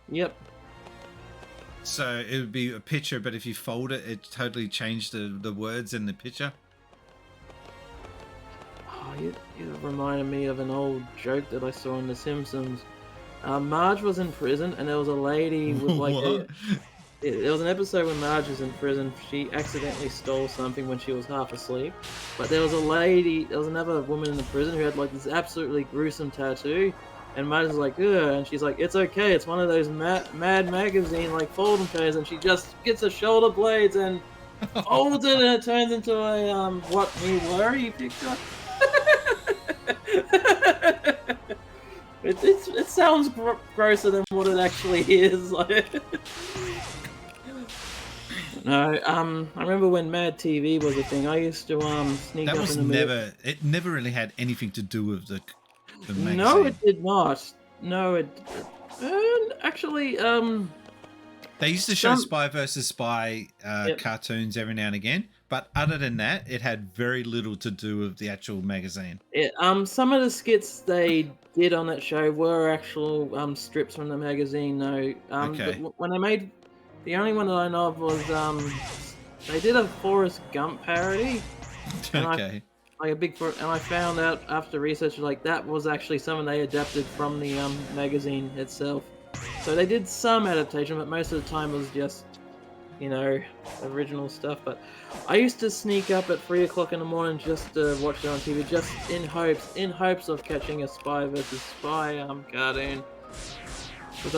Yep. So it would be a picture, but if you fold it, it totally changed the words in the picture. Oh, you reminded me of an old joke that I saw on The Simpsons. Marge was in prison, and there was a lady with like there was an episode when Marge was in prison. She accidentally stole something when she was half asleep. But there was another woman in the prison who had like this absolutely gruesome tattoo. And Marge is like, ugh, and she's like, it's okay, it's one of those Mad magazine like folding pairs, and she just gets her shoulder blades and folds it, and it turns into a what me worry picture. It sounds grosser than what it actually is. Like, no, I remember when Mad TV was a thing. I used to sneak up in the It never really had anything to do with the magazine. No, it did not. No, it actually they used to show Spy versus Spy cartoons every now and again, but other than that, it had very little to do with the actual magazine. Some of the skits they did on that show were actual strips from the magazine. No, okay. When they made the only one that I know of was they did a Forrest Gump parody. Okay. And I found out after research, like, that was actually something they adapted from the magazine itself. So they did some adaptation, but most of the time it was just, you know, original stuff. But I used to sneak up at 3 o'clock in the morning just to watch it on TV, just in hopes of catching a Spy versus Spy cartoon. But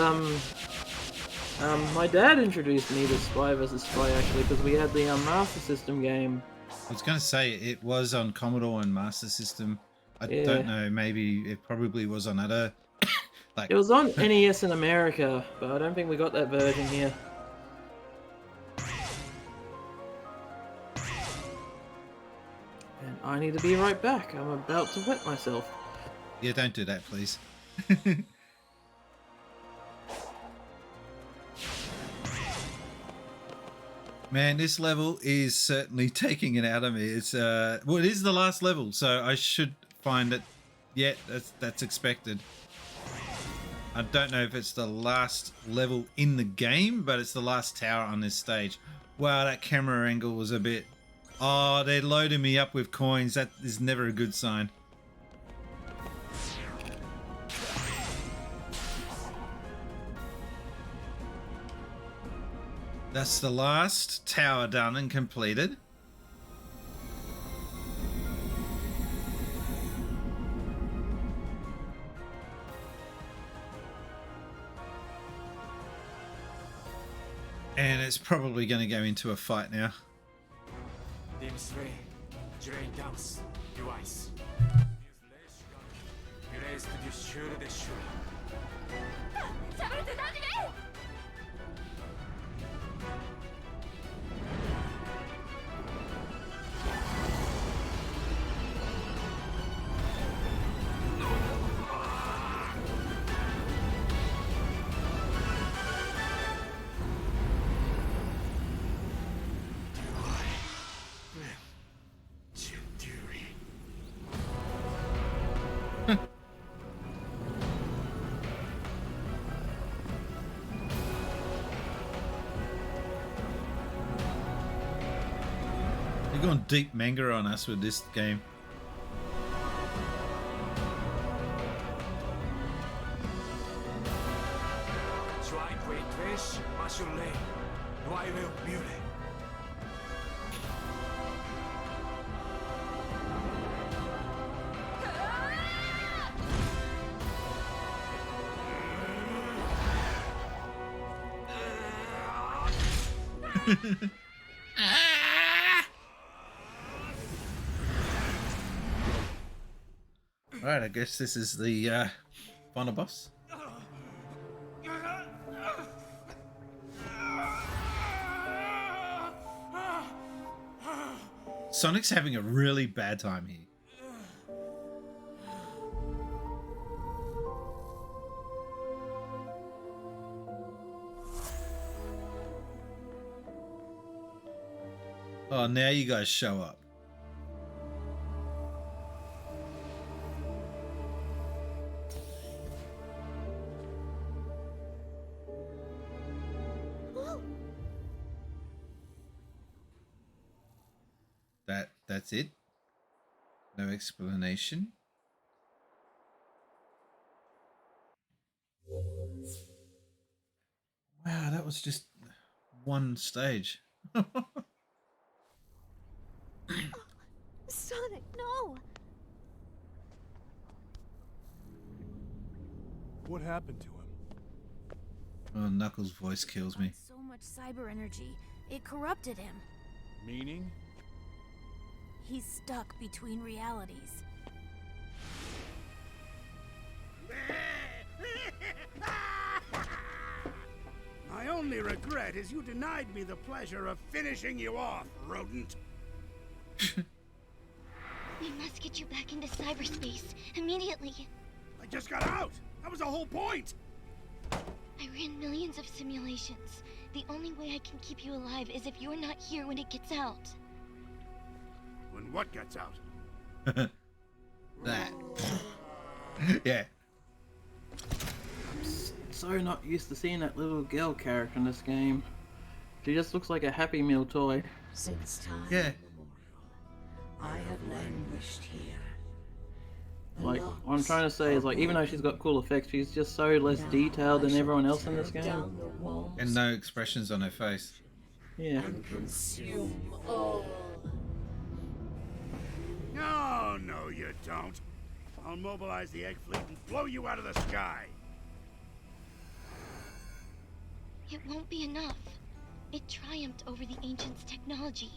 my dad introduced me to Spy versus Spy actually, because we had the Master System game. I was going to say it was on Commodore and Master System. I don't know, maybe it probably was on other... It was on NES in America, but I don't think we got that version here. And I need to be right back. I'm about to wet myself. Yeah, don't do that, please. Man, this level is certainly taking it out of me. It's well, it is the last level, so I should find it. Yeah, that's expected. I don't know if it's the last level in the game, but it's the last tower on this stage. Wow, that camera angle was a bit... Oh, they're loading me up with coins. That is never a good sign. That's the last tower done and completed. And it's probably going to go into a fight now. You're going deep manga on us with this game. Alright, I guess this is the final boss. Sonic's having a really bad time here. Oh, now you guys show up. That's it. No explanation. Wow, that was just one stage. Sonic, no! What happened to him? Oh, Knuckles' voice kills me. So much cyber energy, it corrupted him. Meaning? He's stuck between realities. My only regret is you denied me the pleasure of finishing you off, rodent. We must get you back into cyberspace immediately. I just got out! That was the whole point! I ran millions of simulations. The only way I can keep you alive is if you're not here when it gets out. When what gets out? That. Yeah. I'm so not used to seeing that little girl character in this game. She just looks like a Happy Meal toy. Since time yeah. I have languished here. Like, what I'm trying to say is, like, even though she's got cool effects, she's just so less detailed than everyone else in this game. And no expressions on her face. Yeah. And consume all. No, no, you don't. I'll mobilize the egg fleet and blow you out of the sky. It won't be enough. It triumphed over the Ancients' technology.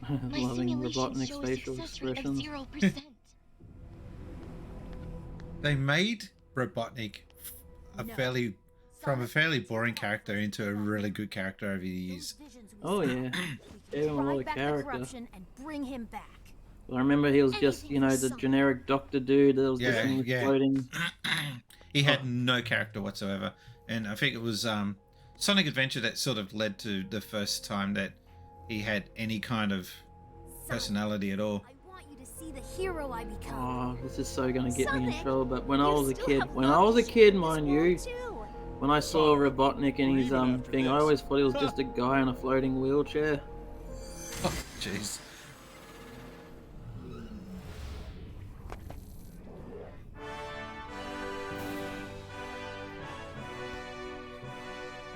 My Loving simulations Robotnik's show a facial success rate of expressions. 0%. They made Robotnik from a fairly boring character into a really good character over the years. Oh yeah, gave him a lot of character. And bring him back. I remember he was just, you know, the generic doctor dude that was just floating. He had no character whatsoever, and I think it was Sonic Adventure that sort of led to the first time that he had any kind of personality at all. I want you to see the hero I become. Oh, this is so gonna get me in trouble. But when I was a kid, mind you, when I saw Robotnik and his thing, I always thought he was just a guy in a floating wheelchair. Oh, jeez.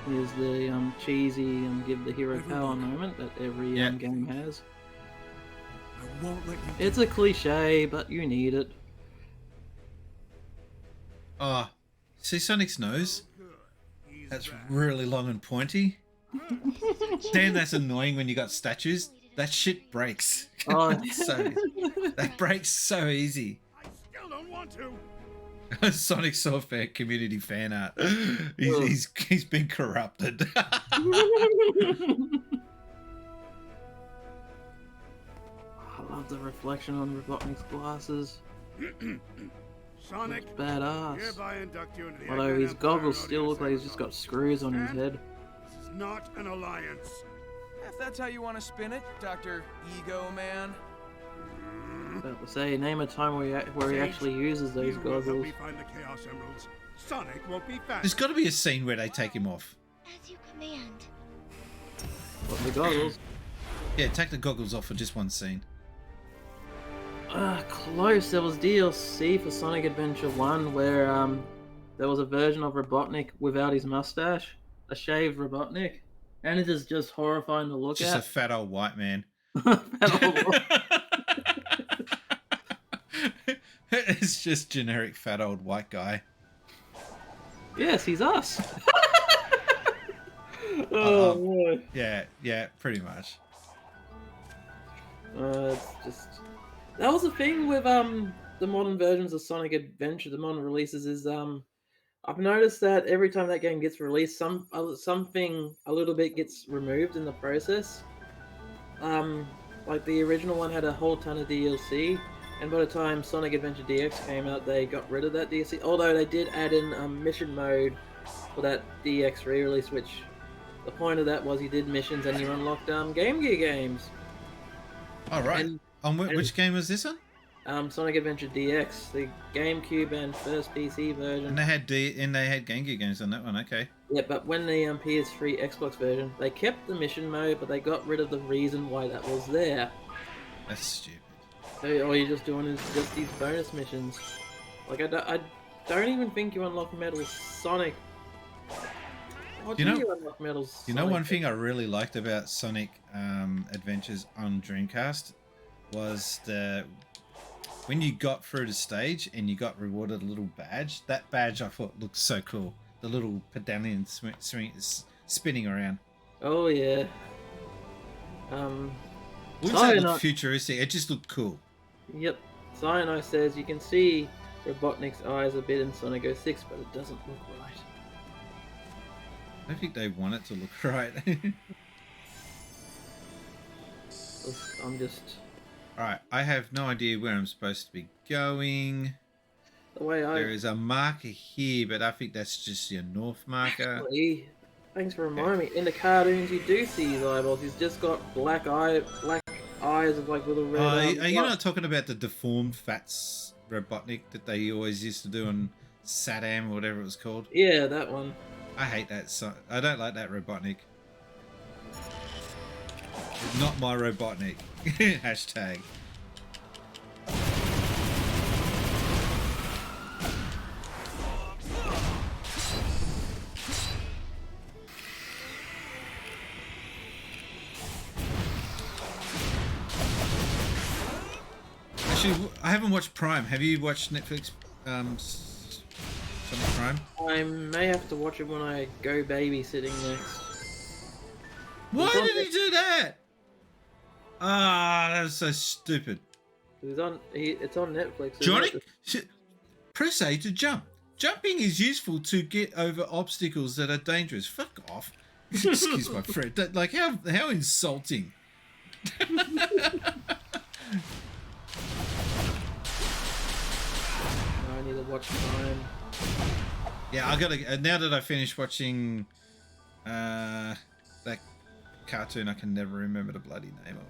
Here's the cheesy give the hero power moment that every game has. I won't let you. It's a cliche, but you need it. Oh, see Sonic's nose? That's really long and pointy. Damn, that's annoying when you got statues. That shit breaks. Oh, That breaks so easy. Still don't want to. Sonic Software community fan art. He's been corrupted. I love the reflection on Robotnik's glasses. Sonic, Looks badass. hereby induct you into the Although Eggman his Empire goggles and still look like he's just got screws on his head. This is not an alliance. If that's how you want to spin it, Dr. Ego Man. About to say, name a time where he actually uses those You will help goggles. me find the Chaos Emeralds. Sonic won't be fast. There's got to be a scene where they take him off. As you command. What, the goggles? Yeah, take the goggles off for just one scene. Close. There was DLC for Sonic Adventure 1 where there was a version of Robotnik without his mustache, a shaved Robotnik, and it is just horrifying to look Just at. a fat old white man. It's just generic fat old white guy. Yes, he's us. Oh boy. Yeah, pretty much. It's just that was the thing with the modern versions of Sonic Adventure, the modern releases is I've noticed that every time that game gets released, something a little bit gets removed in the process. Like the original one had a whole ton of DLC, and by the time Sonic Adventure DX came out, they got rid of that DLC. Although they did add in mission mode for that DX re-release, which the point of that was you did missions and you unlocked Game Gear games. All right. Which game was this on? Sonic Adventure DX, the GameCube and first PC version. And they had Game Gear games on that one. Okay. Yeah, but when the PS3 Xbox version, they kept the mission mode, but they got rid of the reason why that was there. That's stupid. So all you're just doing is just these bonus missions. Like I don't even think you unlock Metal Sonic. What do you unlock Metal Sonic? You know, one thing I really liked about Sonic Adventures on Dreamcast was when you got through the stage and you got rewarded a little badge. That badge I thought looked so cool. The little pedallion spinning around. Oh yeah. Wouldn't say it looked futuristic. It just looked cool. Yep. Cyanide says you can see Robotnik's eyes a bit in Sonic 06, but it doesn't look right. I don't think they want it to look right. I'm just... Alright, I have no idea where I'm supposed to be going. The way There is a marker here, but I think that's just your north marker. Actually, thanks for reminding me. In the cartoons, you do see his eyeballs. He's just got black eyes with like little red. Are you not talking about the deformed Fats Robotnik that they always used to do on Saddam or whatever it was called? Yeah, that one. I hate that. I don't like that Robotnik. Not my Robotnik. Hashtag. Actually, I haven't watched Prime. Have you watched Netflix? Sonic Prime? I may have to watch it when I go babysitting next. Why did he do that? Ah, that was so stupid. It's on Netflix. Johnny, press A to jump. Jumping is useful to get over obstacles that are dangerous. Fuck off. Excuse my friend. Like, how insulting. I need to watch Prime. Yeah, I gotta. Now that I finished watching that cartoon, I can never remember the bloody name of.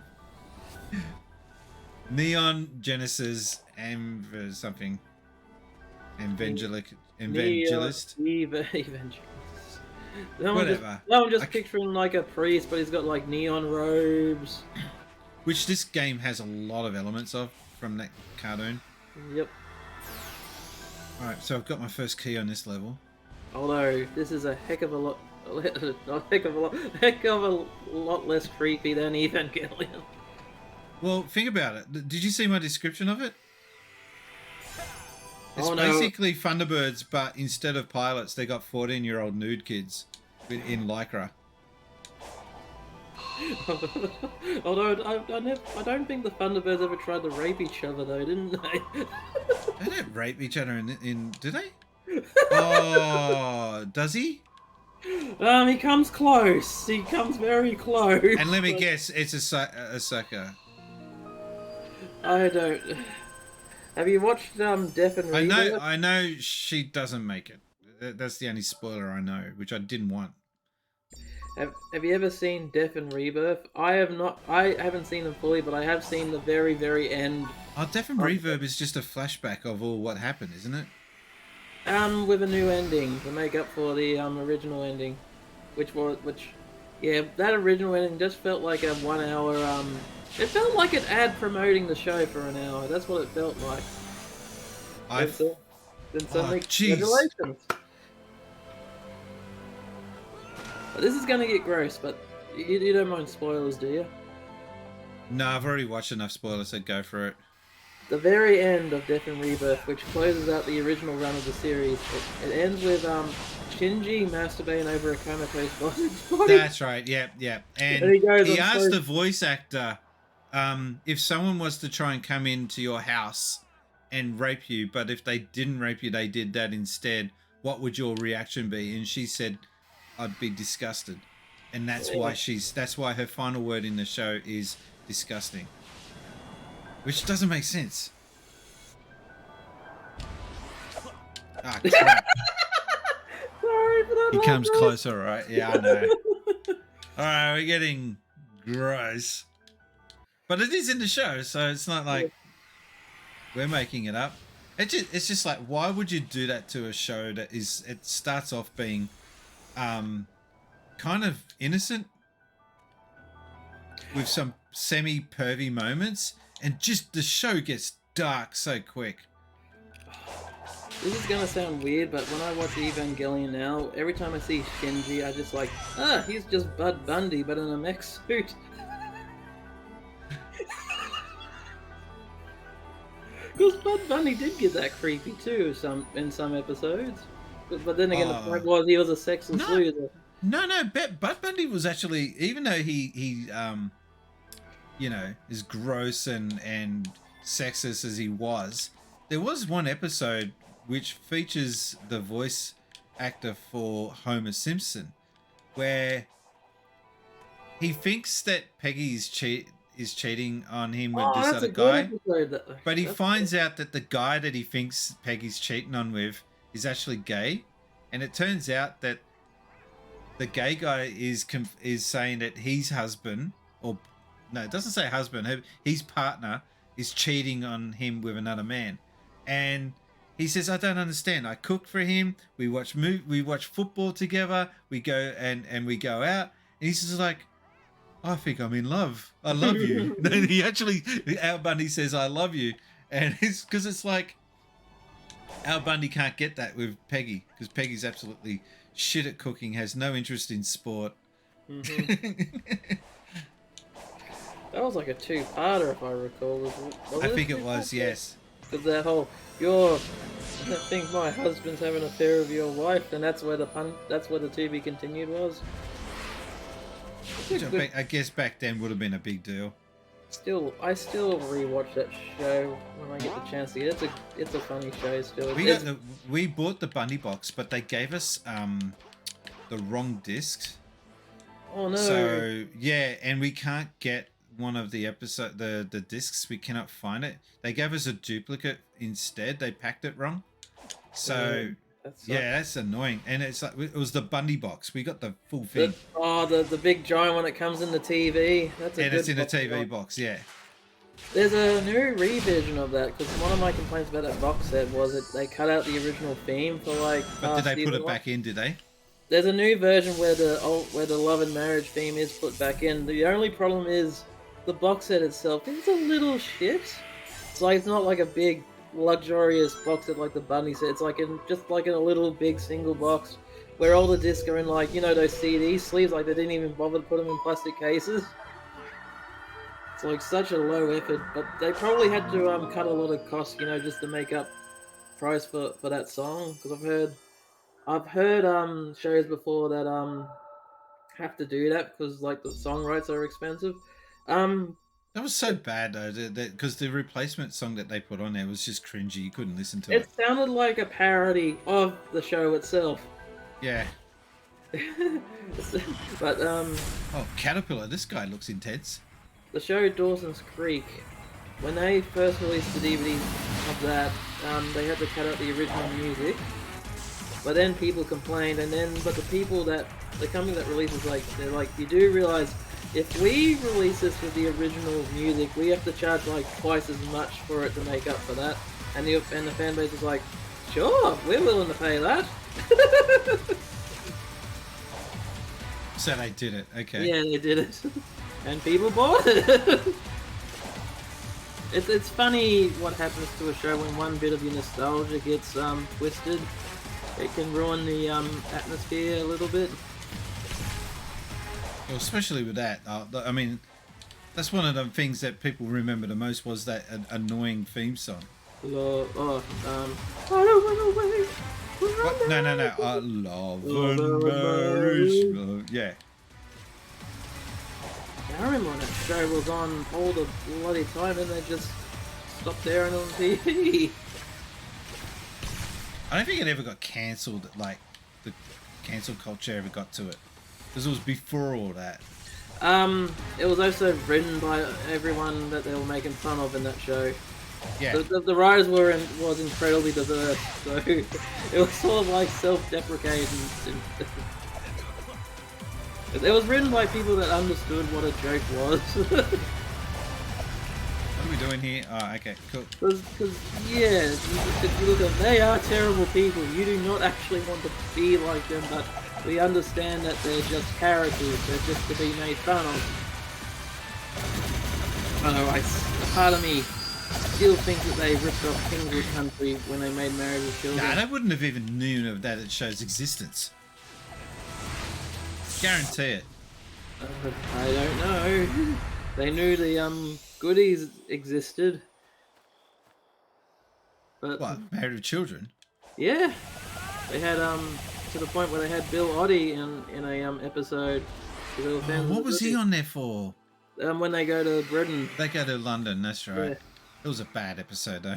Neon Genesis something. Evangelist. Evangelist. Whatever. I'm just picturing like a priest, but he's got like neon robes. Which this game has a lot of elements of from that cartoon. Yep. Alright, so I've got my first key on this level. Although this is a heck of a lot less creepy than Evangelion. Well, think about it. Did you see my description of it? It's no. basically Thunderbirds, but instead of pilots, they got 14-year-old nude kids in Lycra. Although I don't think the Thunderbirds ever tried to rape each other though, didn't they? They don't rape each other in do they? Oh, does he? He comes close. He comes very close. And let me guess, it's a sucker. I don't. Have you watched Death and Rebirth? I know she doesn't make it. That's the only spoiler I know, which I didn't want. Have you ever seen Death and Rebirth? I have not. I haven't seen them fully, but I have seen the very, very end. Oh, Death and Rebirth is just a flashback of all what happened, isn't it? With a new ending to make up for the original ending, yeah, that original ending just felt like a 1 hour it felt like an ad promoting the show for an hour. That's what it felt like. Congratulations. But this is gonna get gross, but you don't mind spoilers, do you? No, I've already watched enough spoilers, so go for it. The very end of Death and Rebirth, which closes out the original run of the series, it ends with Shinji masturbating over a comatose body. That's right, yeah. And he asked the voice actor, if someone was to try and come into your house and rape you, but if they didn't rape you, they did that instead, what would your reaction be? And she said, I'd be disgusted. And that's why her final word in the show is disgusting. Which doesn't make sense. Ah, crap. Sorry for that. He comes closer, right? Yeah, I know. Alright, we're getting gross. But it is in the show, so it's not like we're making it up. It's just like, why would you do that to a show that it starts off being kind of innocent with some semi-pervy moments, and just the show gets dark so quick. This is gonna sound weird, but when I watch Evangelion now, every time I see Shinji, I just like, he's just Bud Bundy, but in a mech suit. Because Bud Bundy did get that creepy too, in some episodes. But then again, the point was he was a sexless loser. No, Bud Bundy was actually, even though he as gross and sexist as he was, there was one episode which features the voice actor for Homer Simpson, where he thinks that Peggy is cheating on him with this other guy, but he finds out that the guy that he thinks Peggy's cheating on with is actually gay, and it turns out that the gay guy is saying that his husband, or no, it doesn't say husband, his partner is cheating on him with another man. And he says, I don't understand. I cook for him. We watch football together. We go and we go out. And he's just like, I think I'm in love. I love you. He actually, Al Bundy says, I love you. And it's because it's like, Al Bundy can't get that with Peggy, because Peggy's absolutely shit at cooking, has no interest in sport. Mm-hmm. That was like a two-parter, if I recall. I think it was, yes. Because that whole, I think my husband's having an affair with your wife, and that's where the to be continued was. Which I guess back then would have been a big deal. I still rewatch that show when I get the chance to. It's a funny show still. We bought the Bundy box, but they gave us the wrong discs. Oh no! So yeah, and we can't get one of the the discs. We cannot find it. They gave us a duplicate instead. They packed it wrong. So that's annoying. And it's like, it was the Bundy box. We got the full thing. The big giant one that comes in the TV. It's in a TV box. Yeah. There's a new revision of that, because one of my complaints about that box set was that they cut out the original theme for like. But did they put it back in? Did they? There's a new version where the love and marriage theme is put back in. The only problem is the box set itself is a little shit. It's like, it's not like a big luxurious box set like the Bundy set. It's like just like in a little big single box where all the discs are in, like, those CD sleeves. Like, they didn't even bother to put them in plastic cases. It's like such a low effort, but they probably had to cut a lot of costs, just to make up price for that song. Because I've heard shows before that have to do that because like the song rights are expensive. That was so bad though, because the replacement song that they put on there was just cringy. You couldn't listen to it. It sounded like a parody of the show itself. Yeah. But oh, Caterpillar, this guy looks intense. The show Dawson's Creek, when they first released the DVD of that, they had to cut out the original music. But then people complained, but the company that releases, they're like, you do realize if we release this with the original music, we have to charge like twice as much for it to make up for that. And the fan base is like, sure, we're willing to pay that. So they did it, okay. Yeah, they did it. And people bought it. It's funny what happens to a show when one bit of your nostalgia gets twisted. It can ruin the atmosphere a little bit. Well, especially with that. I mean, that's one of the things that people remember the most was that annoying theme song. I don't run away. What? No. Love and marriage. Yeah. I remember when that show was on all the bloody time and they just stopped airing on TV. I don't think it ever got cancelled, like the cancel culture ever got to it. Because it was before all that. It was also written by everyone that they were making fun of in that show. Yeah. The writers was incredibly diverse, so it was sort of like self-deprecating. It was written by people that understood what a joke was. What are we doing here? Oh, okay, cool. Because yeah, if you look at they are terrible people. You do not actually want to be like them, but we understand that they're just characters. They're just to be made fun of. Oh, part of me still think that they ripped off King's Country when they made Married with Children. Nah, they wouldn't have even known of that show's existence. Guarantee it. I don't know. They knew the goodies existed. But what? Married with Children? Yeah. They had to the point where they had Bill Oddie in a episode. What was he on there for? When they go to Britain. They go to London, that's right. Yeah. It was a bad episode though.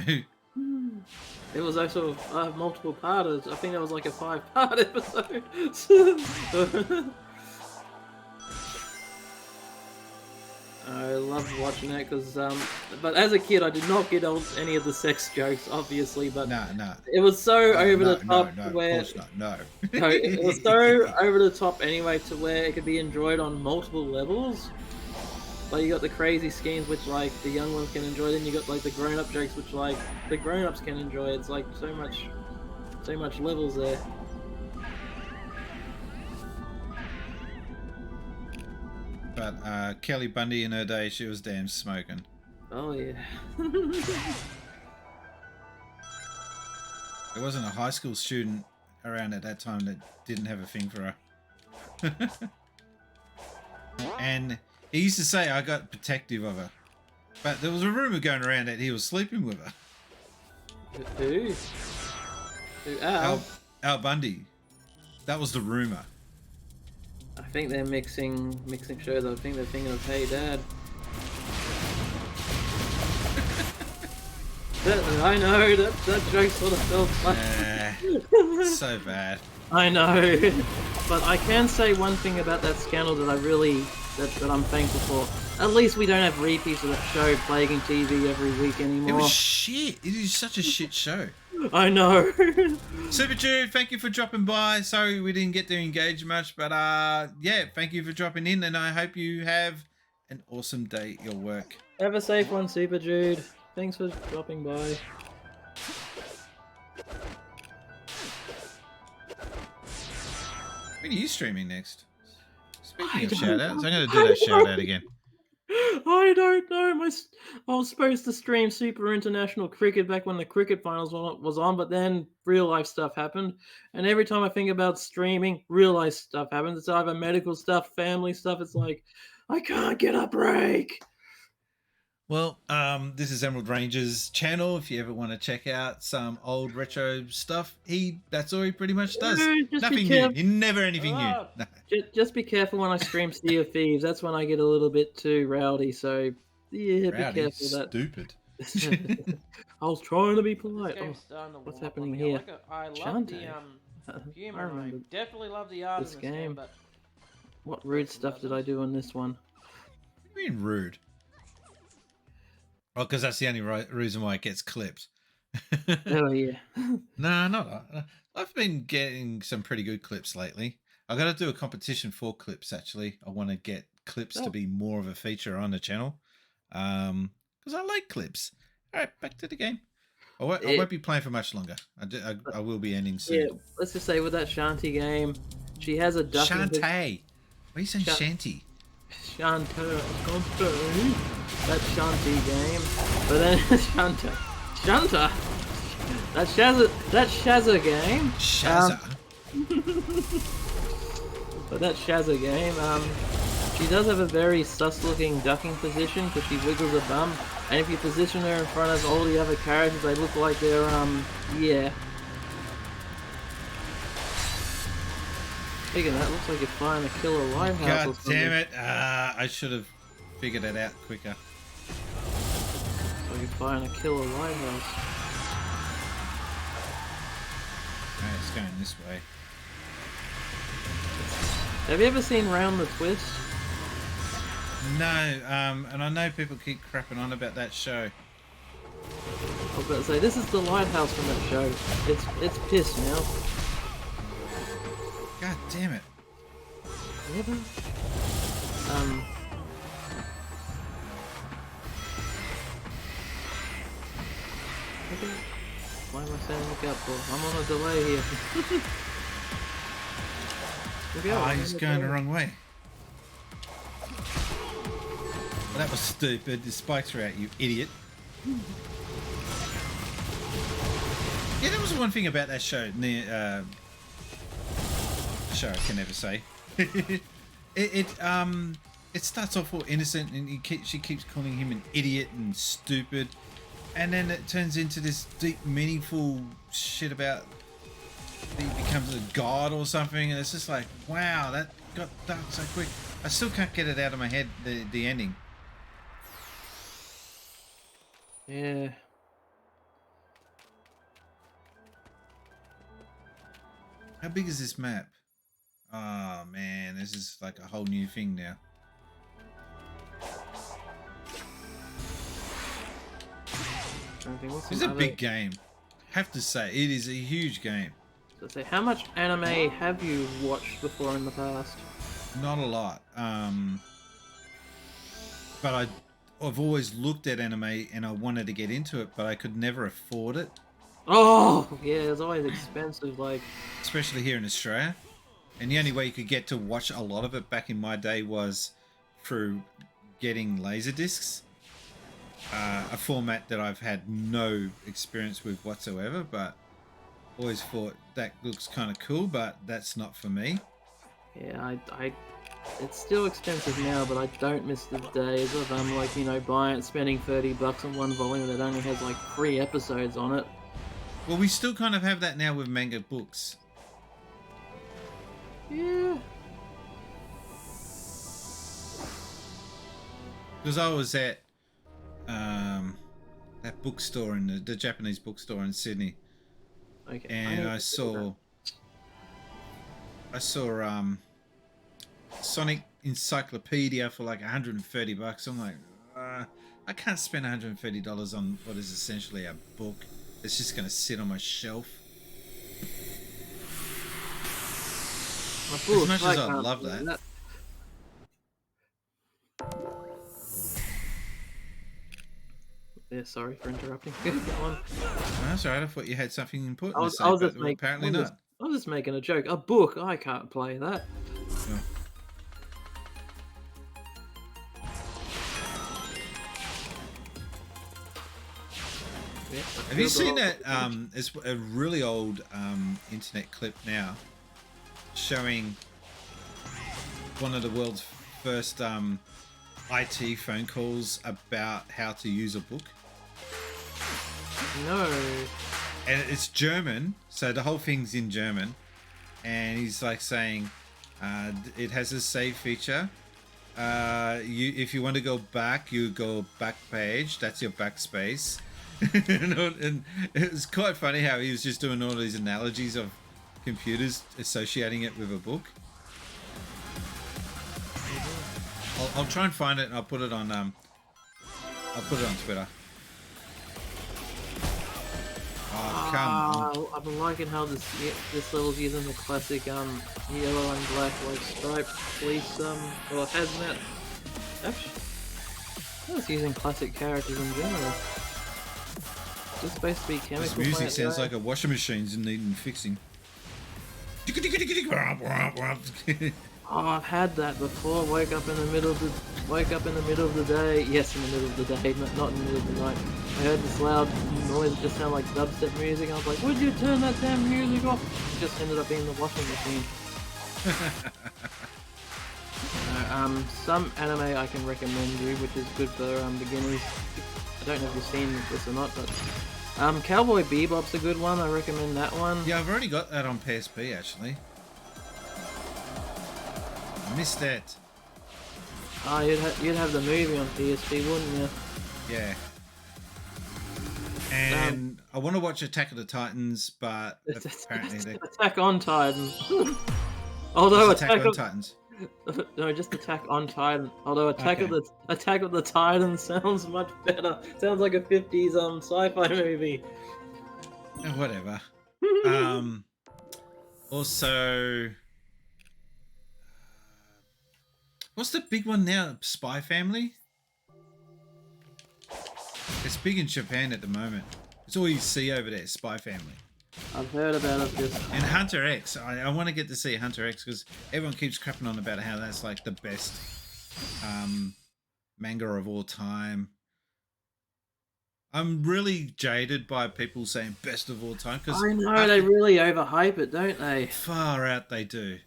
It was also multiple parters. I think that was like a 5-part episode. I loved watching that because, but as a kid, I did not get any of the sex jokes, obviously. But no, it was so over the top where of course not. No, it was so over the top anyway to where it could be enjoyed on multiple levels. Like you got the crazy schemes which like the young ones can enjoy, then you got like the grown-up jokes which like the grown-ups can enjoy. It's like so much levels there. But Kelly Bundy in her day, she was damn smoking. Oh yeah. There wasn't a high school student around at that time that didn't have a thing for her. And he used to say I got protective of her. But there was a rumor going around that he was sleeping with her. Who? Al Bundy. That was the rumor. I think they're mixing shows. I think they're thinking of Hey Dad. I know that joke sort of felt like so bad. I know, but I can say one thing about that scandal that I really that I'm thankful for. At least we don't have repeats of the show plaguing TV every week anymore. It was shit. It is such a shit show. I know. Super Jude, thank you for dropping by. Sorry we didn't get to engage much, but yeah, thank you for dropping in, and I hope you have an awesome day at your work. Have a safe one, Super Jude. Thanks for dropping by. When are you streaming next? Speaking of shout-outs, I'm going to do that shout-out again. I don't know. I was supposed to stream Super International Cricket back when the cricket finals was on, but then real life stuff happened. And every time I think about streaming, real life stuff happens. It's either medical stuff, family stuff. It's like, I can't get a break. Well, this is Emerald Ranger's channel. If you ever want to check out some old retro stuff, that's all he pretty much does. Nothing new. He never anything new. No. Just be careful when I stream Sea of Thieves. That's when I get a little bit too rowdy. So yeah, Rowdy, be careful. Stupid. I was trying to be polite. This game's starting to What's warm up on happening me. here? I love Shantae. the humor. I I remember definitely love the art this in this game, but what rude stuff did I do in this one? What do you mean rude? Oh, because that's the only reason why it gets clipped. Oh yeah. No, not. I've been getting some pretty good clips lately. I got to do a competition for clips. Actually, I want to get clips to be more of a feature on the channel, because I like clips. All right, back to the game. I won't be playing for much longer. I will be ending soon. Yeah, let's just say with that Shantae game, she has a duck. Shantae. Why are you saying Shanty? Shantae. That Shantae game, but then Shanta. That Shazza game. Shazza. But that Shazza game, she does have a very sus-looking ducking position because she wiggles her bum, and if you position her in front of all the other characters, they look like they're yeah. Speaking of that, looks like you're flying a killer lighthouse. God or something. damn it! I should have figured it out quicker. So you're flying a killer lighthouse. Alright, it's going this way. Have you ever seen Round the Twist? No, and I know people keep crapping on about that show. I was about to say, this is the lighthouse from that show. It's pissed now. God damn it. Never. Why am I saying look out for? I'm on a delay here. Oh, he's going the wrong way. Well, that was stupid. The spikes are out, you idiot. Yeah, that was one thing about that show. Show I can never say. it starts off all innocent, and she keeps calling him an idiot and stupid, and then it turns into this deep, meaningful shit about he becomes a god or something, and it's just like, wow, that got dark so quick. I still can't get it out of my head, the ending. Yeah. How big is this map? Oh man, this is like a whole new thing now. It's a big game. Have to say, it is a huge game. So say, how much anime have you watched before in the past? Not a lot. But I've always looked at anime and I wanted to get into it, but I could never afford it. Oh, yeah, it's always expensive, like... Especially here in Australia. And the only way you could get to watch a lot of it back in my day was through getting laser discs. A format that I've had no experience with whatsoever, but always thought that looks kind of cool, but that's not for me. Yeah, it's still expensive now, but I don't miss the days of like, you know, spending $30 on one volume that only has like 3 episodes on it. Well, we still kind of have that now with manga books. Yeah. Because I was at that bookstore in the Japanese bookstore in Sydney. Okay. And I saw Sonic Encyclopedia for like $130. I'm like, I can't spend $130 on what is essentially a book. It's just going to sit on my shelf. As much as I love that. Yeah, sorry for interrupting. Go on. That's alright. I thought you had something important I to was say, just but apparently not. I was just making a joke. A book? I can't play that. No. Yeah, have you seen that? It's a really old internet clip now showing one of the world's first IT phone calls about how to use a book? No. And it's German, so the whole thing's in German. And he's like saying, it has a save feature. If you want to go back, you go back page. That's your backspace. And it was quite funny how he was just doing all these analogies of computers, associating it with a book. I'll try and find it and I'll put it on Twitter. Oh, come on. I've been liking how this level's using the classic yellow and black like striped police or hazmat. Actually, it's using classic characters in general. Just supposed to be chemical. This music sounds like a washing machine's needing fixing. Oh, I've had that before. Woke up in the middle of the day. Yes, in the middle of the day, not in the middle of the night. I heard this loud noise. It just sounded like dubstep music. I was like, "Would you turn that damn music off?" It just ended up being the washing machine. Some anime I can recommend you, which is good for beginners. I don't know if you've seen this or not, but Cowboy Bebop's a good one. I recommend that one. Yeah, I've already got that on PSP actually. I missed that. Oh, you'd have the movie on PSP, wouldn't you? Yeah. And I want to watch Attack of the Titans, but apparently they... Attack on Titan. Although Attack on Titans. No, just Attack on Titan. Although Attack of the Titan sounds much better. Sounds like a 50s sci-fi movie. Whatever. Also, what's the big one now? Spy Family? It's big in Japan at the moment. It's all you see over there, Spy Family. I've heard about it. And Hunter X. I want to get to see Hunter X because everyone keeps crapping on about how that's like the best manga of all time. I'm really jaded by people saying best of all time because I know they really overhype it, don't they? Far out they do.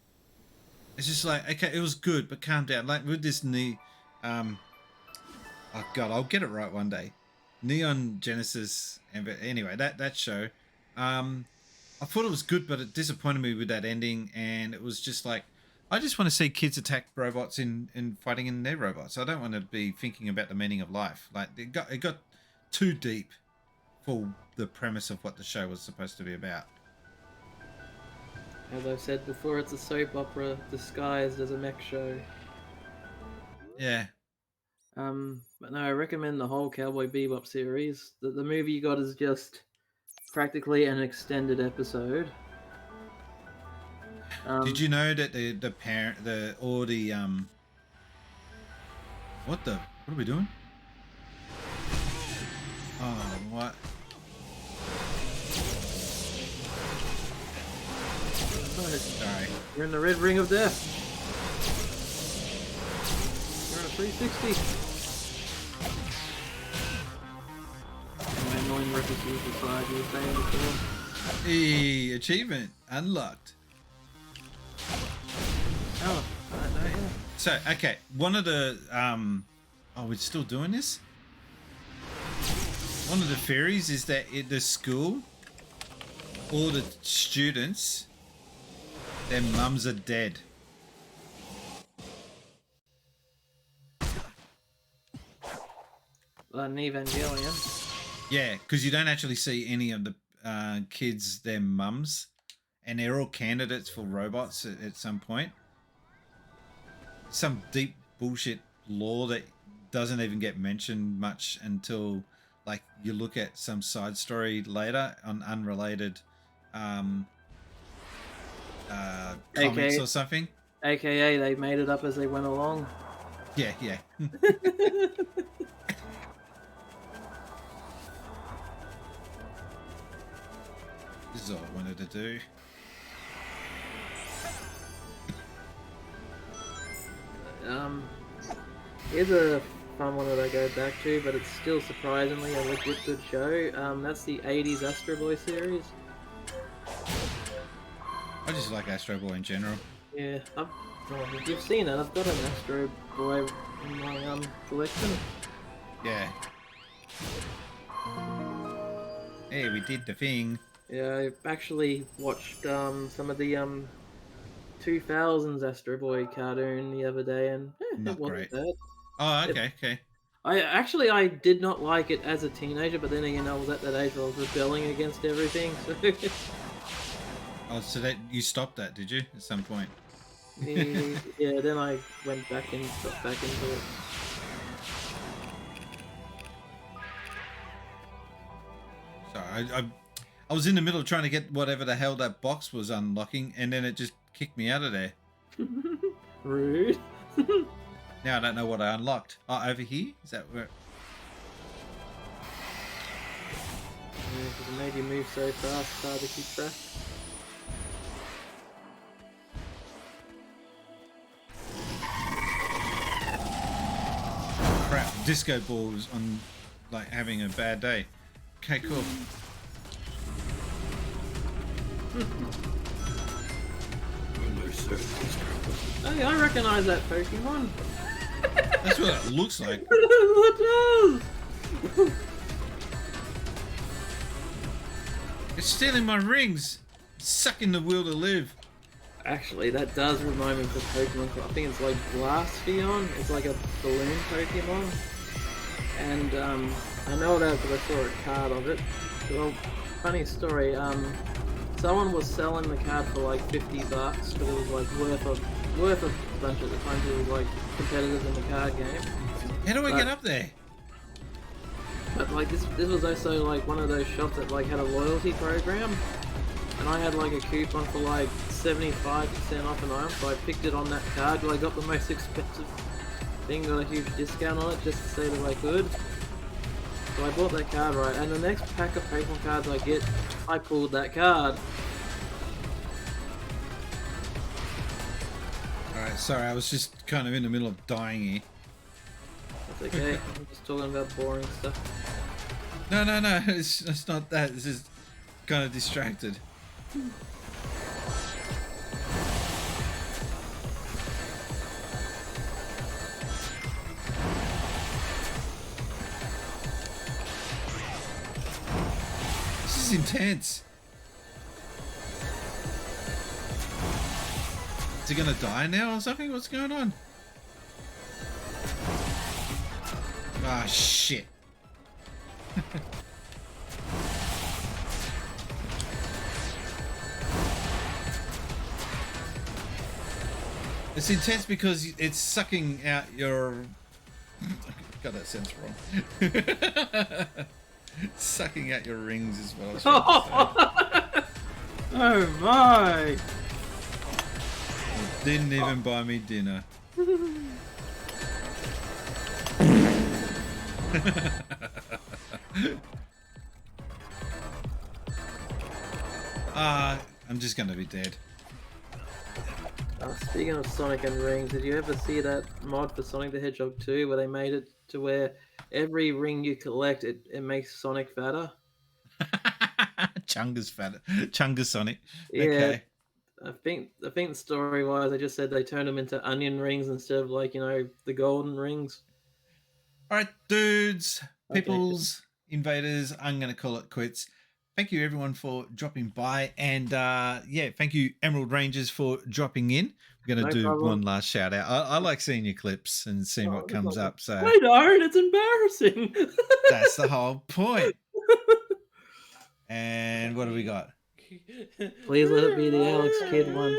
It's just like, okay, it was good, but calm down. Like with this oh god, I'll get it right one day. Neon Genesis, anyway, that show. I thought it was good, but it disappointed me with that ending, and it was just like, I just want to see kids attack robots in fighting in their robots. I don't want to be thinking about the meaning of life. Like it got too deep for the premise of what the show was supposed to be about. As I've said before, it's a soap opera disguised as a mech show. Yeah. But no, I recommend the whole Cowboy Bebop series. The movie you got is just practically an extended episode. Did you know that what are we doing? Oh, what? Sorry. You're in the red ring of death. You're on a 360. My annoying references beside you were saying before. Hey, achievement unlocked. Oh, I know, yeah. So, okay, one of the oh, we're still doing this? One of the theories is that at the school, all the students, their mums are dead. Like an Evangelion. Yeah, because you don't actually see any of the kids, their mums, and they're all candidates for robots at some point. Some deep bullshit lore that doesn't even get mentioned much until like you look at some side story later on unrelated comics or something. AKA they made it up as they went along. Yeah. This is all I wanted to do. Here's a fun one that I go back to, but it's still surprisingly a legit good show. That's the 80s Astro Boy series. I just like Astro Boy in general. Yeah, you've seen it. I've got an Astro Boy in my collection. Yeah. Hey, we did the thing. Yeah, I actually watched some of the 2000s Astro Boy cartoon the other day, and Not it wasn't great. bad. Oh, okay, okay. I did not like it as a teenager, but then again, I was at that age where I was rebelling against everything. So Oh, so that you stopped that, did you, at some point? yeah, then I got back into it. Sorry, I was in the middle of trying to get whatever the hell that box was unlocking, and then it just kicked me out of there. Rude. Now I don't know what I unlocked. Oh, over here? Is that where? Yeah, because it made you move so fast, it's hard to keep track. Crap, disco ball was on, like, having a bad day. Okay, cool. Hey, I recognize that Pokemon. That's what it looks like. It's stealing my rings. It's sucking the will to live. Actually, that does remind me of the Pokemon. I think it's like Glaceon. It's like a balloon Pokemon. And I know that because I saw a card of it. Well, funny story. Someone was selling the card for like $50 because it was like worth a bunch at the time. It was like competitive in the card game. How do I get up there? But like this was also like one of those shops that like had a loyalty program, and I had like a coupon for like 75% off an item, so I picked it on that card. I got the most expensive thing, got a huge discount on it just to say that I could. So I bought that card, right, and the next pack of Pokemon cards I get, I pulled that card. Alright, sorry, I was just kind of in the middle of dying here. That's okay, I'm just talking about boring stuff. No, it's not that. It's just kind of distracted. This is intense. Is he gonna die now or something? What's going on? Ah, shit. It's intense because it's sucking out your... God, that sounds wrong. Sucking out your rings is what I was trying to say. Oh my! Didn't even buy me dinner. I'm just gonna be dead. Speaking of Sonic and rings, did you ever see that mod for Sonic the Hedgehog 2 where they made it to where every ring you collect, it makes Sonic fatter? Chungus fatter. Chungus Sonic. Yeah, okay. I think the story wise, they just said they turned them into onion rings instead of like, you know, the golden rings. Alright, dudes, peoples, invaders, I'm going to call it quits. Thank you everyone for dropping by, and yeah, thank you Emerald Rangers for dropping in. We're going to do one last shout out. I like seeing your clips and seeing what comes up. So I don't, it's embarrassing. That's the whole point. And what do we got? Please let it be the Alex Kidd one.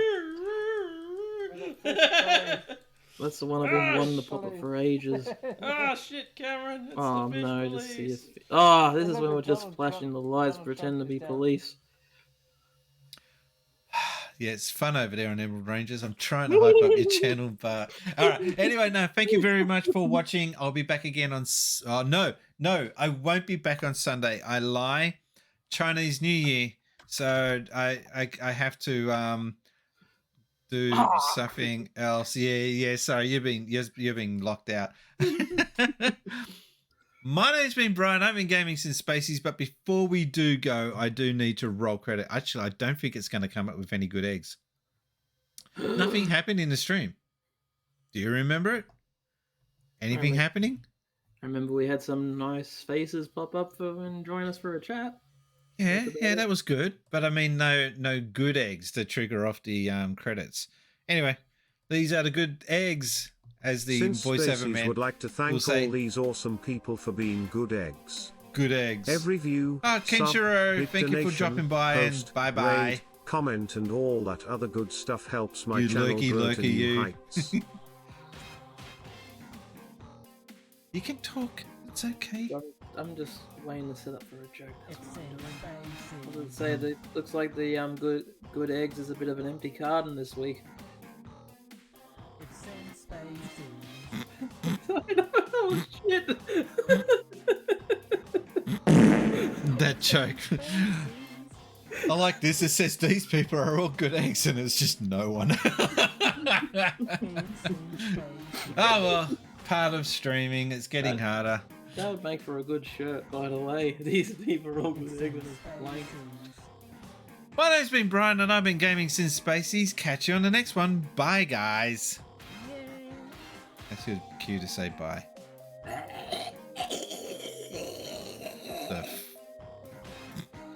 That's the one I've been wanting to pop up for ages. Ah, shit, Cameron. It's Oh the fish no, police. just see his... Oh, this is when we're just flashing the lights, pretend to be police. Yeah, it's fun over there on Emerald Rangers. I'm trying to hype up your channel, but all right. Anyway, no, thank you very much for watching. I'll be back again on... no, I won't be back on Sunday. I lie. Chinese New Year. So I have to do something else. Yeah. Sorry, you're being locked out. My name's been Brian. I've been gaming since Spacies, but before we do go, I do need to roll credit. Actually, I don't think it's going to come up with any good eggs. Nothing happened in the stream. Do you remember it? Anything happening? I remember we had some nice faces pop up and join us for a chat. Yeah, that was good. But I mean, no good eggs to trigger off the credits. Anyway, these are the good eggs, as the Since voiceover Spacies man would like to will thank say. all these awesome people for being good eggs. Good eggs. Every view, Kenshiro, sub, thank you for donation, dropping by post, and bye-bye. raid, comment and all that other good stuff helps my You channel lurky, grow to lurky, new you. heights. You can talk. It's okay. I'm just waiting to set up for a joke. That's what I'm doing. I would say that it looks like the good eggs is a bit of an empty carton this week. Oh shit! That joke. I like this. It says these people are all good eggs, and it's just no one. Oh well, part of streaming. It's getting harder. That would make for a good shirt, by the way. These people are all good eggs and it's blank. My name's been Brian, and I've been gaming since Spacies. Catch you on the next one. Bye, guys. That's your cue to say bye. The